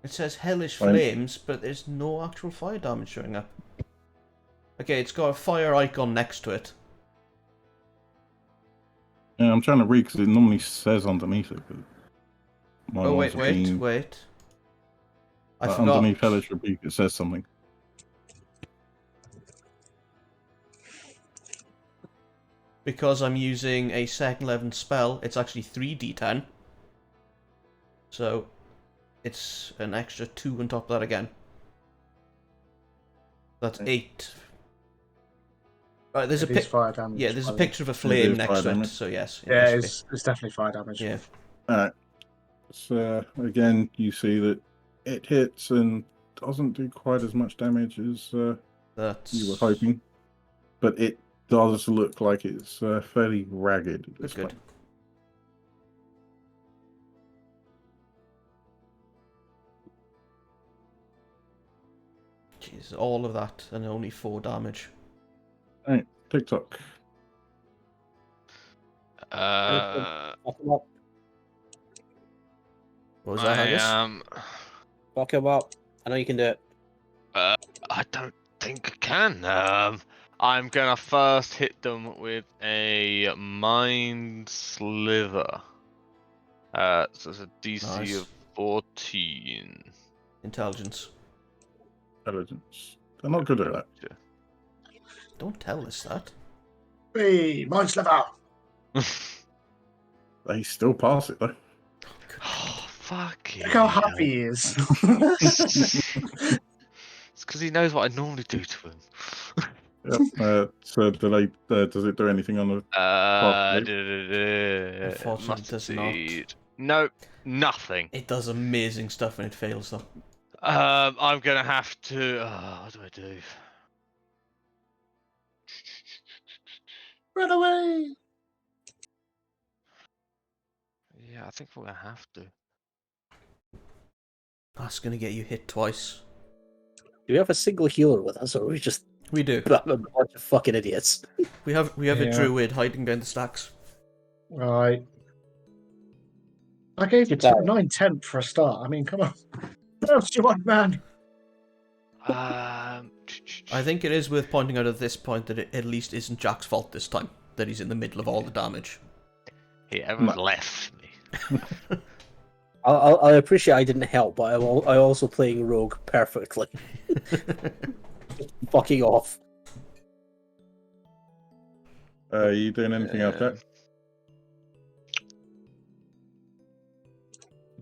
It says Hellish
Fine.
Flames, but there's no actual fire damage showing up. Okay, it's got a fire icon next to it.
Yeah, I'm trying to read because it normally says underneath it. But
Oh, wait. I forgot.
underneath Hellish Rebuke, it says something.
Because I'm using a second level spell, it's actually 3d10. So, it's an extra 2 on top of that again. That's 8. Right, there's
It is fire damage.
yeah, there's a
by the way.
picture of a flame
is
next
fire
to it,
damage.
so yes. it
Yeah,
must
it's definitely fire damage.
be. Yeah.
Alright. So again, you see that it hits and doesn't do quite as much damage as
That's...
you were hoping. But it does look like it's fairly ragged at this
Good.
point.
Jeez, all of that and only 4 damage.
Alright, TikTok.
Fuck him up.
What was that, Haggis?
Fuck him up. I know you can do it.
I don't think I can. I'm gonna first hit them with a Mind Slither. So it's a DC
Nice.
of 14.
Intelligence.
Intelligence. They're not good at that.
Don't tell us that.
Hey, mind sliver.
They still pass it though.
Oh, fuck
Look how happy he is.
It's because he knows what I normally do to him.
Yep. So does it do anything on the
Unfortunately,
Must
it does not.
succeed. Nope, nothing.
It does amazing stuff when it fails, though.
I'm gonna have to. What do I do?
Run away.
Yeah, I think we're gonna have to.
That's gonna get you hit twice.
Do we have a single healer with us, or are we just
We do.
a bunch of fucking idiots?
We have a
Yeah.
druid hiding down the stacks.
Right. I gave you 9/10 for a start. I mean, come on. What else do you want, man?
I think it is worth pointing out at this point that it at least isn't Jack's fault this time. That he's in the middle of all the damage.
Everyone's left me.
I appreciate I didn't help, but I also playing rogue perfectly. Fucking off.
Are you doing anything else, Jack?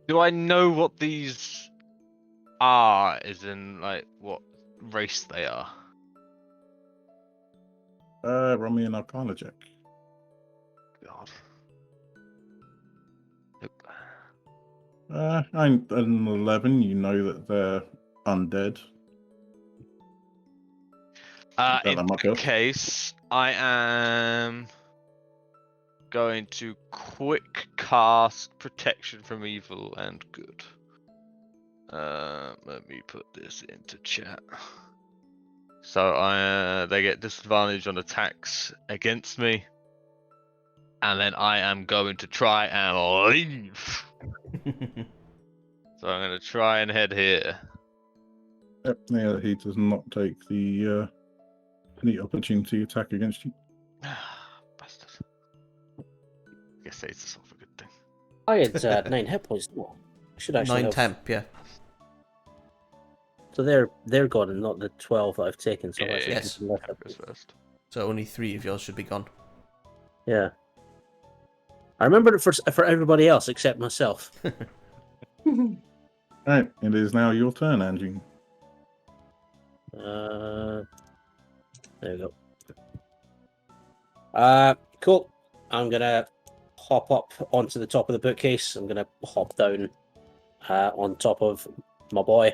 Do I know what these are? As in, like, what race they are?
Run me an Arcana check.
God.
I'm an 11. You know that they're undead. Don't
In
know much
that
else.
case, I am going to quick cast protection from evil and good. Let me put this into chat. So they get disadvantage on attacks against me, and then I am going to try and leave. So I'm going to try and head here.
Yep, yeah, he does not take the opportunity attack against you.
Bastard. I guess it's sort of a good thing.
I had 9 hit points. No, I should actually
9
have.
temp, yeah.
So they're gone, and not the 12 that I've taken. So
Yeah,
actually
yes.
keep them left.
Cap goes first.
So only 3 of yours should be gone.
Yeah. I remembered it for everybody else except myself.
Right, it is now your turn, Angie.
There we go. Cool. I'm gonna hop up onto the top of the bookcase. I'm gonna hop down on top of my boy.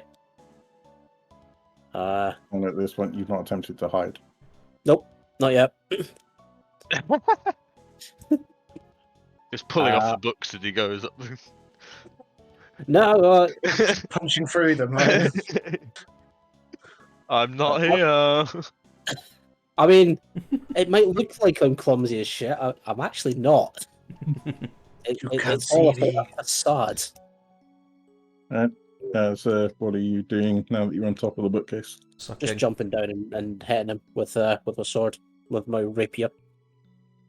And at this point, you've not attempted to hide.
Nope, not yet.
Just pulling off the books as he goes up.
No,
Punching through them. Like,
I'm not here.
I mean, it might look like I'm clumsy as shit. I'm actually not.
can't
It's all
see
a facade.
What are you doing now that you're on top of the bookcase?
Sucking.
Just jumping down and hitting him with a sword, with my rapier.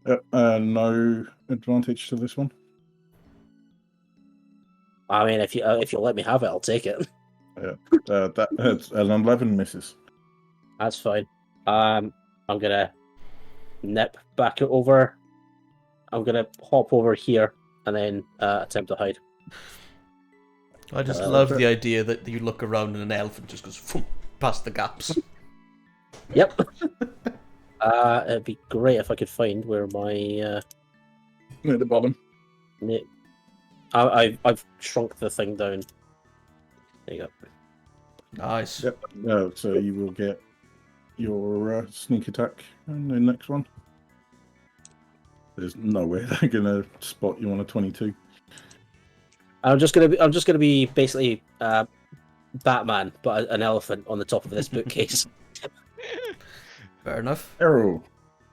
Yep, no advantage to this one.
I mean, if you let me have it, I'll take it.
That's an 11 misses.
That's fine. I'm gonna nip back over. I'm gonna hop over here and then attempt to hide.
I just love the idea that you look around and an elephant just goes past the gaps.
Yep. It'd be great if I could find where my
Near the bottom.
I've shrunk the thing down. There you go.
Nice.
Yep. So you will get your sneak attack in the next one. There's no way they're gonna spot you on a 22.
I'm just gonna be basically Batman, but an elephant on the top of this bookcase.
Fair enough.
Errol,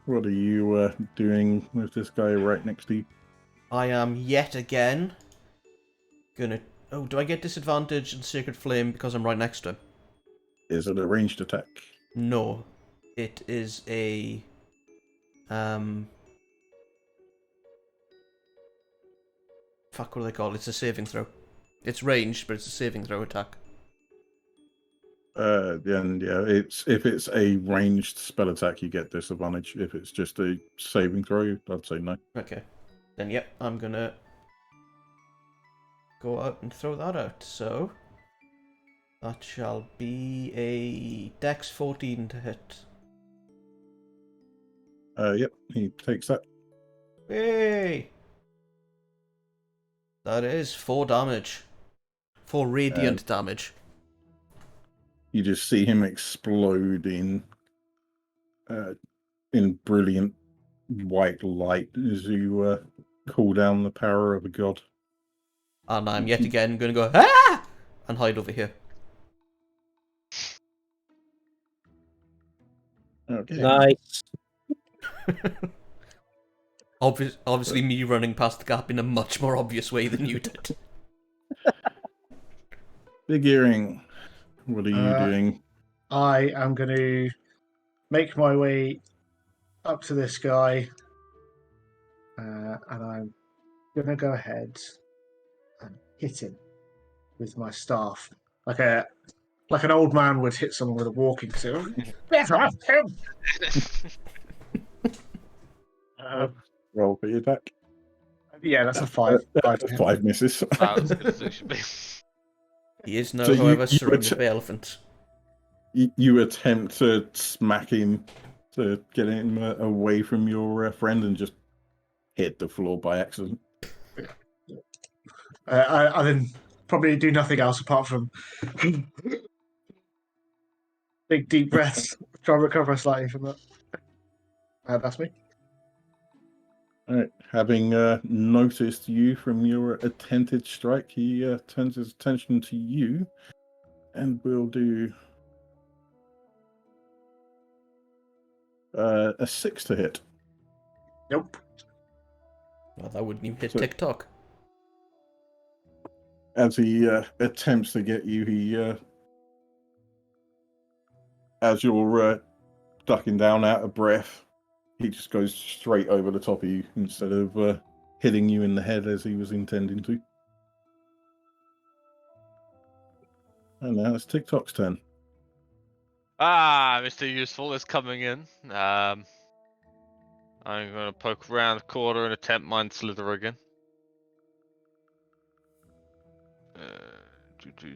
what are you doing with this guy right next to you?
I am yet again gonna... Oh, do I get disadvantage in Sacred Flame because I'm right next to him?
Is it a ranged attack?
No. It is a... Fuck, what do they call it? It's a saving throw. It's ranged, but it's a saving throw attack.
Then yeah, if it's a ranged spell attack, you get disadvantage. If it's just a saving throw, I'd say no.
Okay. Then yep, I'm gonna go out and throw that out. So that shall be a Dex 14 to hit.
Yep, he takes that.
Hey! That is 4 damage. 4 radiant damage.
You just see him explode in brilliant white light as you call down the power of a god.
And I'm yet again going to go, ah! And hide over here.
Okay.
Nice.
Obviously, me running past the gap in a much more obvious way than you did.
Figuring. What are you doing?
I am going to make my way up to this guy, and I'm going to go ahead and hit him with my staff, like an old man would hit someone with a walking stick.
Roll for your attack.
Yeah, that's a 5.
5 misses.
About as good as it should be.
He is now,
So
however,
you
surrounded by elephants.
You attempt to smack him to get him away from your friend and just hit the floor by accident.
I then probably do nothing else apart from big deep breaths, try and recover slightly from that. That's me.
All right. Having noticed you from your attempted strike, he turns his attention to you and will do a 6 to hit.
Nope.
Well, that wouldn't even hit
So-
TikTok.
As he attempts to get you, as you're ducking down out of breath, he just goes straight over the top of you instead of hitting you in the head as he was intending to. And now it's TikTok's turn.
Mr. Useful is coming in. I'm gonna poke around the corner and attempt Mind Slither again.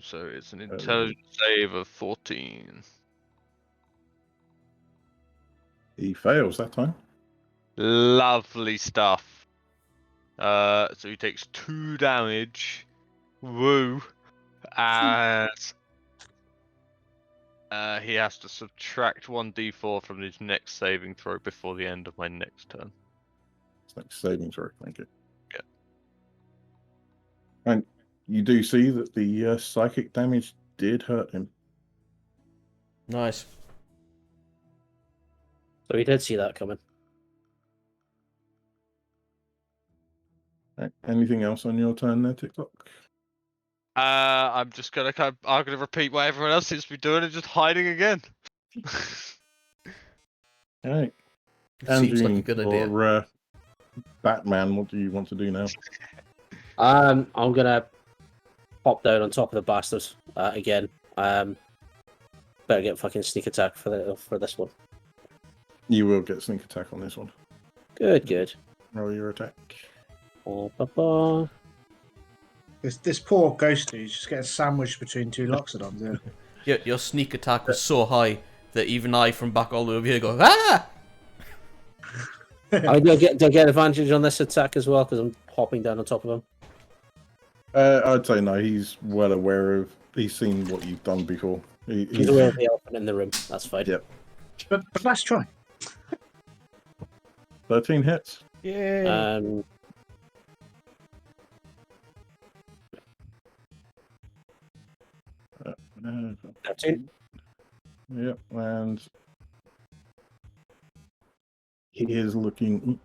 So it's an intelligence save of 14.
He fails that time.
Lovely stuff. So he takes 2 damage. Woo. And he has to subtract 1d4 from his next saving throw before the end of my next turn.
It's like saving throw, thank you.
Yeah.
And you do see that the psychic damage did hurt him.
Nice.
So we did see that coming.
Right. Anything else on your turn there, TikTok?
I'm just gonna I'm gonna repeat what everyone else seems to be doing and just hiding again.
All right.
Seems like a
Andrew,
good idea.
or Batman, what do you want to do now?
I'm gonna pop down on top of the bastards again. Better get fucking sneak attack for this one.
You will get sneak attack on this one.
Good.
Roll your attack.
Ba-ba-ba.
This poor ghost dude's just getting sandwiched between 2 Loxodons. Yeah.
Your sneak attack was so high that even I from back all the way over here go, ah!
I do get advantage on this attack as well because I'm hopping down on top of him.
I'd say no. He's well aware of. He's seen what you've done before.
He's aware of the elephant in the room. That's fine.
Yep.
But let's try.
13 hits.
Yay!
Uh,
13.
Yep, and he is looking.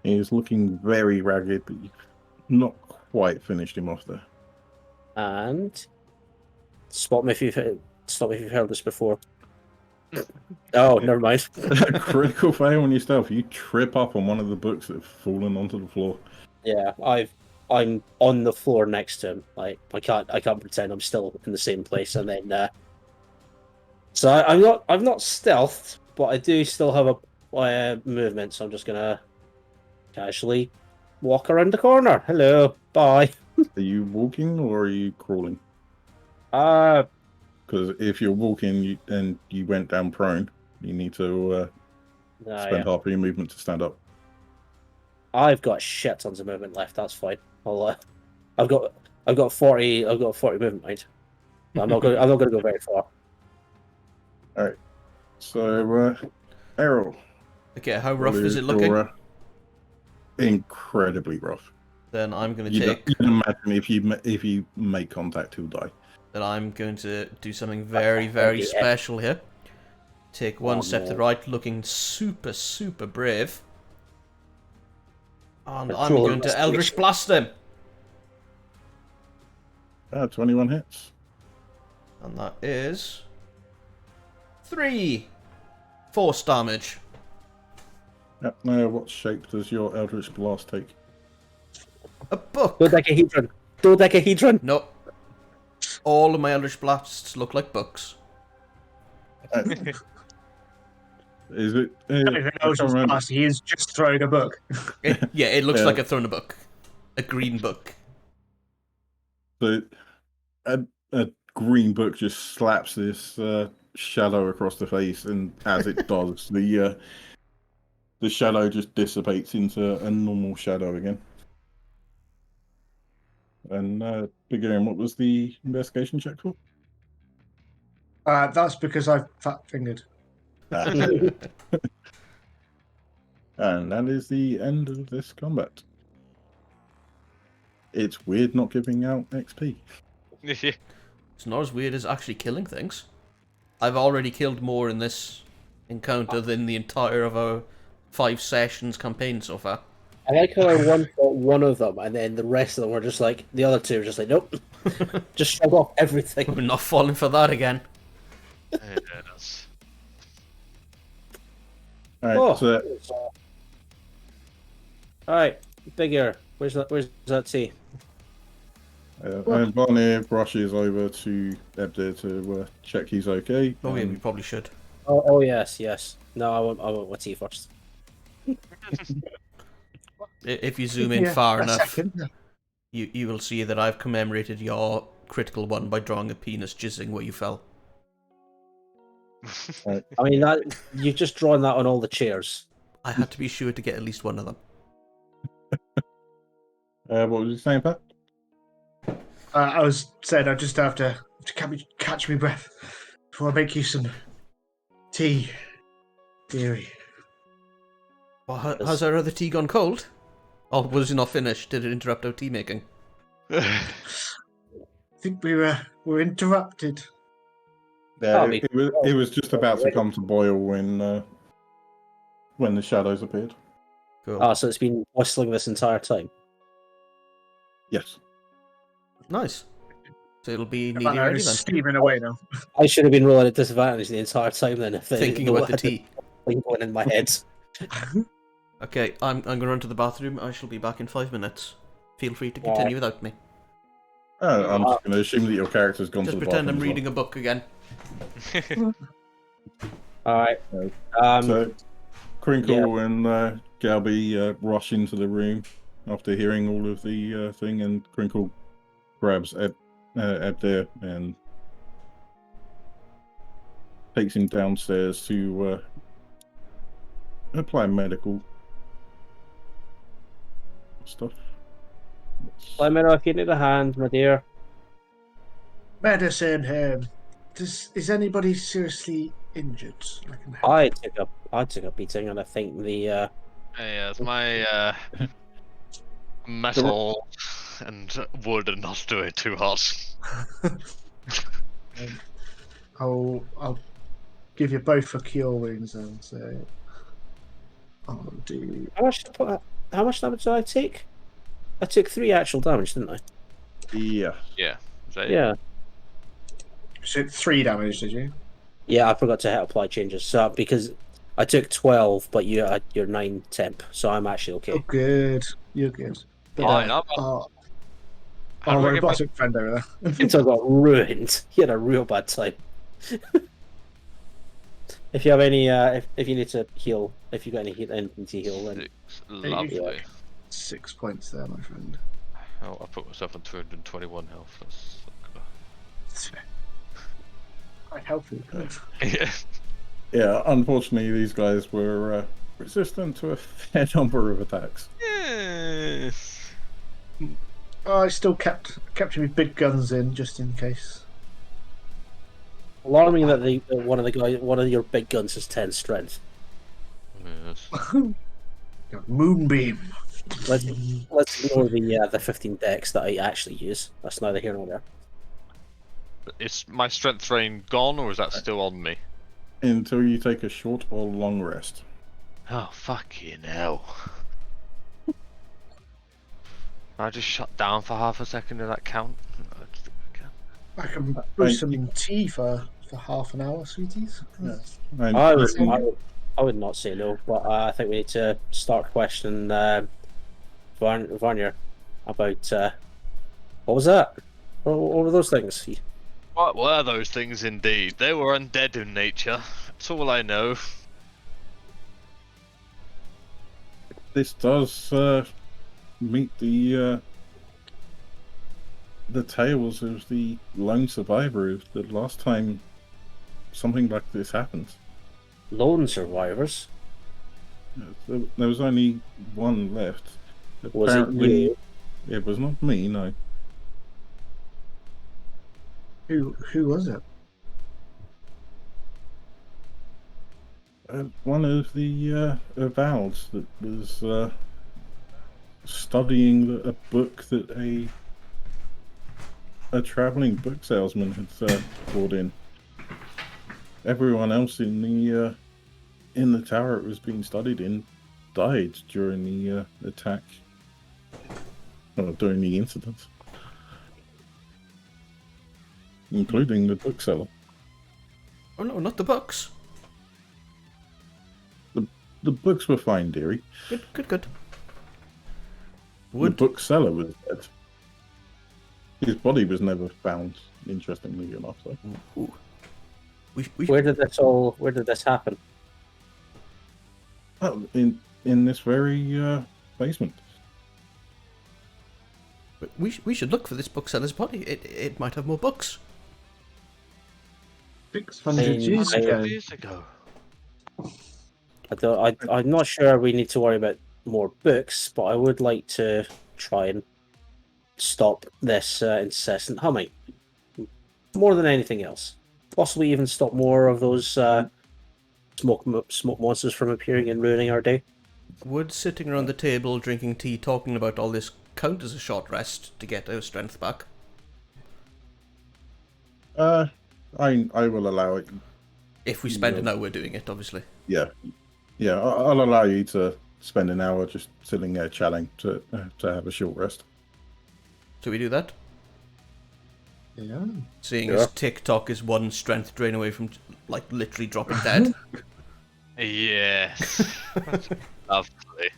He is looking very ragged, but you've not quite finished him off there.
And stop me if you've heard this before. Oh, never mind.
A critical fail on your stealth. You trip up on one of the books that have fallen onto the floor.
Yeah, I'm on the floor next to him. Like I can't pretend I'm still in the same place. And then, so I'm not stealthed, but I do still have a movement. So I'm just gonna casually walk around the corner. Hello, bye.
Are you walking or are you crawling?
Uh,
Because if you're walking and you went down prone, you need to spend half of your movement to stand up.
I've got shit tons of movement left. That's fine. I've got 40 movement. Right? I'm not going to go very far.
All right. So, Errol.
Okay, how rough is it looking?
Incredibly rough.
then I'm going to
You
take.
can imagine if you make contact, he'll die.
Then I'm going to do something very, very special here. Take one step to the right, looking super, super brave. And I'm going to Eldritch Blast him.
21 hits.
And that is 3 force damage.
Yep. Now, what shape does your Eldritch Blast take?
A book.
Dodecahedron.
No. All of my Eldritch Blasts look like books.
Is it?
He is just throwing a book.
It looks like a thrown a book. A green book.
So, a green book just slaps this shadow across the face, and as it does, the shadow just dissipates into a normal shadow again. And Big Aaron, what was the investigation check for?
That's because I've fat fingered.
And that is the end of this combat. It's weird not giving out XP.
It's not as weird as actually killing things. I've already killed more in this encounter than the entire of our 5 sessions campaign so far.
I like how I one-shot one of them, and then the rest of them were just like, the other two were just like, nope. Just shove off everything.
We're not falling for that again.
Alright,
Alright, bigger. Where's that tea?
and Barney brushes over to Ebdir to check he's okay.
Oh yeah, we probably should.
Oh yes. No, I want my tea first.
If you zoom in far enough,
Second.
you will see that I've commemorated your critical one by drawing a penis jizzing where you fell.
I mean, you've just drawn that on all the chairs.
I had to be sure to get at least one of them.
What was you saying, Pat?
I was saying I just have to catch my breath before I make you some tea, dearie.
Well, has our other tea gone cold? Or was it not finished? Did it interrupt our tea making?
I think we were interrupted.
Yeah, it was just about to come to boil when the shadows appeared.
Cool.
Oh, so it's been whistling this entire time.
Yes.
Nice. So it'll be
About
nearly
now,
ready
it's
then.
steaming away now.
I should have been rolling at disadvantage the entire time then. If
Thinking about the tea.
Thing going in my head.
Okay, I'm going to run to the bathroom. I shall be back in 5 minutes. Feel free to continue without me.
I'm just going to assume that your character's gone
Just
to the
pretend I'm
bathroom as
reading a book again.
Alright.
well. So, Crinkle and Galby rush into the room after hearing all of the thing, and Crinkle grabs Ebdir and takes him downstairs to apply medical stuff.
Let me know if you need a hand, my dear.
Medicine here. Is anybody seriously injured? I can help.
I took a beating, and I think the
Yeah, it's my metal and wood are not doing too hot.
I'll give you both a cure wounds and say I'll do.
how much damage did I take? I took 3 actual damage, didn't I?
Yeah.
Yeah. Is that it?
Yeah.
So 3 damage, did you?
Yeah, I forgot to apply changes. So because I took 12, but you're 9 temp, so I'm actually okay.
Oh, good. You're good. But,
Fine,
our
How do I get my-
robotic friend over there.
Until I got ruined. He had a real bad time. If you have any, if you need to heal, if you got anything to heal, then
6. Lovely.
6 points there, my friend.
Oh, I put myself on 221 health. That's
Quite healthy.
yeah.
Yeah, unfortunately, these guys were resistant to a fair number of attacks.
Yes.
I still kept my big guns in just in case.
alarming that one of your big guns has 10 strength.
Yes.
Moonbeam.
let's ignore the 15 decks that I actually use. That's neither here nor there.
Is my strength drain gone, or is that still on me?
Until you take a short or long rest.
Oh, fucking hell. Can I just shut down for half a second? Does that count? I just think I can.
I can brew
I-
some tea for half an hour, sweeties.
Yeah. And
I
you
would,
can-
I would, I would not say no, but I think we need to start questioning Varnier about what was that? What were those things?
What were those things indeed? They were undead in nature. That's all I know.
this does meet the tales of the lone survivor of the last time something like this happened.
Lone survivors?
There was only one left.
Was it you?
It was not me, no.
Who was it?
One of the avowals that was studying a book that a traveling book salesman had brought in. Everyone else in the tower it was being studied in died during the attack, or during the incident, including the bookseller.
Oh no, not the books.
The books were fine, dearie.
Good.
The bookseller was dead. His body was never found, interestingly enough. So.
Ooh. We
Where did this happen?
Oh, in this very basement.
we should look for this bookseller's body. It might have more books.
600 years ago.
Years ago.
I'm not sure we need to worry about more books, but I would like to try and stop this incessant humming. More than anything else. Possibly even stop more of those smoke monsters from appearing and ruining our day.
Would sitting around the table, drinking tea, talking about all this count as a short rest to get our strength back?
I will allow it.
If we spend an hour doing it, obviously.
Yeah, I'll allow you to spend an hour just sitting there chatting to have a short rest.
So we do that?
Yeah.
Seeing
Yeah.
as TikTok is one strength drain away from, like, literally dropping dead.
Yes. Lovely.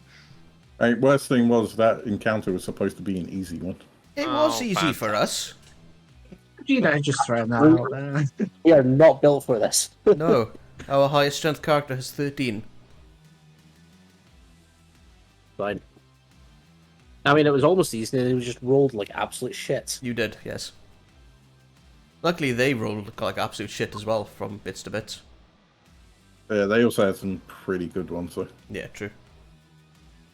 Worst thing was that encounter was supposed to be an easy one.
It was
Oh,
easy for us.
Just throwing that out there.
We are not built for this.
No, our highest strength character has 13.
Fine. I mean, it was almost easy. They just rolled like absolute shit.
You did, yes. Luckily, they rolled like absolute shit as well, from bits to bits.
Yeah, they also had some pretty good ones. So.
Yeah, true.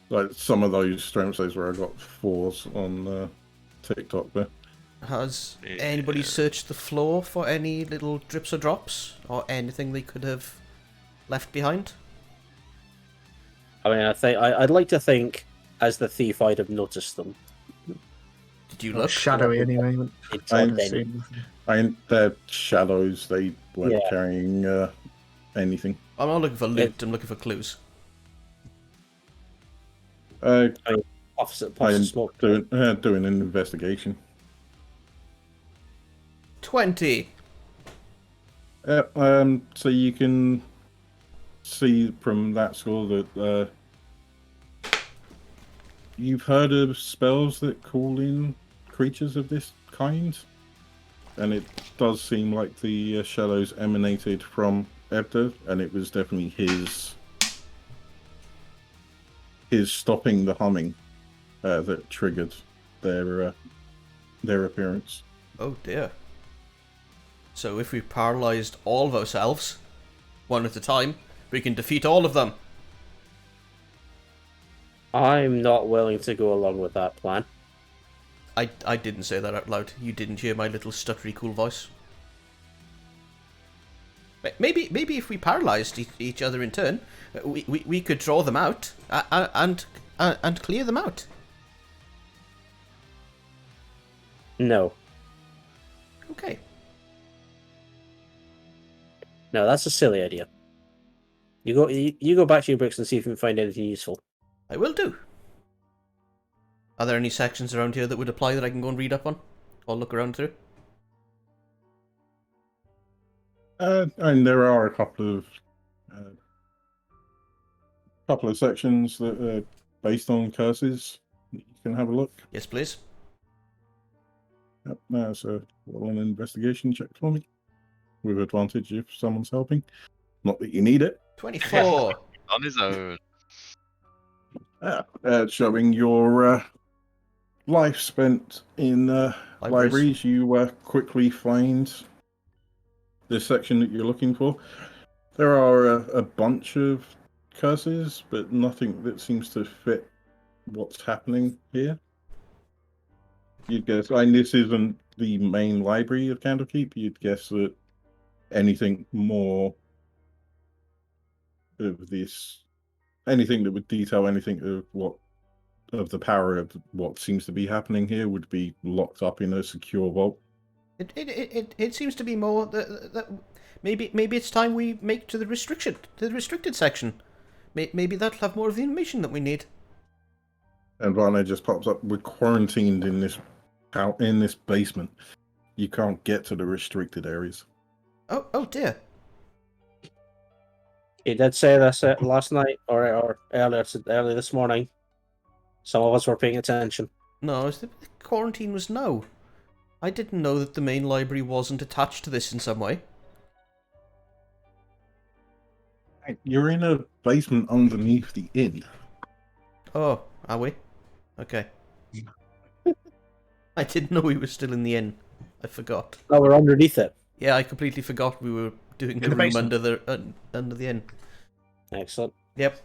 Like some of those strength saves where I got 4s on TikTok there.
Has anybody searched the floor for any little drips or drops? Or anything they could have left behind?
I mean, I'd like to think, as the thief, I'd have noticed them.
Did you look?
Shadowy anyway.
It's
I
on
Seen
them.
They're shadows. They weren't
Yeah.
carrying anything.
I'm not looking for loot, I'm looking for clues.
Puffs of
I'm
smoke.
doing an investigation.
20!
So you can see from that score that you've heard of spells that call in creatures of this kind, and it does seem like the shadows emanated from Ebda, and it was definitely his stopping the humming that triggered their appearance.
Oh dear. So if we paralysed all of ourselves, one at a time, we can defeat all of them.
I'm not willing to go along with that plan.
I didn't say that out loud. You didn't hear my little stuttery cool voice. Maybe if we paralysed each other in turn, we could draw them out and and clear them out.
No.
Okay.
No, that's a silly idea. You go back to your books and see if you can find anything useful.
I will do. Are there any sections around here that would apply that I can go and read up on? Or look around through?
And there are a couple of sections that are based on curses. You can have a look.
Yes, please.
Yep, that's an investigation check for me. With advantage if someone's helping. Not that you need it.
24.
On his own.
Showing your life spent in libraries, you quickly find the section that you're looking for. There are a bunch of curses, but nothing that seems to fit what's happening here. You'd guess, I mean, this isn't the main library of Candlekeep. You'd guess that anything more of this, anything that would detail anything of the power of what seems to be happening here would be locked up in a secure vault.
It seems to be more that maybe it's time we make to the restricted section. Maybe that'll have more of the information that we need.
And Varney just pops up. We're quarantined in this basement. You can't get to the restricted areas.
Oh dear.
He did say this last night or earlier this morning. Some of us were paying attention.
No, the quarantine was no. I didn't know that the main library wasn't attached to this in some way.
You're in a basement underneath the inn.
Oh, are we? Okay. I didn't know we were still in the inn. I forgot.
No, we're underneath it.
Yeah, I completely forgot we were doing the room under the inn.
Excellent.
Yep.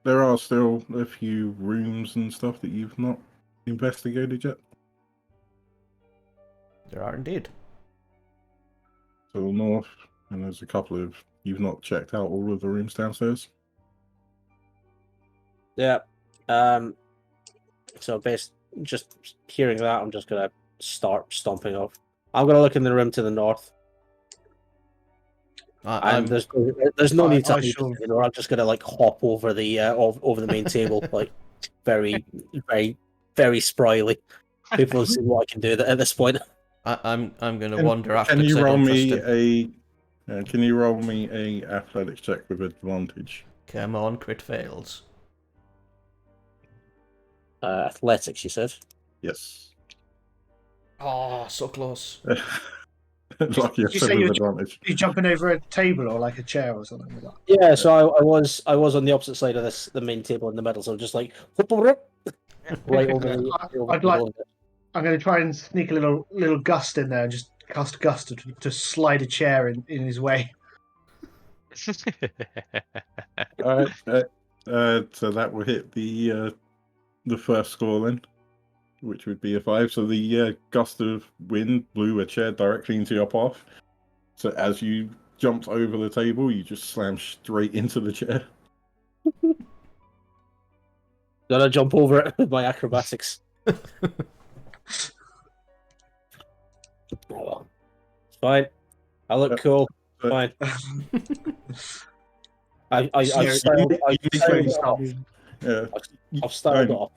There are still a few rooms and stuff that you've not investigated yet.
There are indeed.
To the north, and there's a couple of you've not checked out all of the rooms downstairs.
Yeah. So just hearing that, I'm just gonna start stomping off. I'm gonna look in the room to the north. And there's no need to. I'm just gonna like hop over the over the main table, like very, very, very spryly. People see what I can do at this point.
I'm gonna wander after.
Can you roll me a athletics check with advantage?
Come on, crit fails.
Athletics, you said.
Yes.
Oh, so close.
Lucky
Did you say
with advantage.
you're jumping over a table or like a chair or something like that?
Yeah, so I was on the opposite side of the main table in the middle, so just like right over the.
I'm going to try and sneak a little gust in there and just cast gust to slide a chair in his way.
Alright, so that will hit the first score then, which would be a 5. So the gust of wind blew a chair directly into your path. So as you jumped over the table, you just slammed straight into the chair.
Gotta jump over it with my acrobatics. Oh well, it's fine. I look cool. Fine. I've styled off.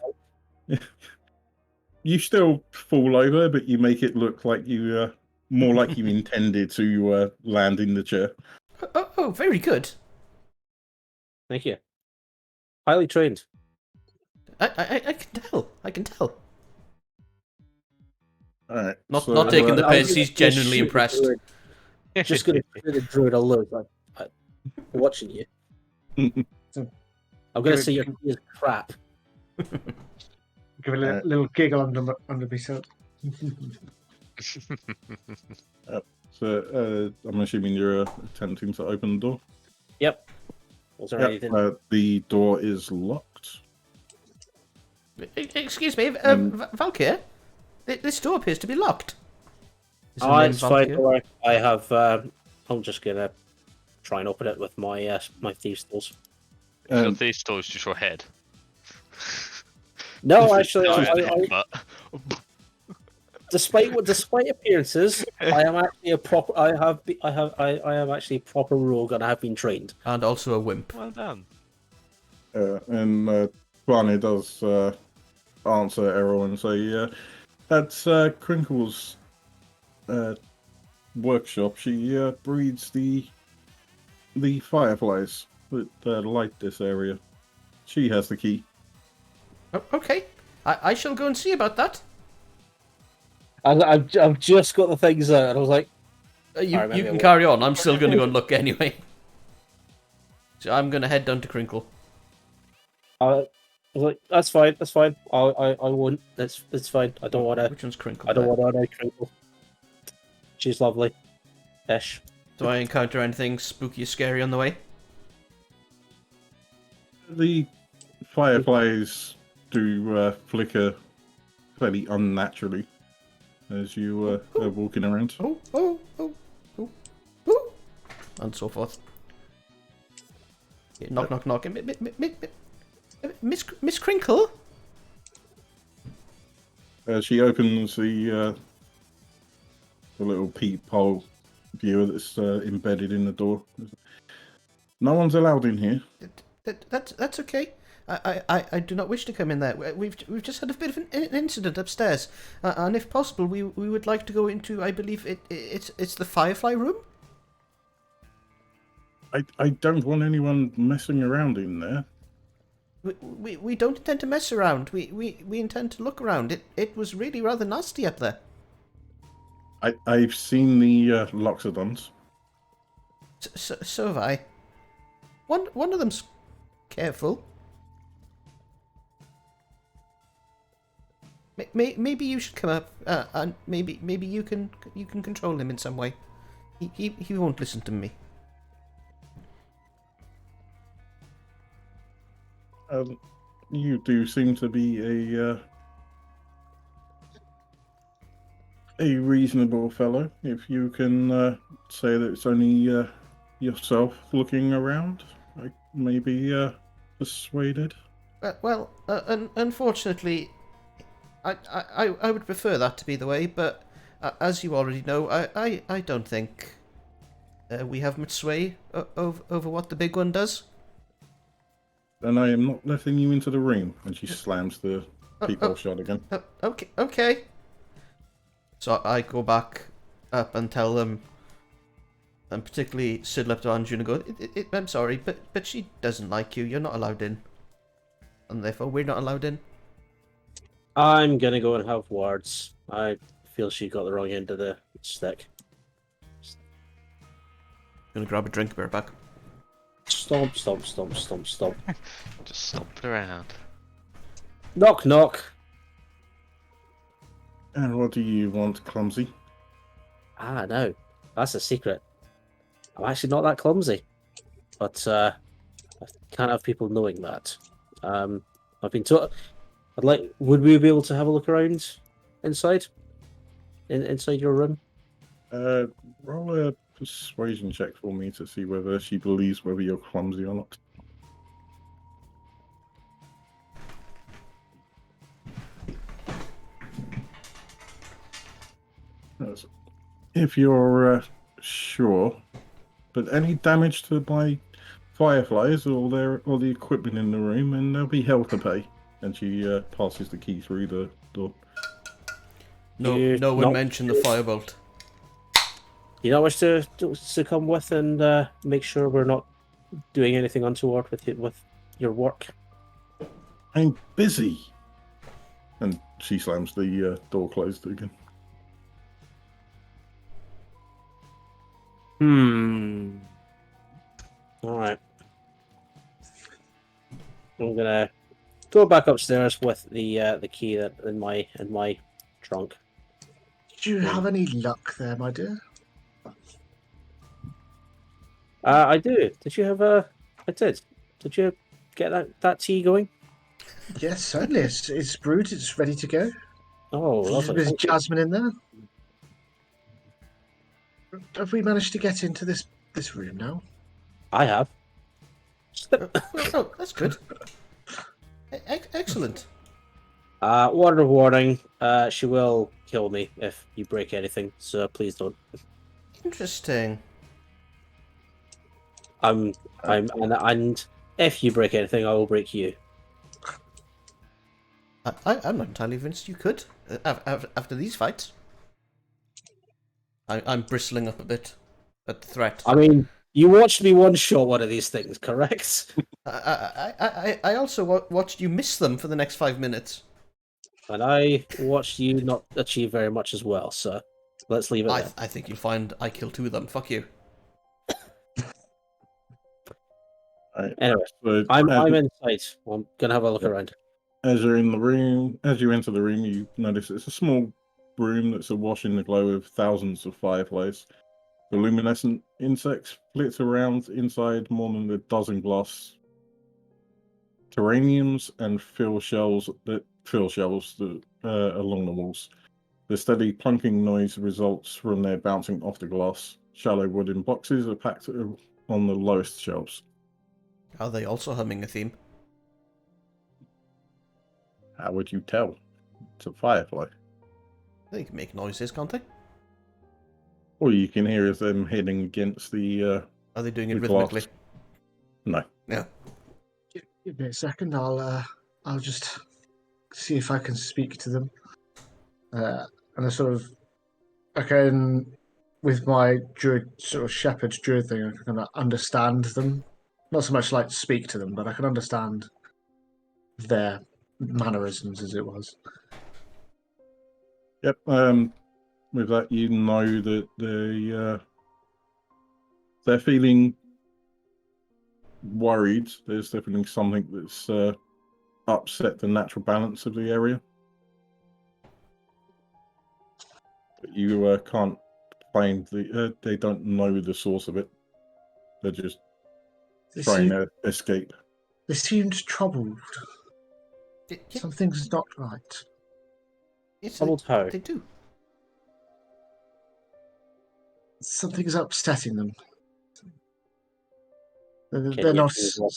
You still fall over, but you make it look like you more like you intended to land in the chair.
Oh, very good.
Thank you. Highly trained.
I can tell. I can tell.
All right.
Not taking the piss. He's genuinely impressed.
Just gonna shoot the druid a look. I'm watching you. I'm gonna say your tea is crap.
Give a little giggle under my shirt.
So I'm assuming you're attempting to open the door.
Yep. Was there anything?
The door is locked.
Excuse me, Valkyr. This door appears to be locked.
It's fine. I have. I'm just gonna try and open it with my my thieves' tools.
Your thieves' tools, just your head.
No, actually,
No,
I,
I did, but
despite appearances, I am actually a proper. I am actually a proper rogue, and I have been trained.
And also a wimp.
well done.
And Barney does answer Errol and say, that's Crinkle's workshop. She breeds the fireflies that light this area. She has the key.
Oh, okay. I shall go and see about that.
I've just got the things out, and I was like,
You
Alright, maybe I
can
won't.
carry on. I'm still going to go and look anyway. So I'm going to head down to Crinkle.
I was like, that's fine. I won't. It's fine. I don't want to.
Which one's Crinkle?
I don't want to Crinkle. She's lovely. Ish.
Do I encounter anything spooky or scary on the way?
The fireflies do flicker fairly unnaturally as you are walking around.
Oh, and so forth. Yeah, knock, knock. Miss Crinkle?
She opens the little peephole viewer that's embedded in the door. No one's allowed in here.
That's okay. I do not wish to come in there. We've just had a bit of an incident upstairs, and if possible, we would like to go into. I believe it's the Firefly room.
I don't want anyone messing around in there.
We don't intend to mess around. We intend to look around. It was really rather nasty up there.
I've seen the Loxodons.
So have I. One of them's careful. Maybe you should come up, and maybe you can control him in some way. He won't listen to me.
You do seem to be a reasonable fellow. If you can say that it's only yourself looking around, I may be persuaded.
Well, unfortunately, I would prefer that to be the way, but as you already know, I don't think we have much sway over what the big one does.
Then I am not letting you into the room. And she slams the peephole shut again.
Okay. So I go back up and tell them, and particularly sidle up to Andrew and go, I'm sorry, but she doesn't like you. You're not allowed in. And therefore we're not allowed in.
I'm gonna go and have words. I feel she got the wrong end of the stick.
Gonna grab a drink, bear back.
Stomp.
Just stomping around.
Knock, knock.
And what do you want, clumsy?
No. That's a secret. I'm actually not that clumsy. But I can't have people knowing that. I've been told... Would we be able to have a look around inside? Inside your room?
Roll a persuasion check for me to see whether she believes whether you're clumsy or not. Yes. If you're sure, but any damage to my fireflies or the equipment in the room, and there'll be hell to pay. And she passes the key through the door.
No one mentioned the firebolt.
You not wish to come with and make sure we're not doing anything untoward with your work?
I'm busy. And she slams the door closed again.
Alright. I'm gonna go back upstairs with the key that in my trunk.
Did you have any luck there, my dear?
I do. Did you have a? I did. Did you get that tea going?
Yes, certainly. It's brewed. It's ready to go.
Oh, lovely.
There's jasmine in there. Have we managed to get into this room now?
I have.
Oh, that's good. Excellent. Excellent.
Word of warning, she will kill me if you break anything, so please don't.
Interesting.
And if you break anything, I will break you.
I'm not entirely convinced you could after these fights. I'm bristling up a bit at the threat.
I mean, you watched me one-shot one of these things, correct?
I also watched you miss them for the next 5 minutes.
And I watched you not achieve very much as well, so let's leave it there.
I think you'll find I killed 2 of them. Fuck you.
Right.
Anyway,
So
I'm inside. I'm gonna have a look
Yep.
around.
as you're in the room, as you enter the room, you notice it's a small room that's awash in the glow of thousands of fireflies. The luminescent insects flit around inside more than a dozen glass terrariums and fill shelves along the walls. The steady plunking noise results from their bouncing off the glass. Shallow wooden boxes are packed on the lowest shelves.
Are they also humming a theme?
How would you tell? It's a firefly.
They can make noises, can't they?
All you can hear is them hitting against the
Are they doing it
the glass.
rhythmically?
No.
Yeah.
Give me a second. I'll just see if I can speak to them. And I can, with my druid sort of shepherd druid thing, I can kind of understand them. Not so much like speak to them, but I can understand their mannerisms, as it was.
Yep. With that, you know that they're feeling worried. There's definitely something that's upset the natural balance of the area. But you can't find they don't know the source of it. They're just trying to escape.
They seemed troubled.
Yeah,
Something's not right.
yes,
Troubled how?
they do.
Something is upsetting them. They're
Can you
not.
be more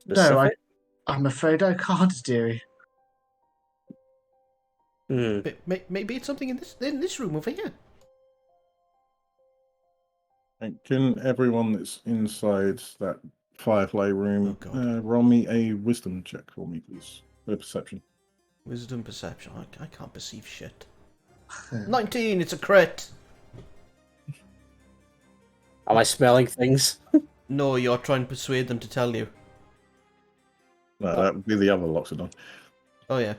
No,
specific?
I'm afraid I can't, dearie.
Maybe it's something in this room over here.
And can everyone that's inside that firefly room
Oh, God.
roll me a wisdom check for me, please? A perception.
Wisdom perception. I can't perceive shit. 19. It's a crit.
Am I smelling things?
No, you're trying to persuade them to tell you.
No, that would be the other Loxodon.
Oh yeah.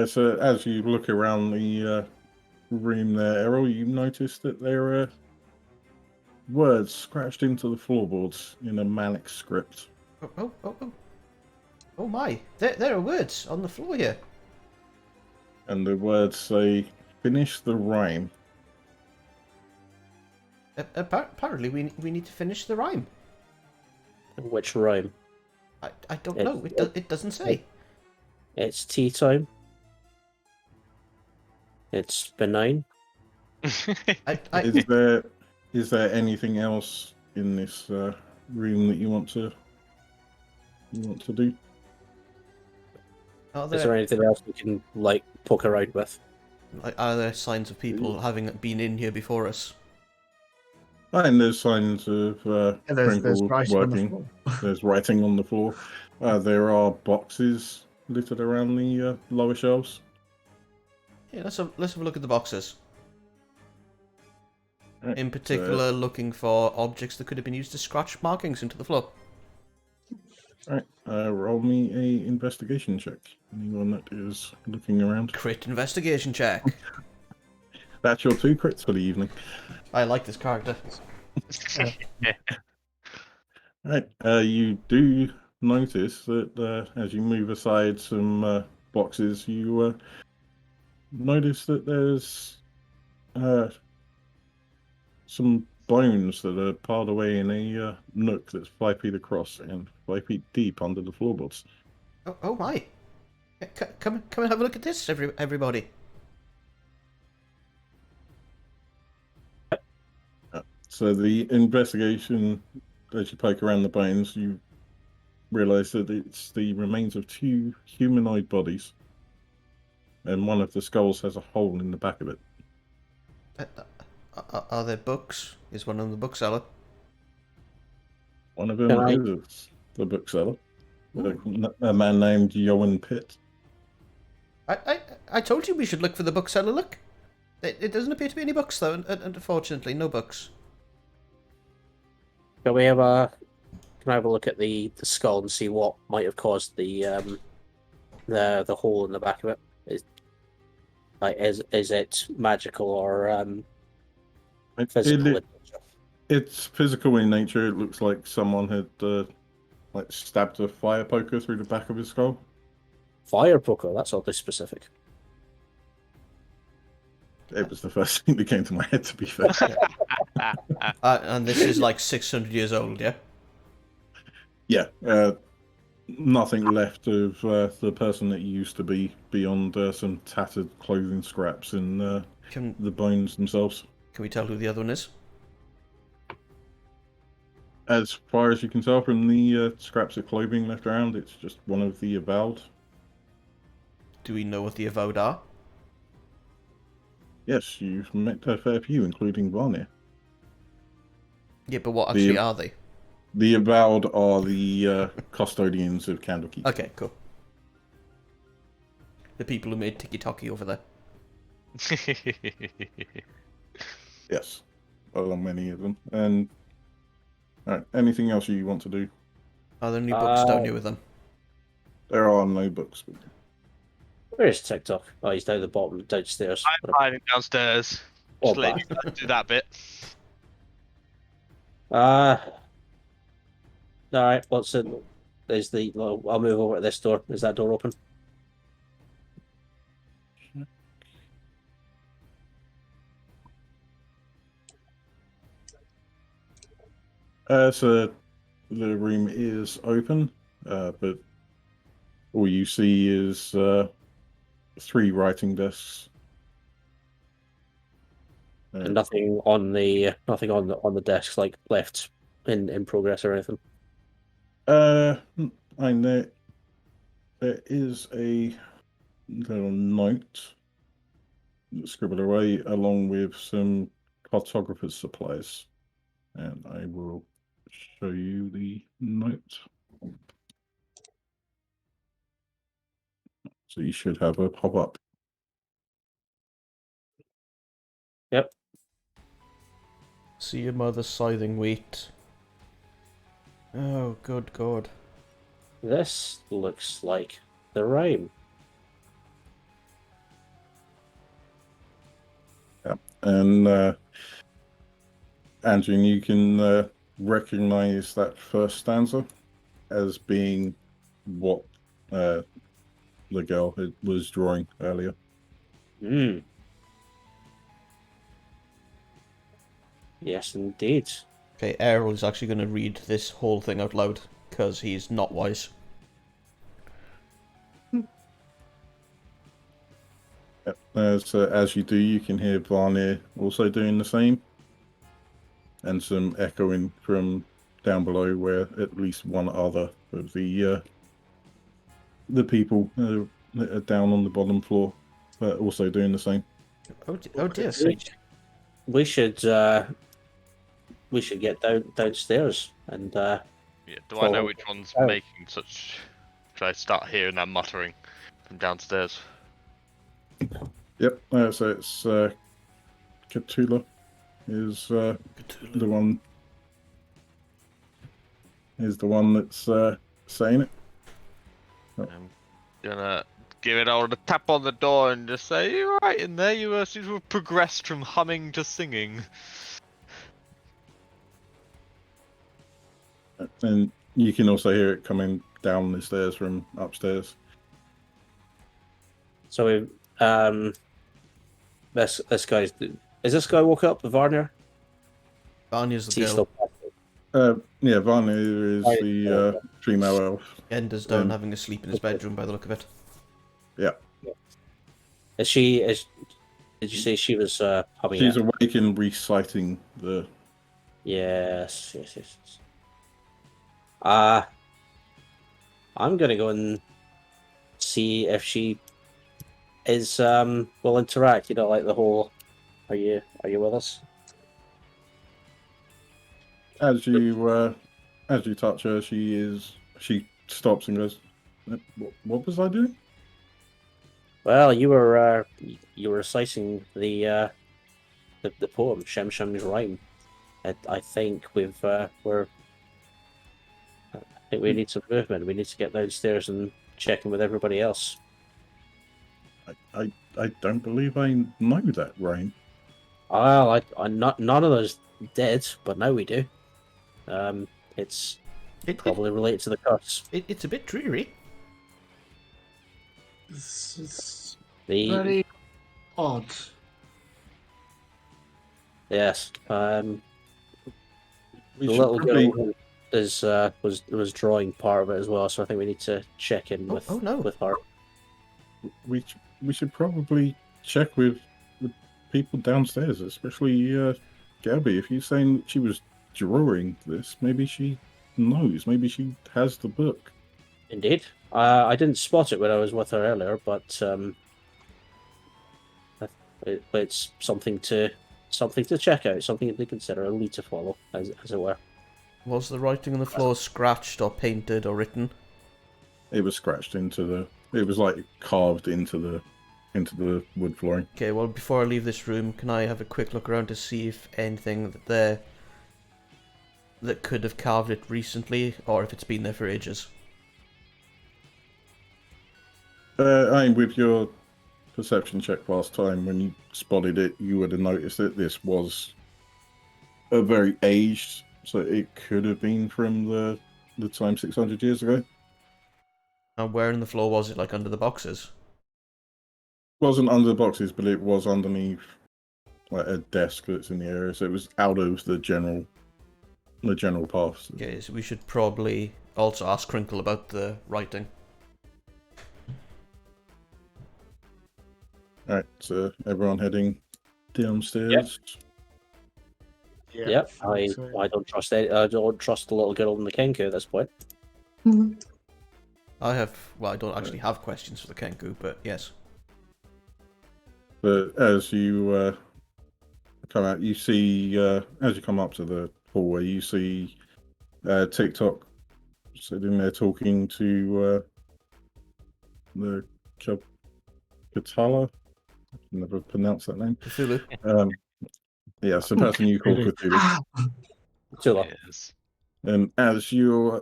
So as you look around the room there, Errol, you notice that there are words scratched into the floorboards in a manic script.
Oh my! There are words on the floor here.
And the words say, "Finish the rhyme."
Apparently, we need to finish the rhyme.
Which rhyme?
I don't know. It doesn't say.
It's tea time. It's benign.
Is there anything else in this room that you want to do?
Is there anything else we can like poke around with?
Are there signs of people having been in here before us?
And there's signs of
There's
Crinkle
writing on the
working.
floor.
There's writing on the floor. There are boxes littered around the lower shelves.
Yeah, let's have a look at the boxes.
Right,
In particular, looking for objects that could have been used to scratch markings into the floor.
Alright, roll me a investigation check. Anyone that is looking around.
Crit investigation check.
That's your 2 crits for the evening.
I like this character.
Right, you do notice that as you move aside some boxes, you notice that there's some bones that are piled away in a nook that's 5 feet across and 5 feet deep under the floorboards.
Oh my! Come and have a look at this, everybody.
So the investigation, as you poke around the bones, you realise that it's the remains of 2 humanoid bodies, and one of the skulls has a hole in the back of it.
Are there books? Is one of them the bookseller?
One of them
Can I-
is the bookseller, a man named Johan Pitt.
I told you we should look for the bookseller. Look, it doesn't appear to be any books though, and unfortunately, no books.
Can we have a can I have a look at the skull and see what might have caused the hole in the back of it? Is it magical or physical?
It's physical in nature. It looks like someone had stabbed a fire poker through the back of his skull.
Fire poker. That's oddly specific.
It was the first thing that came to my head, to be fair.
And this is like 600 years old, yeah?
Yeah, nothing left of the person that used to be beyond some tattered clothing scraps and
Can
the bones themselves.
we tell who the other one is?
As far as you can tell from the scraps of clothing left around, it's just one of the avowed.
Do we know what the avowed are?
Yes, you've met a fair few, including Varnir.
Yeah, but what actually are they?
The avowed are the custodians of Candlekeep.
Okay, cool. The people who made Tiki Toki over there.
Yes, along many of them. And alright, anything else you want to do?
Are there any books down here with them?
There are no books.
Where's TikTok? Oh, he's down the bottom, downstairs.
I'm hiding downstairs.
Or
Just letting you guys do that bit.
All right. What's in? There's the. Well, I'll move over to this door. Is that door open?
So the room is open, but all you see is 3 writing desks.
And nothing on the desks like left in progress or anything.
I know there is a little note scribbled away along with some cartographer's supplies, and I will show you the note. So you should have a pop-up.
Yep.
See your mother scything wheat. Oh, good God.
This looks like the rhyme.
Yeah. And Andrew, you can recognize that first stanza as being what the girl was drawing earlier.
Hmm. Yes, indeed.
Okay, Errol is actually going to read this whole thing out loud, because he's not wise.
So as you do, you can hear Varnir also doing the same, and some echoing from down below, where at least one other of the people that are down on the bottom floor are also doing the same.
Oh dear.
We should get downstairs and
Yeah, do I know
Follow-
which one's
Oh.
making such? Should I start hearing that muttering from downstairs?
Yep. So it's Cthulhu is the one. Is the one that's saying it.
I'm gonna give it all a tap on the door and just say, "You're right in there. You seem to have progressed from humming to singing."
And you can also hear it coming down the stairs from upstairs.
so we this guy's is this guy woke up, Varnir?
Vanya's
Is
the
he
girl.
still
Yeah, Varnir is
Right.
the female elf.
Ender's down having a sleep in his bedroom by the look of it.
Yeah.
Did you say she was humming
She's
it?
awake and reciting the.
Yes. I'm gonna go and see if she is will interact. You know, like the whole. Are you with us?
As you touch her, she stops and goes, What was I doing?"
Well, you were reciting the poem Shemshime's rhyme. I think I think we need some movement. We need to get downstairs and check in with everybody else.
I don't believe I know that, Rain.
Well, none of us did, but now we do. It's
It, it,
probably related to the curse.
it's a bit dreary.
It's
The
very odd.
yes,
We
the
should
little
probably
girl is was drawing part of it as well. So I think we need to check in with
Oh no.
with her.
we should probably check with the people downstairs, especially Gabby. If you're saying that she was drawing this, maybe she knows. Maybe she has the book.
Indeed, I didn't spot it when I was with her earlier, but it's something to check out, something to consider, a lead to follow, as it were.
Was the writing on the floor scratched or painted or written?
It was scratched into the. It was like carved into the wood flooring.
Okay, well, before I leave this room, can I have a quick look around to see if anything that could have carved it recently, or if it's been there for ages?
With your perception check last time, when you spotted it, you would have noticed that this was a very aged, so it could have been from the time 600 years ago.
And where in the floor was it, like under the boxes?
Wasn't under the boxes, but it was underneath like a desk that's in the area, so it was out of the general path.
Okay, so we should probably also ask Crinkle about the writing.
Alright, so everyone heading downstairs.
Yep, I don't trust I don't trust the little girl in the Kenku at this point.
I don't actually have questions for the Kenku, but yes.
But as you come out, you see, as you come up to the hallway, you see TikTok sitting there talking to the Katala. I can never pronounce that name.
Cthulhu.
Yeah, it's the person you call Cthulhu.
Tula.
Yes.
And as you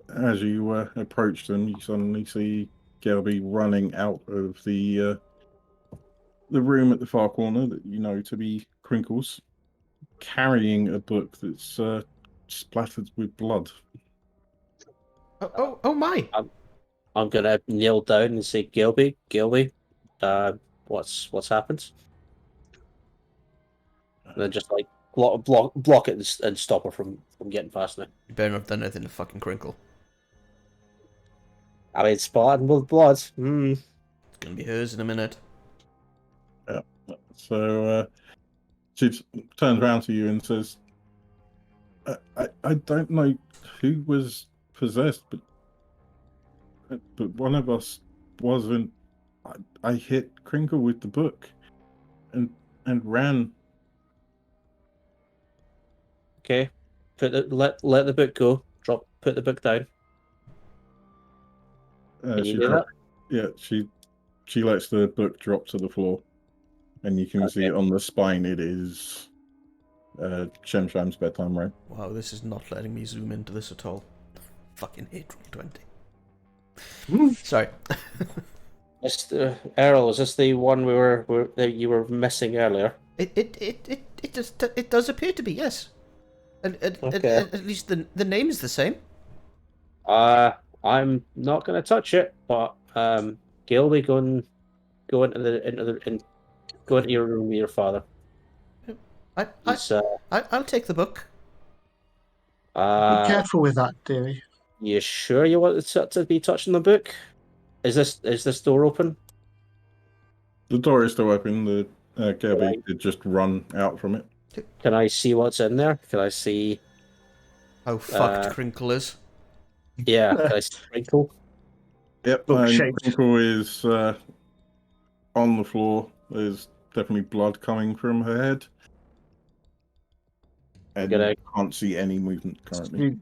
approach them, you suddenly see Gelby running out of the room at the far corner that you know to be Crinkles, carrying a book that's splattered with blood.
Oh my!
I'm gonna kneel down and say, Gilby, what's happened? And then just like block it and stop her from getting past me.
You better not have done anything to fucking Crinkle.
I mean, splattered with blood.
It's gonna be hers in a minute.
Yeah. So she turns around to you and says, I don't know who was possessed, but one of us wasn't. I hit Crinkle with the book and ran.
Okay, let the book go. Put the book down. Can you do that?
Yeah, she lets the book drop to the floor, and you can see it on the spine. It is Shenshime's bedtime rhyme.
Wow, this is not letting me zoom into this at all. Fucking hate Roll20. Sorry.
Errol, is this the one that you were missing earlier?
It does appear to be, yes.
Okay.
At least the name is the same.
I'm not gonna touch it, but Gilby, go into your room with your father.
I'll take the book.
Be careful with that, dearie.
You sure you want to be touching the book? Is this door open?
The door is still open. The Gabby did just run out from it.
Can I see what's in there? Can I see
how fucked Crinkle is?
Yeah, can I see Crinkle?
Yep,
Book
and
shaped.
Crinkle is on the floor. There's definitely blood coming from her head. And
gonna-
you can't see any movement currently.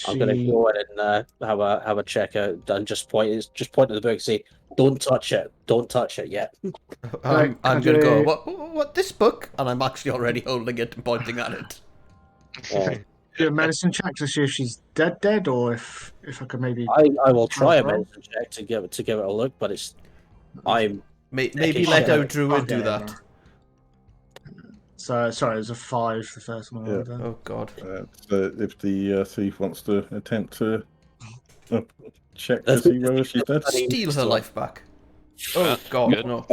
I'm gonna
She
go in and have a check out and just point to the book and say, "Don't touch it. Don't touch it yet."
Right, can I
I'm gonna go.
do-
What? This book? And I'm actually already holding it and pointing at it.
do a medicine check to see if she's dead, or if I could maybe.
I will try a
Help her?
medicine check to give it a look, but I'm
Maybe
shit
let
out.
our druid do
Okay,
that.
So sorry, it was a 5 the first one I
Yeah.
rolled then.
Oh God.
So if the thief wants to attempt to check to see whether she's dead.
Steal her life back. Oh
Yeah,
God,
good.
no.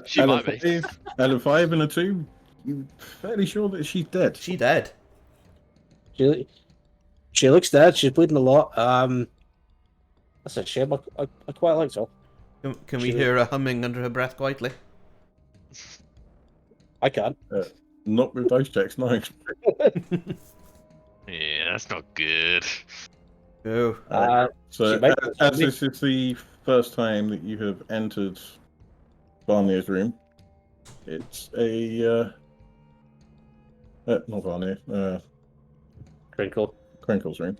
She
out
might
of
be.
out of 5 and a 2, you're fairly sure that she's dead.
She dead.
She looks dead. She's bleeding a lot. That's a shame. I quite liked her.
Can we
She-
hear her humming under her breath quietly?
I can.
Not with those checks, no.
Yeah, that's not good.
Oh.
So
she might
as
be-
this is the first time that you have entered Varnir's room, it's a not Varnir,
Crinkle.
Crinkle's room.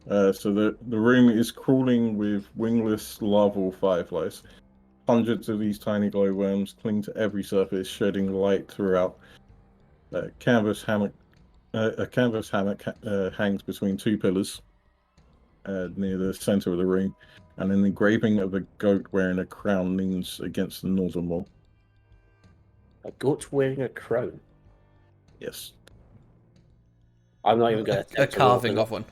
So the room is crawling with wingless larval fireflies. Hundreds of these tiny glowworms cling to every surface, shedding light throughout. A canvas hammock hangs between two pillars near the center of the room, and an engraving of a goat wearing a crown leans against the northern wall.
A goat wearing a crown.
Yes.
I'm not even going to
A carving of one.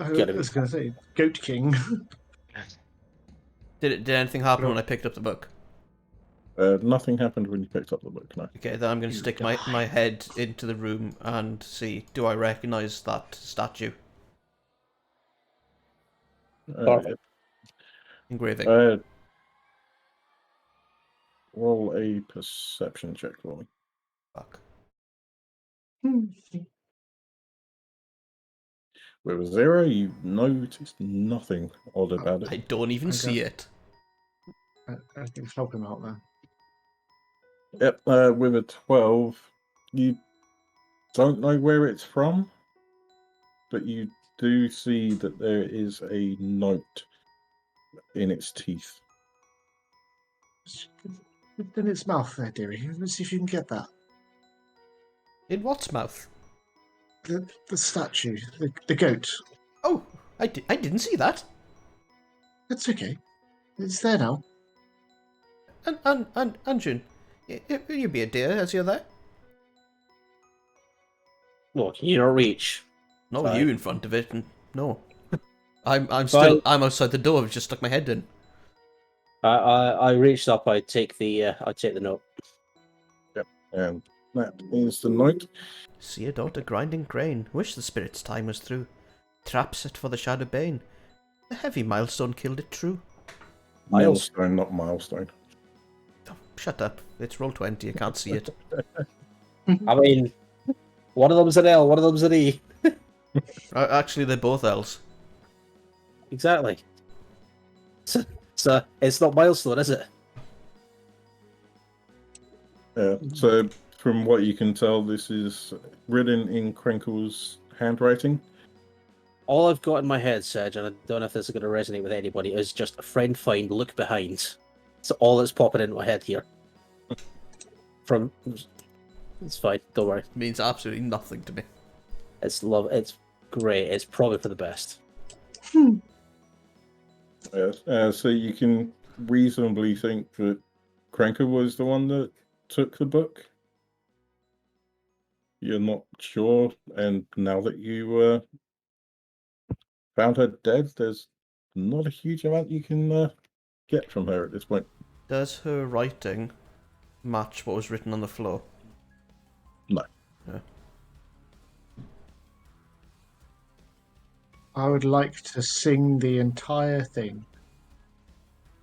I
Get him.
was going to say Goat King.
Did anything happen when I picked up the book?
Nothing happened when you picked up the book, no.
Okay, then I'm going to stick my head into the room and see, do I recognize that statue?
Perfect.
Engraving.
Roll a perception check for me.
Fuck.
With a 0, you noticed nothing odd about it.
I don't even see it.
I think it's helping out there.
Yep, with a 12, you don't know where it's from, but you do see that there is a note in its teeth.
It's in its mouth there, dearie. Let's see if you can get that.
In what's mouth?
The statue, the goat.
Oh, I didn't see that.
It's okay. It's there now.
And Anjun, you be a dear as you're there.
Well, can you not reach?
Not with
Fine.
you in front of it. And no, I'm
Fine.
I'm outside the door. I've just stuck my head in.
I reached up. I take the note.
And that is the note.
See a daughter grinding grain. Wish the spirit's time was through. Trap set for the shadow bane. The heavy milestone killed it true.
Milestone, not milestone.
Oh, shut up. It's roll 20. I can't see it.
I mean, one of them's an L, one of them's an E.
Actually, they're both L's.
Exactly. So it's not milestone, is it?
So from what you can tell, this is written in Crinkle's handwriting.
All I've got in my head, Serge, and I don't know if this is going to resonate with anybody, is just a friend find, look behind. It's all that's popping into my head here. It's fine, don't worry.
Means absolutely nothing to me.
It's great. It's probably for the best.
So you can reasonably think that Crinkle was the one that took the book. You're not sure, and now that you found her dead, there's not a huge amount you can get from her at this point.
Does her writing match what was written on the floor?
No.
No.
I would like to sing the entire thing,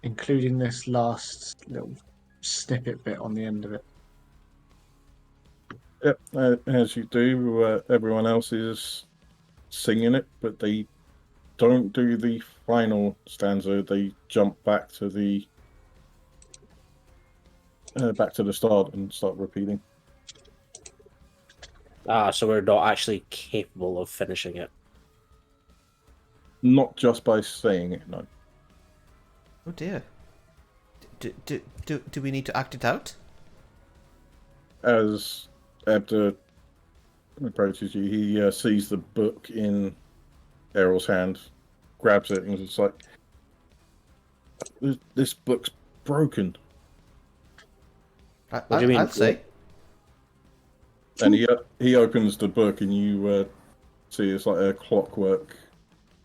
including this last little snippet bit on the end of it.
Yep, as you do, everyone else is singing it, but they don't do the final stanza. They jump back to the start and start repeating.
So we're not actually capable of finishing it.
Not just by saying it, no.
Oh dear. Do we need to act it out?
As Abder approaches you, he sees the book in Errol's hand, grabs it, and is like, "This book's broken."
What do you mean?
I'd say.
And he opens the book, and you see it's like a clockwork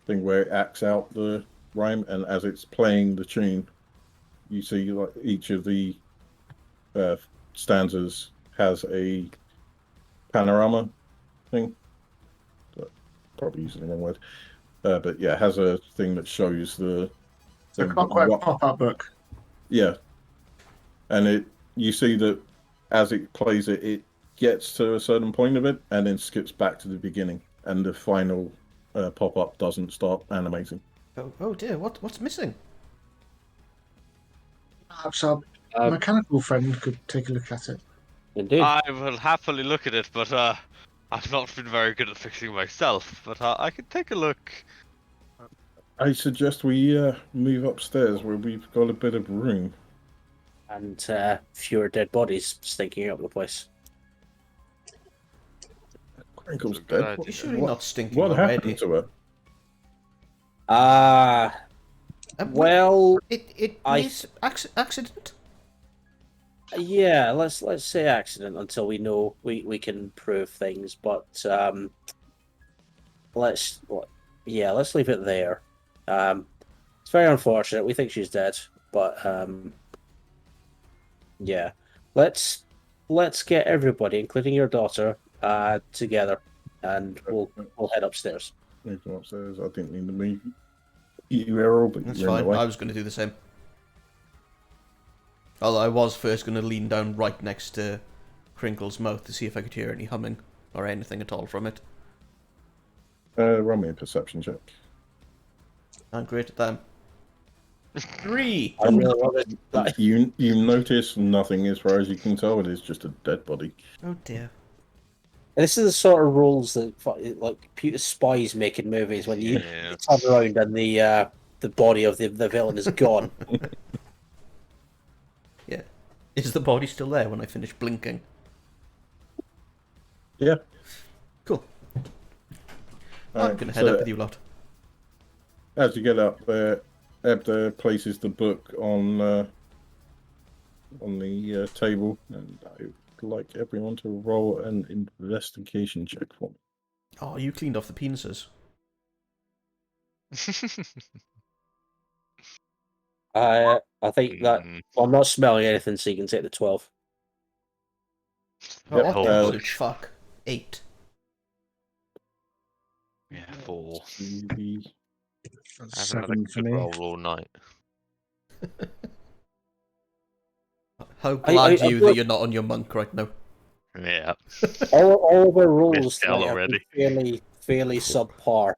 thing where it acts out the rhyme, and as it's playing the tune, you see like each of the stanzas has a panorama thing. Probably using the wrong word, but yeah, it has a thing that shows the
clockwork pop-up book.
Yeah, and you see that as it plays it, it gets to a certain point of it, and then skips back to the beginning, and the final pop-up doesn't start animating.
Oh dear. What's missing?
Perhaps our mechanical friend could take a look at it.
Indeed.
I will happily look at it, but I've not been very good at fixing myself. But I can take a look.
I suggest we move upstairs where we've got a bit of room.
And fewer dead bodies stinking up the place.
Crinkle's
Good
dead.
idea.
You're surely not stinking
What
already.
happened to her?
Well,
It
I-
is accident.
yeah, let's say accident until we know we can prove things, but let's leave it there. It's very unfortunate. We think she's dead, but yeah, let's get everybody, including your daughter, together, and we'll head upstairs.
Moving upstairs. I didn't mean to move you, Errol, but
That's
you're in the
fine.
way.
I was going to do the same. Although I was first going to lean down right next to Crinkle's mouth to see if I could hear any humming or anything at all from it.
Roll me a perception check.
I'm great at that. 3.
I really wanted that.
You notice nothing as far as you can tell. It is just a dead body.
Oh dear.
This is the sort of rules that like computer spies make in movies when you
Yeah.
turn around and the body of the villain is gone.
Yeah. Is the body still there when I finish blinking?
Yeah.
Cool. I'm
Alright,
going to head
so
up with you lot.
As you get up there, Ebda places the book on the table, and I would like everyone to roll an investigation check for me.
Oh, you cleaned off the penises.
I think that
Mm,
I'm not smelling anything, so you can take the 12.
Oh,
Yep,
what the
uh,
absolute fuck? 8.
yeah, 4.
The-
That's
I haven't had a
7 for
good
me.
roll all night.
How glad
I
you
feel-
that you're not on your monk right now.
Yeah.
All of our rules
Missed hell
tonight have been
already.
fairly subpar.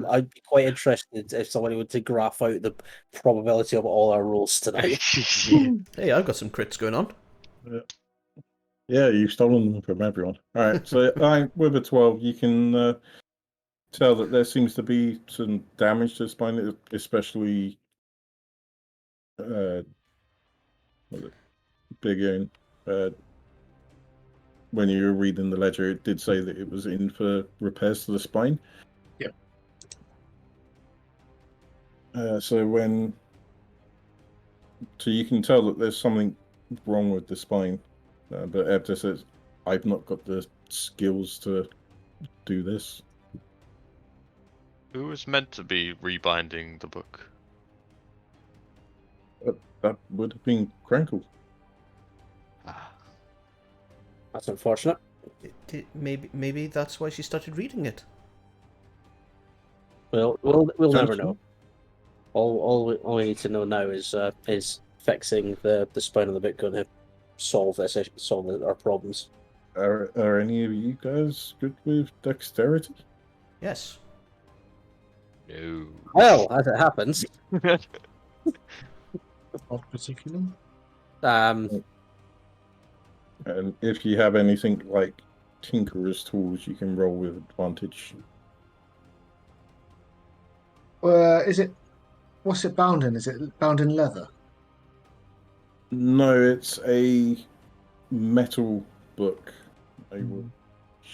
I'd be quite interested if somebody were to graph out the probability of all our rules tonight.
Hey, I've got some crits going on.
Yeah, you've stolen them from everyone. All right, so with a 12, you can tell that there seems to be some damage to the spine, especially big in. When you were reading the ledger, it did say that it was in for repairs to the spine.
Yep.
So you can tell that there's something wrong with the spine, but Ebda says, "I've not got the skills to do this."
Who was meant to be rebinding the book?
That would have been Crankle.
Ah,
That's unfortunate.
Maybe that's why she started reading it.
We'll never
Sounds
know. All we need to know now is fixing the spine of the book going to solve our problems.
Are any of you guys good with dexterity?
Yes.
no.
Well, as it happens,
Of particular.
um,
And if you have anything like Tinkerer's tools, you can roll with advantage.
Is it? What's it bound in? Is it bound in leather?
No, it's a metal book. I will.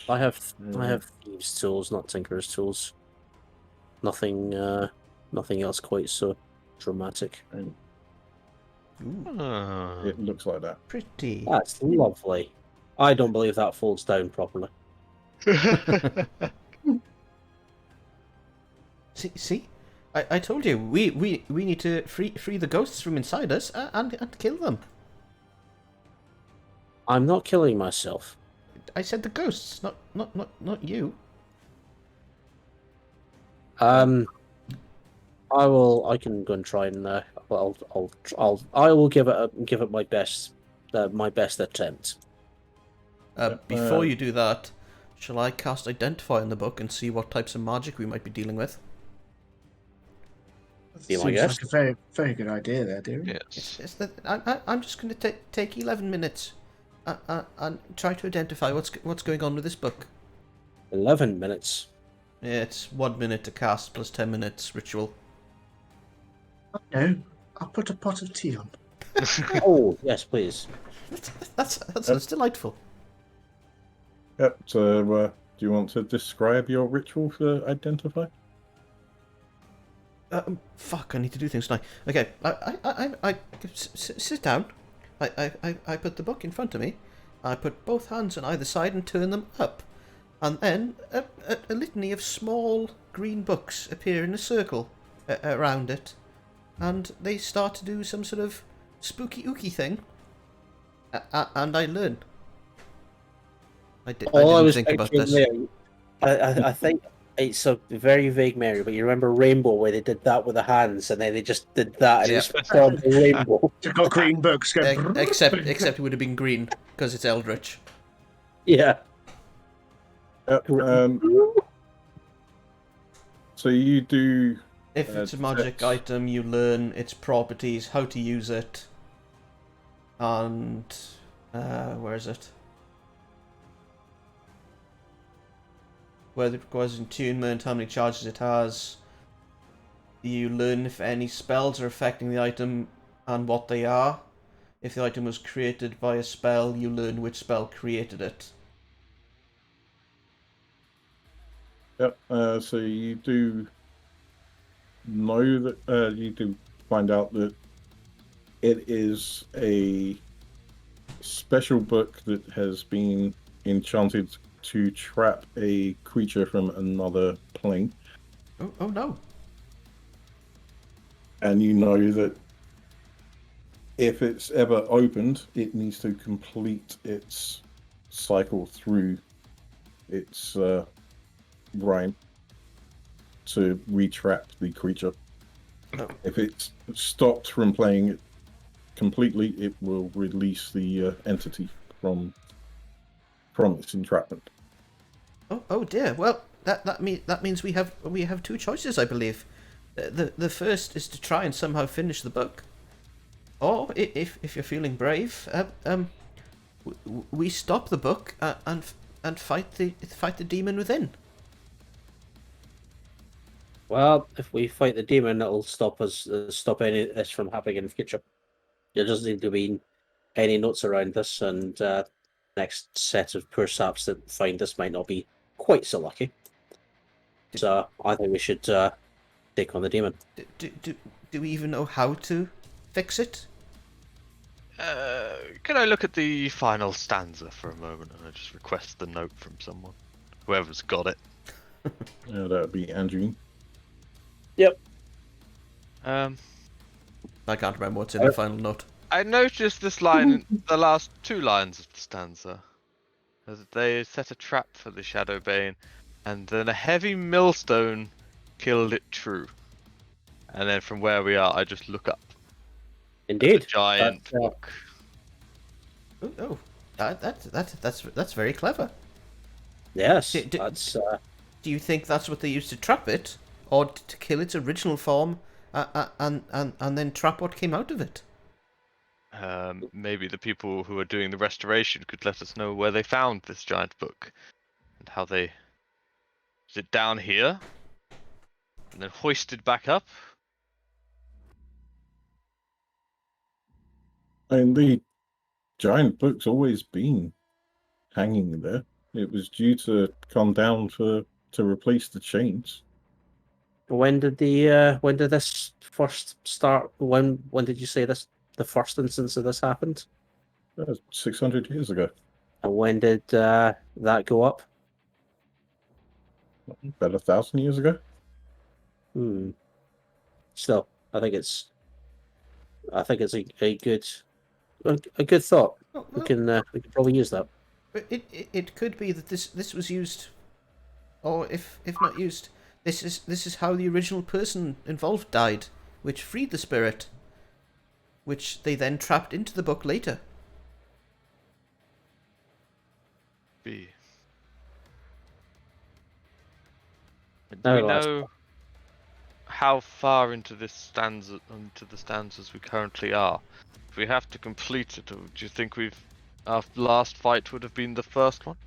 I have thieves' tools, not tinker's tools. Nothing, nothing else quite so dramatic.
And
Ah.
it looks like that.
Pretty.
That's lovely. I don't believe that folds down properly.
See? I told you, we need to free the ghosts from inside us and kill them.
I'm not killing myself.
I said the ghosts, not you.
I can go and try and I will give it my best attempt.
Before you do that, shall I cast Identify in the book and see what types of magic we might be dealing with?
Be my
Seems
guest.
like a very, very good idea there, dear.
Yes.
It's that I'm just going to take 11 minutes and try to identify what's going on with this book.
11 minutes.
Yeah, it's 1 minute to cast plus 10 minutes ritual.
No, I'll put a pot of tea on.
Oh yes, please.
That's delightful.
Yep. So, do you want to describe your ritual for identify?
Fuck, I need to do things now. Okay, sit down. I put the book in front of me. I put both hands on either side and turn them up. And then a litany of small green books appear in a circle around it. And they start to do some sort of spooky ooky thing. And I learn. I didn't think about this.
I think it's a very vague memory, but you remember Rainbow where they did that with the hands, and then they just did that, and
Yep.
it just formed a rainbow.
You've got green books. Go
Except it would have been green because it's Eldritch.
Yeah.
Yep. So you do.
If it's a magic
Six.
item, you learn its properties, how to use it, and where is it? Whether it requires attunement, how many charges it has. You learn if any spells are affecting the item and what they are. If the item was created by a spell, you learn which spell created it.
Yep. So you do know that you do find out that it is a special book that has been enchanted to trap a creature from another plane,
Oh no.
and you know that if it's ever opened, it needs to complete its cycle through its rhyme to retrap the creature.
Oh.
If it's stopped from playing it completely, it will release the entity from its entrapment.
Oh dear. Well, that means we have two choices, I believe. The first is to try and somehow finish the book, or if you're feeling brave, we stop the book and fight the demon within.
Well, if we fight the demon, it'll stop any of this from happening in the future. There doesn't need to be any notes around this, and next set of poor saps that find this might not be quite so lucky. So I think we should take on the demon.
Do we even know how to fix it?
Can I look at the final stanza for a moment and I just request the note from someone? Whoever's got it.
That would be Andrew.
Yep.
Um,
I can't remember what's in the final note.
I noticed this line in the last two lines of the stanza. As they set a trap for the Shadow Bane, and then a heavy millstone killed it true. And then from where we are, I just look up.
Indeed.
The giant
That's,
book.
That's very clever.
Yes.
Do
That's
you think that's what they used to trap it, or to kill its original form, and then trap what came out of it.
Maybe the people who are doing the restoration could let us know where they found this giant book and how they. Is it down here and then hoisted back up?
And the giant book's always been hanging there. It was due to come down to replace the chains.
When did this first start? When did you say this? The first instance of this happened,
That was 600 years ago.
and when did that go up?
About 1,000 years ago.
Still, I think it's a good thought.
Oh,
We
well,
can probably use that.
it could be that this was used, or if not used, this is how the original person involved died, which freed the spirit, which they then trapped into the book later.
B. Do
No,
we
that's-
know how far into the stanzas we currently are? If we have to complete it, do you think our last fight would have been the first one?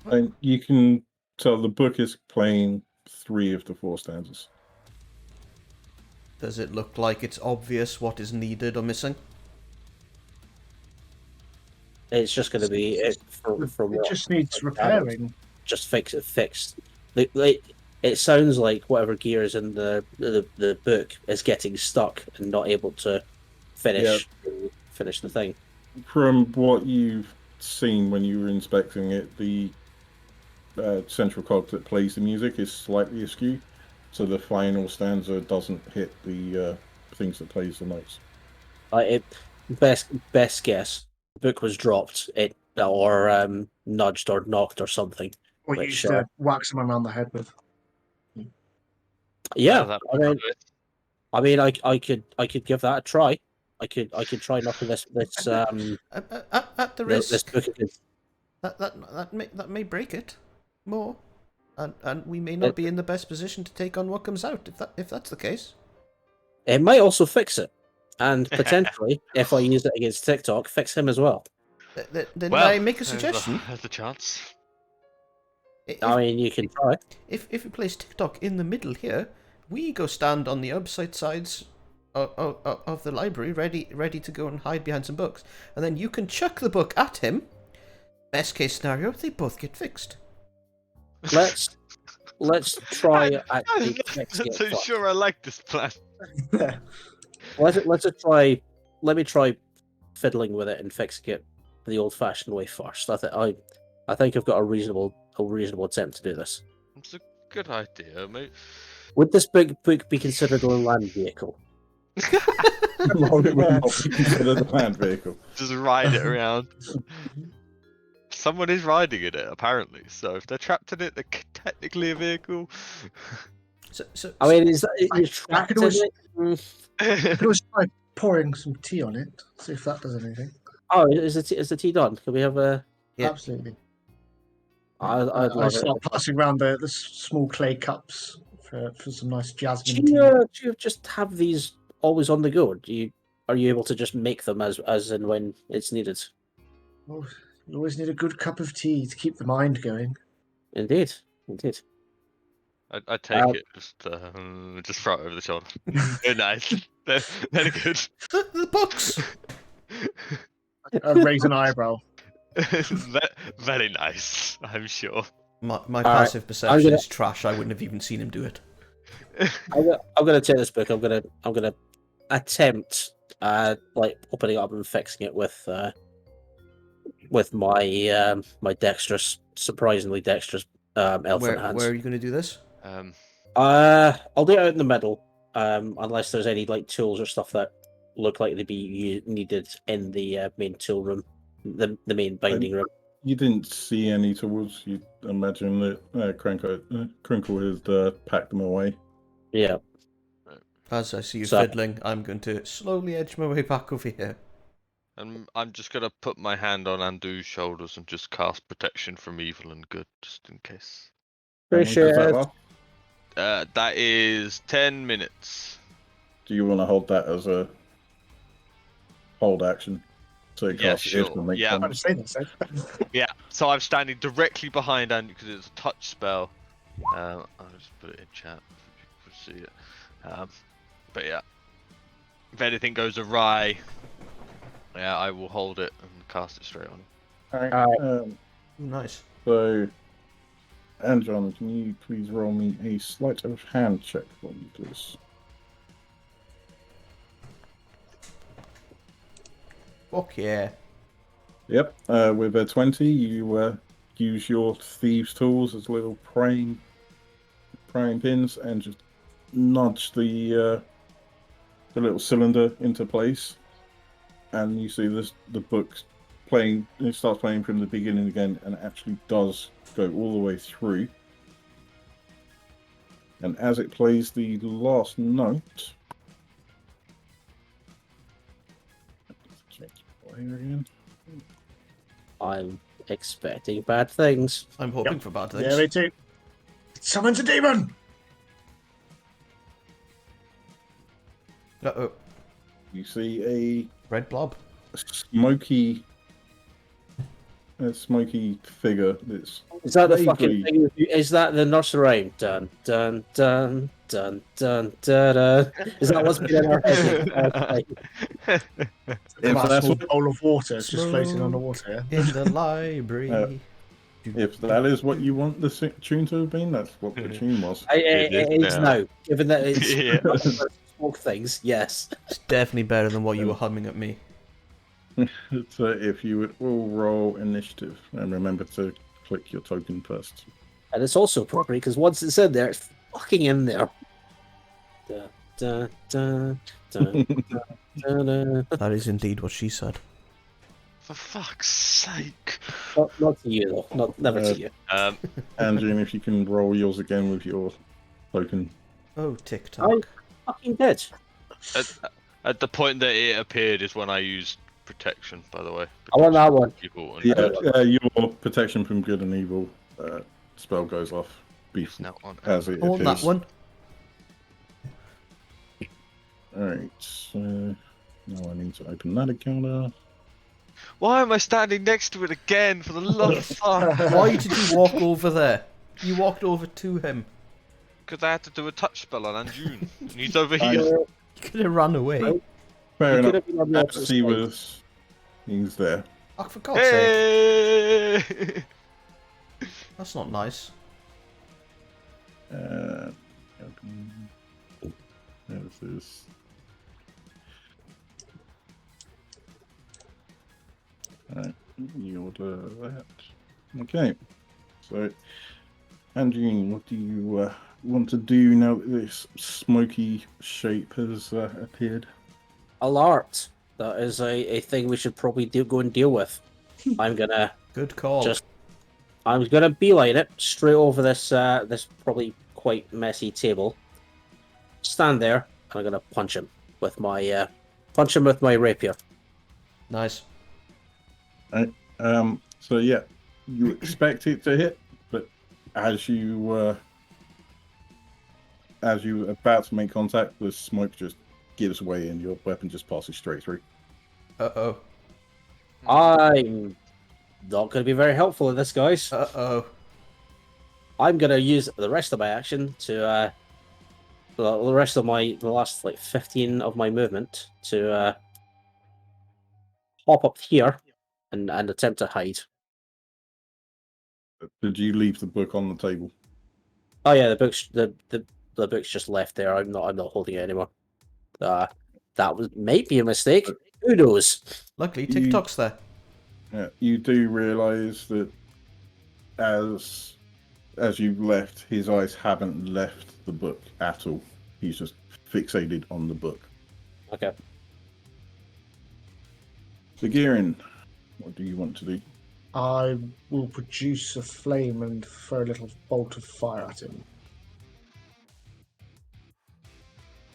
And you can tell the book is playing 3 of the 4 stanzas.
Does it look like it's obvious what is needed or missing?
It's just going to be from
It
what
just needs
I gathered,
repairing.
just fixed. It sounds like whatever gear is in the book is getting stuck and not able to finish the thing.
From what you've seen when you were inspecting it, the central cog that plays the music is slightly askew, so the final stanza doesn't hit the things that plays the notes.
Best guess, the book was dropped, or nudged or knocked or something.
Or
Which,
used to whack someone around the head with.
Yeah,
That
I mean, I could give that a try. I could try knocking this
At the
this
risk
book against.
that may break it more, and we may not be in the best position to take on what comes out if that's the case.
It might also fix it, and potentially, if I use it against TikTok, fix him as well.
Then
well,
may I make a suggestion?
There's a chance.
I mean, you can try.
If we place TikTok in the middle here, we go stand on the opposite sides of the library, ready to go and hide behind some books, and then you can chuck the book at him. Best case scenario, they both get fixed.
Let's try actually
I'm
fixing
not
it
so
first.
sure I like this plan.
Let's try. Let me try fiddling with it and fixing it the old-fashioned way first. I think I've got a reasonable attempt to do this.
It's a good idea, mate.
Would this book be considered a land vehicle?
No, it would not be considered a land vehicle.
Just ride it around. Someone is riding in it, apparently. So if they're trapped in it, they're technically a vehicle.
So
I mean, is
I
trapped
could
in
always-
it?
You could always try pouring some tea on it, see if that does anything.
Oh, is the tea done? Can we have a?
Yeah.
Absolutely.
I'd
I
love
start
it.
passing around the small clay cups for some nice
Do
jasmine tea.
you just have these always on the go? Are you able to just make them as and when it's needed?
Oh, you always need a good cup of tea to keep the mind going.
Indeed.
I take
Um,
it, just throw it over the shoulder. They're nice. They're good.
the books.
Raise an eyebrow.
Very nice, I'm sure.
My
right,
passive perception
gonna-
is trash. I wouldn't have even seen him do it.
I'm gonna take this book. I'm gonna attempt like opening it up and fixing it with my my surprisingly dexterous elephant hands.
Where are you going to do this?
I'll do it out in the middle, unless there's any like tools or stuff that look like they'd be needed in the main tool room, the main binding room.
You didn't see any tools. You imagine that Crinkle had packed them away.
Yeah.
As I see you
So-
fiddling, I'm going to slowly edge my way back over here.
And I'm just gonna put my hand on Andu's shoulders and just cast protection from evil and good, just in case.
Appreciate
Does that
it.
last?
That is 10 minutes.
Do you want to hold that as a hold action? So it
Yeah,
casts
sure.
if to make
Yeah.
I'm
comments.
saying this.
Yeah, so I'm standing directly behind Andy because it's a touch spell. I'll just put it in chat for people to see it. But yeah, if anything goes awry, yeah, I will hold it and cast it straight on.
Alright.
Nice.
So, John, can you please roll me a sleight of hand check for me, please?
Fuck yeah.
Yep. With a 20, you use your thieves' tools as little praying pins and just nudge the little cylinder into place, and you see the book playing. It starts playing from the beginning again, and it actually does go all the way through. And as it plays the last note, again.
I'm expecting bad things.
I'm hoping for bad things.
Yeah, me too. It summons a demon.
Uh-oh.
You see
Red blob.
a smoky figure that's
Is that the fucking
vaguely-
thing? Is that the nursery rhyme? Dun dun dun dun dun dun dun. Is that what's been in our head?
If
Glass
that's
small
what-
bowl of water. It's just floating
Smoke.
underwater. Yeah?
In the library.
If that is what you want the tune to have been, that's what the tune was.
It is
now.
now. Given that it's
Yeah.
smoke things, yes.
It's definitely better than what you were humming at me.
So if you would all roll initiative, and remember to click your token first.
And it's also appropriate because once it's in there, it's fucking in there. Dun, dun, dun, dun, dun, dun.
That is indeed what she said.
For fuck's sake.
Not to you though. Never to you.
Andrew, if you can roll yours again with your token.
Oh, TikTok.
Fucking did.
At the point that it appeared is when I used protection, by the way.
I want that one.
People and
Your protection from good and evil spell goes off
it's now on.
as it
I want that
appears.
one.
Alright, so now I need to open that account up.
Why am I standing next to it again? For the love of fuck!
Why did you walk over there? You walked over to him.
Because I had to do a touch spell on Anjun, and he's over
I
here.
know.
You could have run away.
Fair
You could
enough.
have been on the
As
opposite
he
side.
he's there.
Oh, for God's sake.
Hey!
That's not nice.
Open. There's this. Alright, you order that. Okay. So, Andrew, what do you want to do now that this smoky shape has appeared?
Alert. That is a thing we should probably go and deal with. I'm gonna
Good call.
beeline it straight over this this probably quite messy table. Stand there, and I'm gonna punch him with my rapier.
Nice.
So yeah, you expect it to hit, but as you about to make contact, the smoke just gives way and your weapon just passes straight through.
Uh-oh.
I'm not going to be very helpful in this, guys.
Uh-oh.
I'm going to use the rest of my action to the rest of the last like 15 of my movement to hop up here and attempt to hide.
Did you leave the book on the table?
Oh yeah, the book's just left there. I'm not holding it anymore. That was maybe a mistake. Who knows?
Luckily, TikTok's there.
Yeah, you do realise that as you left, his eyes haven't left the book at all. He's just fixated on the book.
Okay.
Sagirin, what do you want to do?
I will produce a flame and throw a little bolt of fire at him.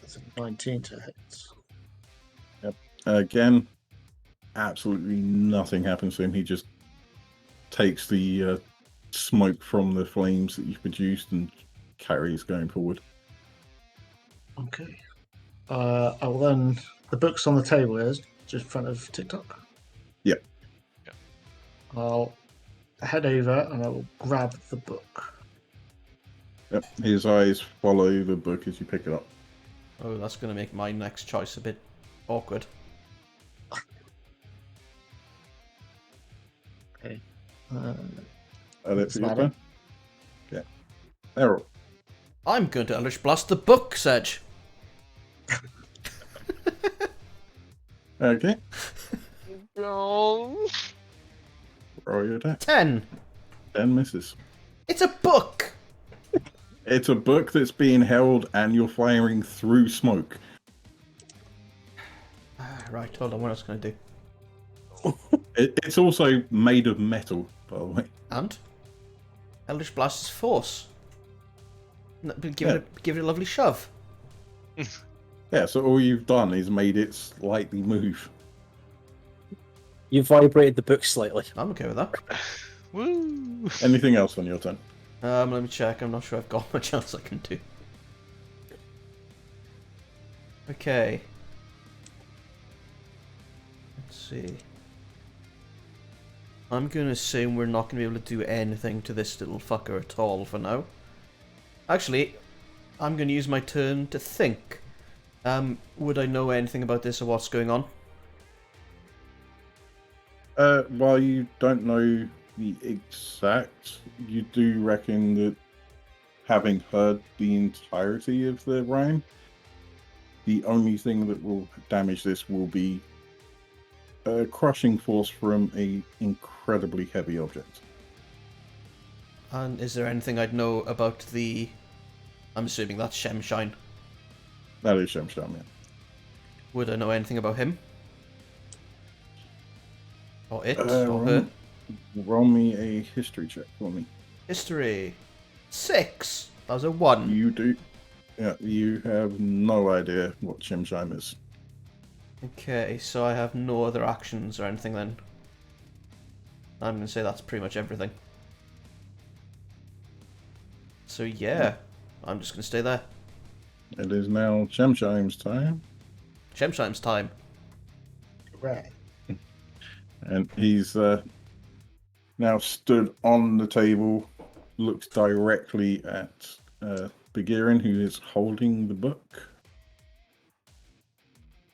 That's a 19 to hit.
Again, absolutely nothing happens to him. He just takes the smoke from the flames that you've produced and carries going forward.
Okay. I will then. The book's on the table, is just in front of TikTok.
Yep.
Yeah.
I'll head over and I will grab the book.
Yep. His eyes follow the book as you pick it up.
Oh, that's going to make my next choice a bit awkward.
Okay.
Are that
That's
for your
about
turn? Okay. Errol.
I'm going to Eldritch Blast the book, Sedge.
Okay.
No.
Roll your attack.
10.
10 misses.
It's a book!
It's a book that's being held and you're firing through smoke.
Right, hold on, what else can I do?
It's also made of metal, by the way.
And? Eldritch Blast is force. Give it a lovely shove.
Yeah, so all you've done is made it slightly move.
You vibrated the book slightly.
I'm okay with that.
Woo.
Anything else on your turn?
Let me check. I'm not sure I've got much else I can do. Okay. Let's see. I'm going to assume we're not going to be able to do anything to this little fucker at all for now. Actually, I'm going to use my turn to think. Would I know anything about this or what's going on?
While you don't know the exact, you do reckon that having heard the entirety of the rhyme, the only thing that will damage this will be a crushing force from a incredibly heavy object.
And is there anything I'd know about the... I'm assuming that's Shenshime.
That is Shenshime, yeah.
Would I know anything about him? Or it? Or her?
Roll me a history check for me.
History. 6! That was a 1.
You do. Yeah, you have no idea what Shenshime is.
Okay, so I have no other actions or anything then. I'm going to say that's pretty much everything. So yeah, I'm just going to stay there.
It is now Shenshime's time,
Shenshime's time.
Right.
and he's now stood on the table, looks directly at Begirin, who is holding the book,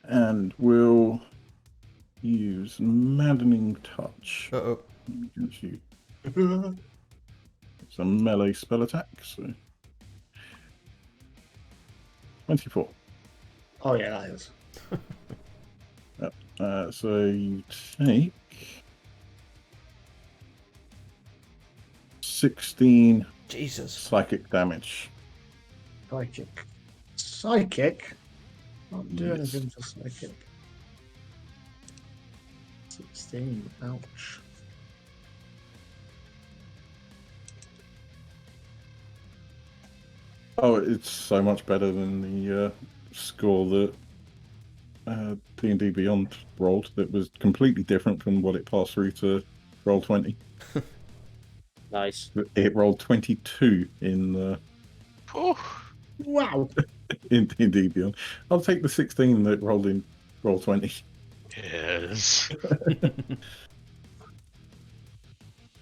and will use Maddening Touch
Uh-oh.
against you. It's a melee spell attack, so 24.
Oh yeah, that is.
So you take 16
Jesus.
psychic damage.
Psychic. Psychic? Not do
Yes.
anything for psychic. 16. Ouch.
Oh, it's so much better than the score that D&D Beyond rolled. That was completely different from what it passed through to roll 20.
Nice.
It rolled 22 in
Wow.
in D&D Beyond. I'll take the 16 that rolled in roll 20.
Yes.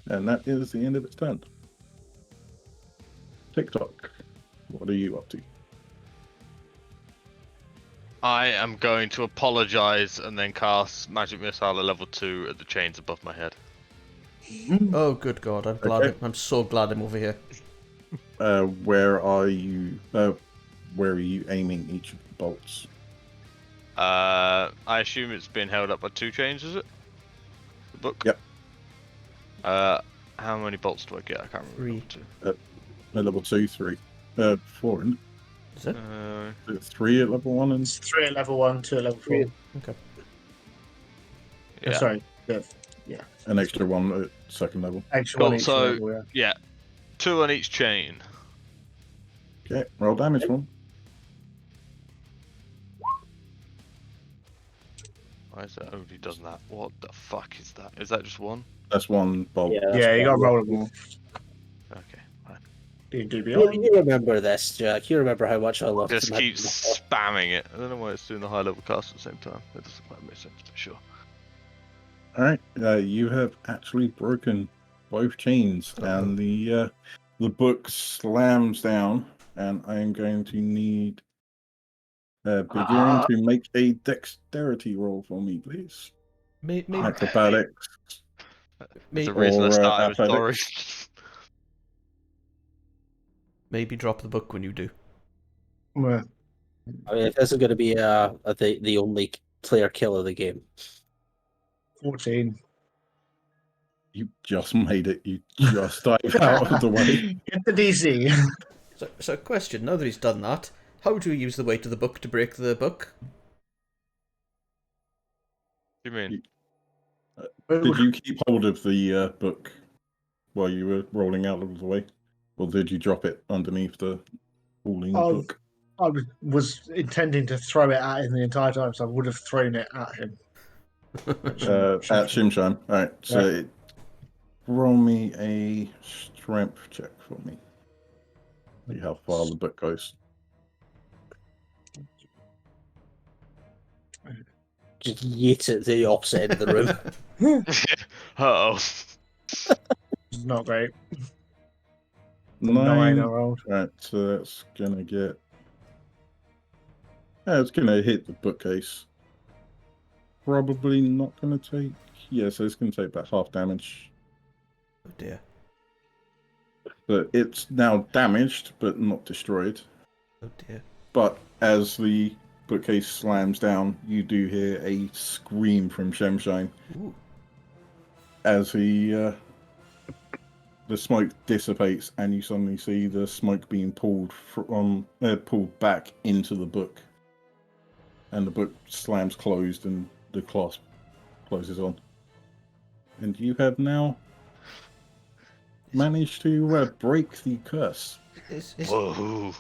And that is the end of its turn. TikTok, what are you up to?
I am going to apologise and then cast Magic Missile at level 2 at the chains above my head.
Oh, good God. I'm glad.
Okay.
I'm so glad I'm over here.
Where are you aiming each of the bolts?
I assume it's been held up by 2 chains, is it? The book?
Yep.
How many bolts do I get? I can't remember.
3.
Level 2, 3. 4, isn't
Is it?
it? 3 at level 1 and
It's 3 at level 1, 2 at level 4.
Okay.
Oh,
Yeah.
sorry.
an extra 1 at second level.
Extra
Cool,
one each
so-
level, yeah.
Yeah. 2 on each chain.
Okay, roll damage one.
Why is that only done that? What the fuck is that? Is that just 1?
That's 1 bolt.
Yeah,
Yeah, you got to roll them all. D&D
You,
Beyond.
you remember this, Jack. You remember how much I loved
Just
Magic
keep
before.
spamming it. I don't know why it's doing the high level cast at the same time. That doesn't quite make sense, but sure.
All right, you have actually broken both chains, and the book slams down, and I am going to need Begin to make a dexterity roll for me, please.
Maybe,
Acrobatics
There's a
maybe,
reason I
or
started with story.
athletics.
maybe drop the book when you do.
Well,
I mean, if this is going to be the only player kill of the game.
14.
You just made it. You just dive out of the way.
Get the DC.
So question, now that he's done that, how do you use the weight of the book to break the book?
What do you mean?
Did you keep hold of the book while you were rolling out of the way? Or did you drop it underneath the falling book?
I was intending to throw it at him the entire time, so I would have thrown it at him.
At Shenshime. Alright, so roll me a strength check for me. See how far the book goes.
Just yeet it to the opposite end of the room.
Uh-oh.
It's not great.
9.
I rolled.
Right, so that's gonna get. Yeah, it's gonna hit the bookcase. Probably not gonna take. Yeah, so it's gonna take about half damage.
Oh dear.
But it's now damaged, but not destroyed.
Oh dear.
But as the bookcase slams down, you do hear a scream from Shenshime
Ooh.
as the smoke dissipates, and you suddenly see the smoke being pulled back into the book, and the book slams closed, and the clasp closes on, and you have now managed to break the curse.
Whoa.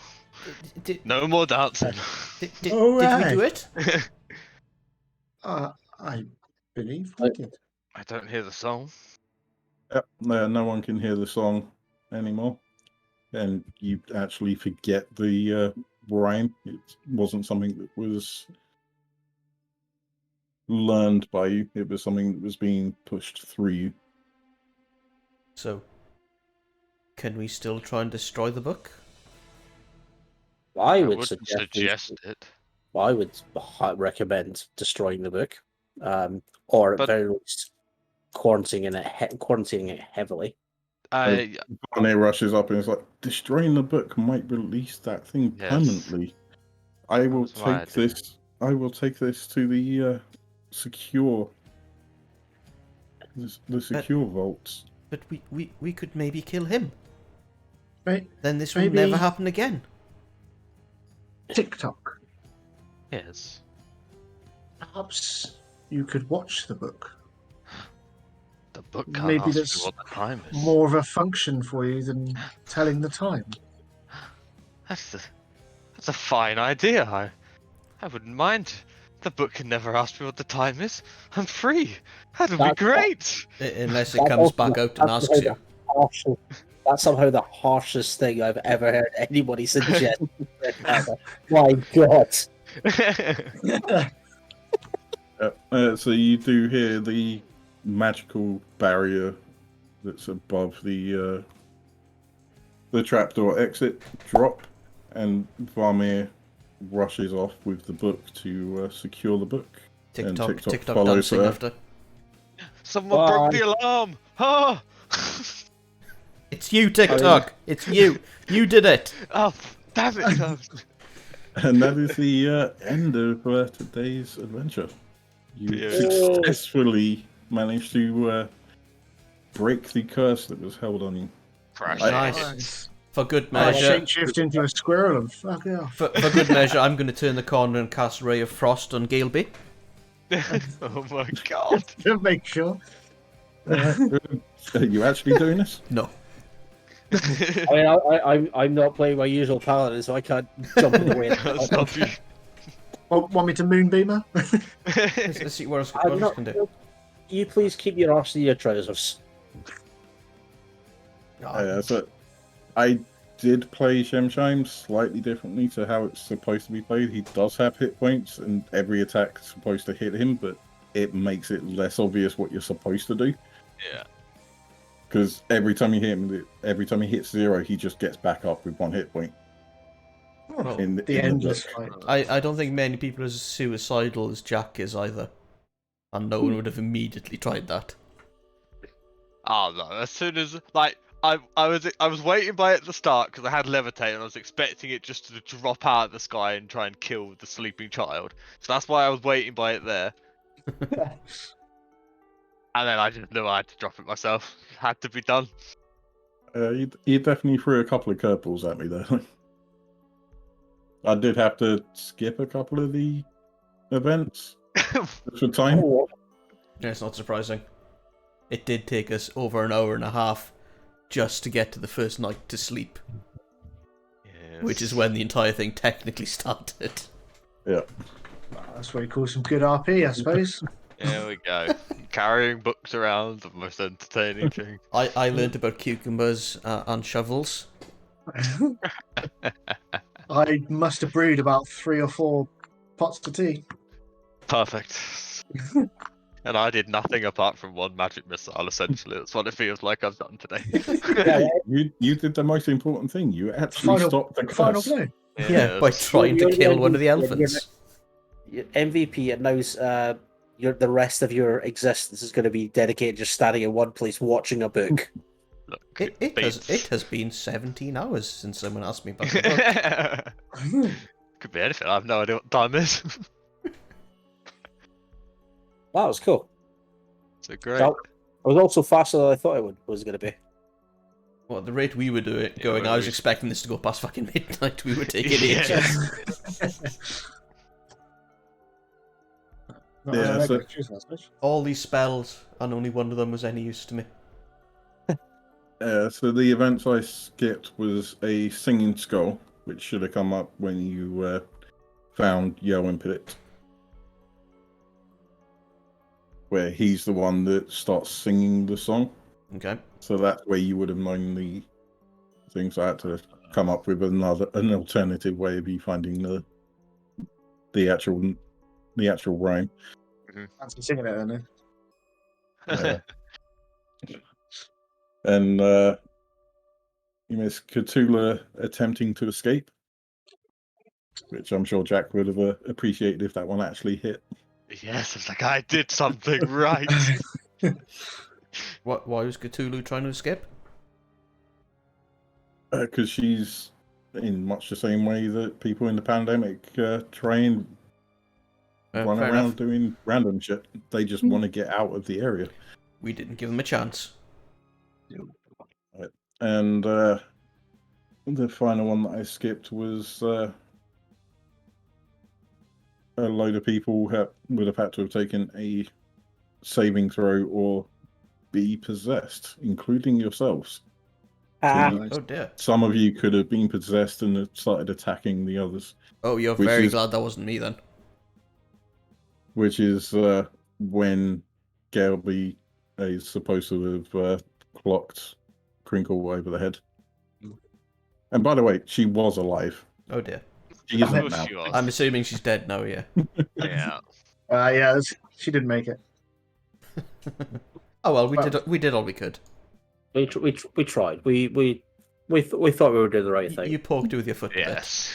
Did
No more dancing.
did we
Alright.
do it?
I believe we did.
I don't hear the song.
Yep, no one can hear the song anymore, and you actually forget the rhyme. It wasn't something that was learned by you. It was something that was being pushed through you.
So, can we still try and destroy the book?
I
I
would
would
suggest
it.
I would recommend destroying the book, or at
But-
very least quarantining it heavily.
I
Barney rushes up and is like, destroying the book might release that thing
Yes.
permanently. I will
was my
take
idea.
this. I will take this to the secure. The secure vaults.
But we could maybe kill him.
Right.
Then this will
Maybe-
never happen again.
TikTok.
yes.
Perhaps you could watch the book.
The book can't
Maybe
ask
there's
me what the time is.
More of a function for you than telling the time.
That's a fine idea. I wouldn't mind. The book can never ask me what the time is. I'm free. That'd be
That's-
great.
Unless it
That's
comes
also-
back out and
that's
asks you.
That's somehow the harshest thing I've ever heard anybody suggest. My God.
So you do hear the magical barrier that's above the trapdoor exit drop, and Varmir rushes off with the book to secure the book. And
TikTok
follows
dancing
her.
after.
Someone broke the alarm. Ah!
It's you, TikTok. It's you. You did it.
Oh, damn it.
And that is the end of today's adventure. You
Beautiful.
successfully managed to break the curse that was held on you.
Crash.
Nice. For good
I
measure,
shapeshift into a squirrel and fuck it off.
for good measure, I'm going to turn the corner and cast Ray of Frost on Galeby.
Oh my god.
To make sure.
Are you actually doing this?
No.
I mean, I'm not playing my usual paladin, so I can't jump in the way.
I'll stop you.
Want me to moonbeamer?
Let's see what else
I'm
we
not,
can do.
you please keep your arse in your trousers.
So I did play Shenshime slightly differently to how it's supposed to be played. He does have hit points, and every attack is supposed to hit him, but it makes it less obvious what you're supposed to do.
Yeah.
Because every time you hit him, every time he hits 0, he just gets back up with 1 hit point.
Well,
In
The
in
endless
book.
fight.
I don't think many people are as suicidal as Jack is either. And no one would have immediately tried that.
Oh no! As soon as I was waiting by it at the start because I had levitate and I was expecting it just to drop out of the sky and try and kill the sleeping child. So that's why I was waiting by it there. And then I just knew I had to drop it myself. It had to be done.
You definitely threw a couple of curveballs at me there. I did have to skip a couple of the events for time.
Yeah, it's not surprising. It did take us over an hour and a half just to get to the first night to sleep, which is when the entire thing technically started.
Yeah.
That's what you call some good RP, I suppose.
There we go. Carrying books around, the most entertaining thing.
I learned about cucumbers and shovels.
I must have brewed about 3 or 4 pots of tea.
Perfect. And I did nothing apart from 1 magic missile, essentially. That's what it feels like I've done today.
You did the most important thing. You actually
Final-
stopped the
Final
curse.
blow.
Yeah, by trying to
You're the
kill one of the
MVP,
elephants.
Your MVP, and now's the rest of your existence is going to be dedicated just standing in one place watching a book.
Look,
It has been 17 hours since someone asked me about the book.
Could be anything. I have no idea what time is.
That was cool.
So great.
So, it was also faster than I thought it was going to be.
Well, at the rate we were going,
well,
I was
we-
expecting this to go past fucking midnight. We were taking
Yeah.
ages.
Not
Yeah,
as I
so-
like choose, I suppose.
All these spells, and only one of them was any use to me.
So the events I skipped was a singing skull, which should have come up when you found Yoan Pit, where he's the one that starts singing the song.
Okay.
So that's where you would have known the things. I had to come up with an alternative way of you finding the actual rhyme.
Fancy singing it, then.
Yeah. And you miss Cthulhu attempting to escape, which I'm sure Jack would have appreciated if that one actually hit.
Yes, it's like I did something right.
Why was Cthulhu trying to escape?
Because she's in much the same way that people in the pandemic try and run
Fair
around
enough.
doing random shit. They just want to get out of the area.
We didn't give him a chance.
And the final one that I skipped was a load of people would have had to have taken a saving throw or be possessed, including yourselves.
Oh dear.
Some of you could have been possessed and have started attacking the others,
Oh, you're
Which
very
is-
glad that wasn't me then.
which is when Gelby is supposed to have clocked Crinkle over the head. And by the way, she was alive.
Oh dear.
She
Of
isn't
course
now.
she was.
I'm assuming she's dead now, yeah.
Yeah.
Yeah, she didn't make it.
Oh well, we
Well-
did all we could.
We tried. We thought we were doing the right thing.
You poked her with your foot a bit.
Yes.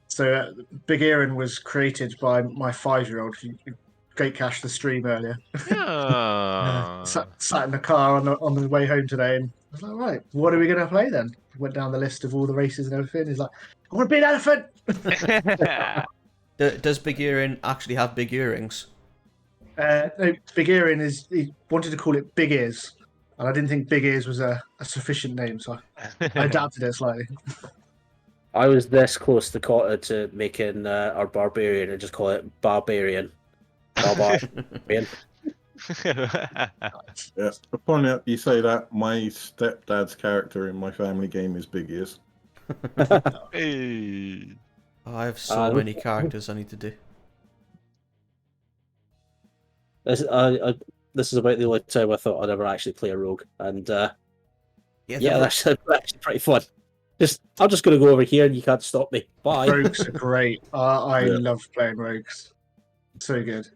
So, Big Erin was created by my 5-year-old who gate cached the stream earlier.
Yeah.
Sat in the car on the way home today, and I was like, right, what are we going to play then? Went down the list of all the races and everything. He's like, I want to be an elephant.
Does Big Earring actually have big earrings?
No, Big Erin he wanted to call it Big Ears, and I didn't think Big Ears was a sufficient name, so I adapted it slightly.
I was this close to making our barbarian and just call it barbarian. Barbarian.
Yeah. Funny enough, you say that. My stepdad's character in my family game is Big Ears.
Hey.
Oh, I have so many characters I need to do.
This is about the only time I thought I'd ever actually play a rogue, and
Yeah,
yeah, that's actually pretty fun. I'm just gonna go over here and you can't stop me. Bye.
Rogues are great. I
Yeah.
love playing rogues. So good.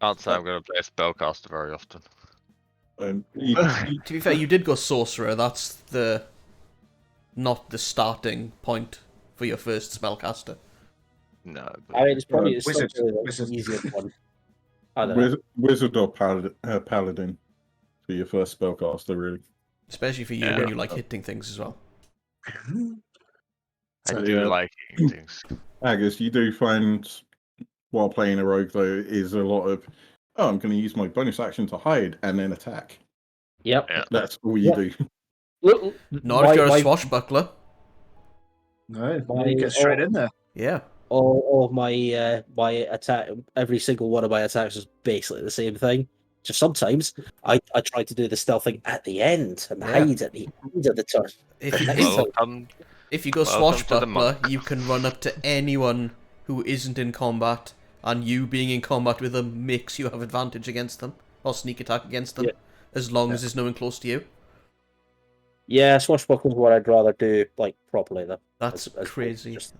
Can't say I'm going to play a spellcaster very often.
To be fair, you did go sorcerer. That's not the starting point for your first spellcaster.
No,
I mean, it's probably
Wizard.
still the
Wizard.
easiest one. I don't know.
Wizard or paladin for your first spellcaster, really.
Especially for you
Yeah.
when you like hitting things as well.
I
So,
do
yeah.
like eating things.
Agus, you do find while playing a rogue though is a lot of I'm going to use my bonus action to hide and then attack.
Yep.
Yeah.
That's all you do.
Look,
Not if you're a swashbuckler.
No,
My-
you get straight in there.
Yeah.
all my my attack, every single one of my attacks is basically the same thing. Just sometimes I try to do the stealth thing at the end and
Yeah.
hide at the end of the turn.
If you,
Next
if,
time.
Welcome.
if you go
Welcome to the
swashbuckler,
monk.
you can run up to anyone who isn't in combat, and you being in combat with them makes you have advantage against them, or sneak attack against them,
Yeah.
as long as there's no one close to you.
Yeah, swashbuckler is what I'd rather do, like properly though.
That's
as
crazy.
Just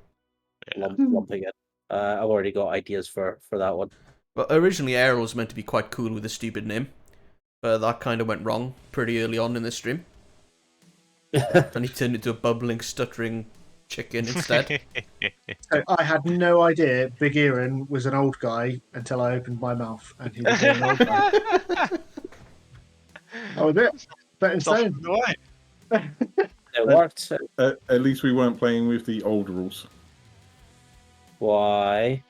Yeah.
lumping it. I've already got ideas for that one.
Well, originally Errol was meant to be quite cool with a stupid name, but that kind of went wrong pretty early on in the stream, and he turned into a bubbling, stuttering chicken instead.
So I had no idea Big Earin was an old guy until I opened my mouth and he was an old guy. That was it. Set in stone.
Soften away.
It worked.
At least we weren't playing with the old rules.
Why?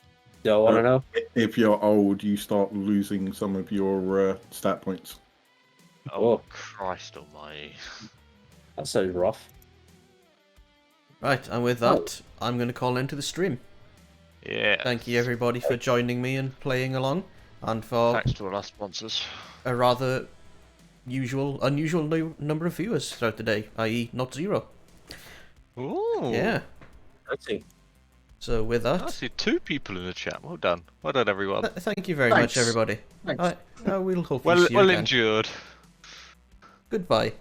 Don't want to know.
If you're old, you start losing some of your stat points.
Oh,
Oh.
Christ almighty.
That sounds rough.
Right, and with that, I'm going to call into the stream.
Yeah.
Thank you everybody for joining me and playing along, and for
Thanks to all our sponsors.
a rather unusual number of viewers throughout the day, i.e. not 0.
Ooh.
Yeah.
Exciting.
So with
I
that,
see 2 people in the chat. Well done. Well done, everyone.
thank you very
Thanks.
much, everybody.
Thanks.
We'll hopefully see you
Well
again.
endured.
Goodbye.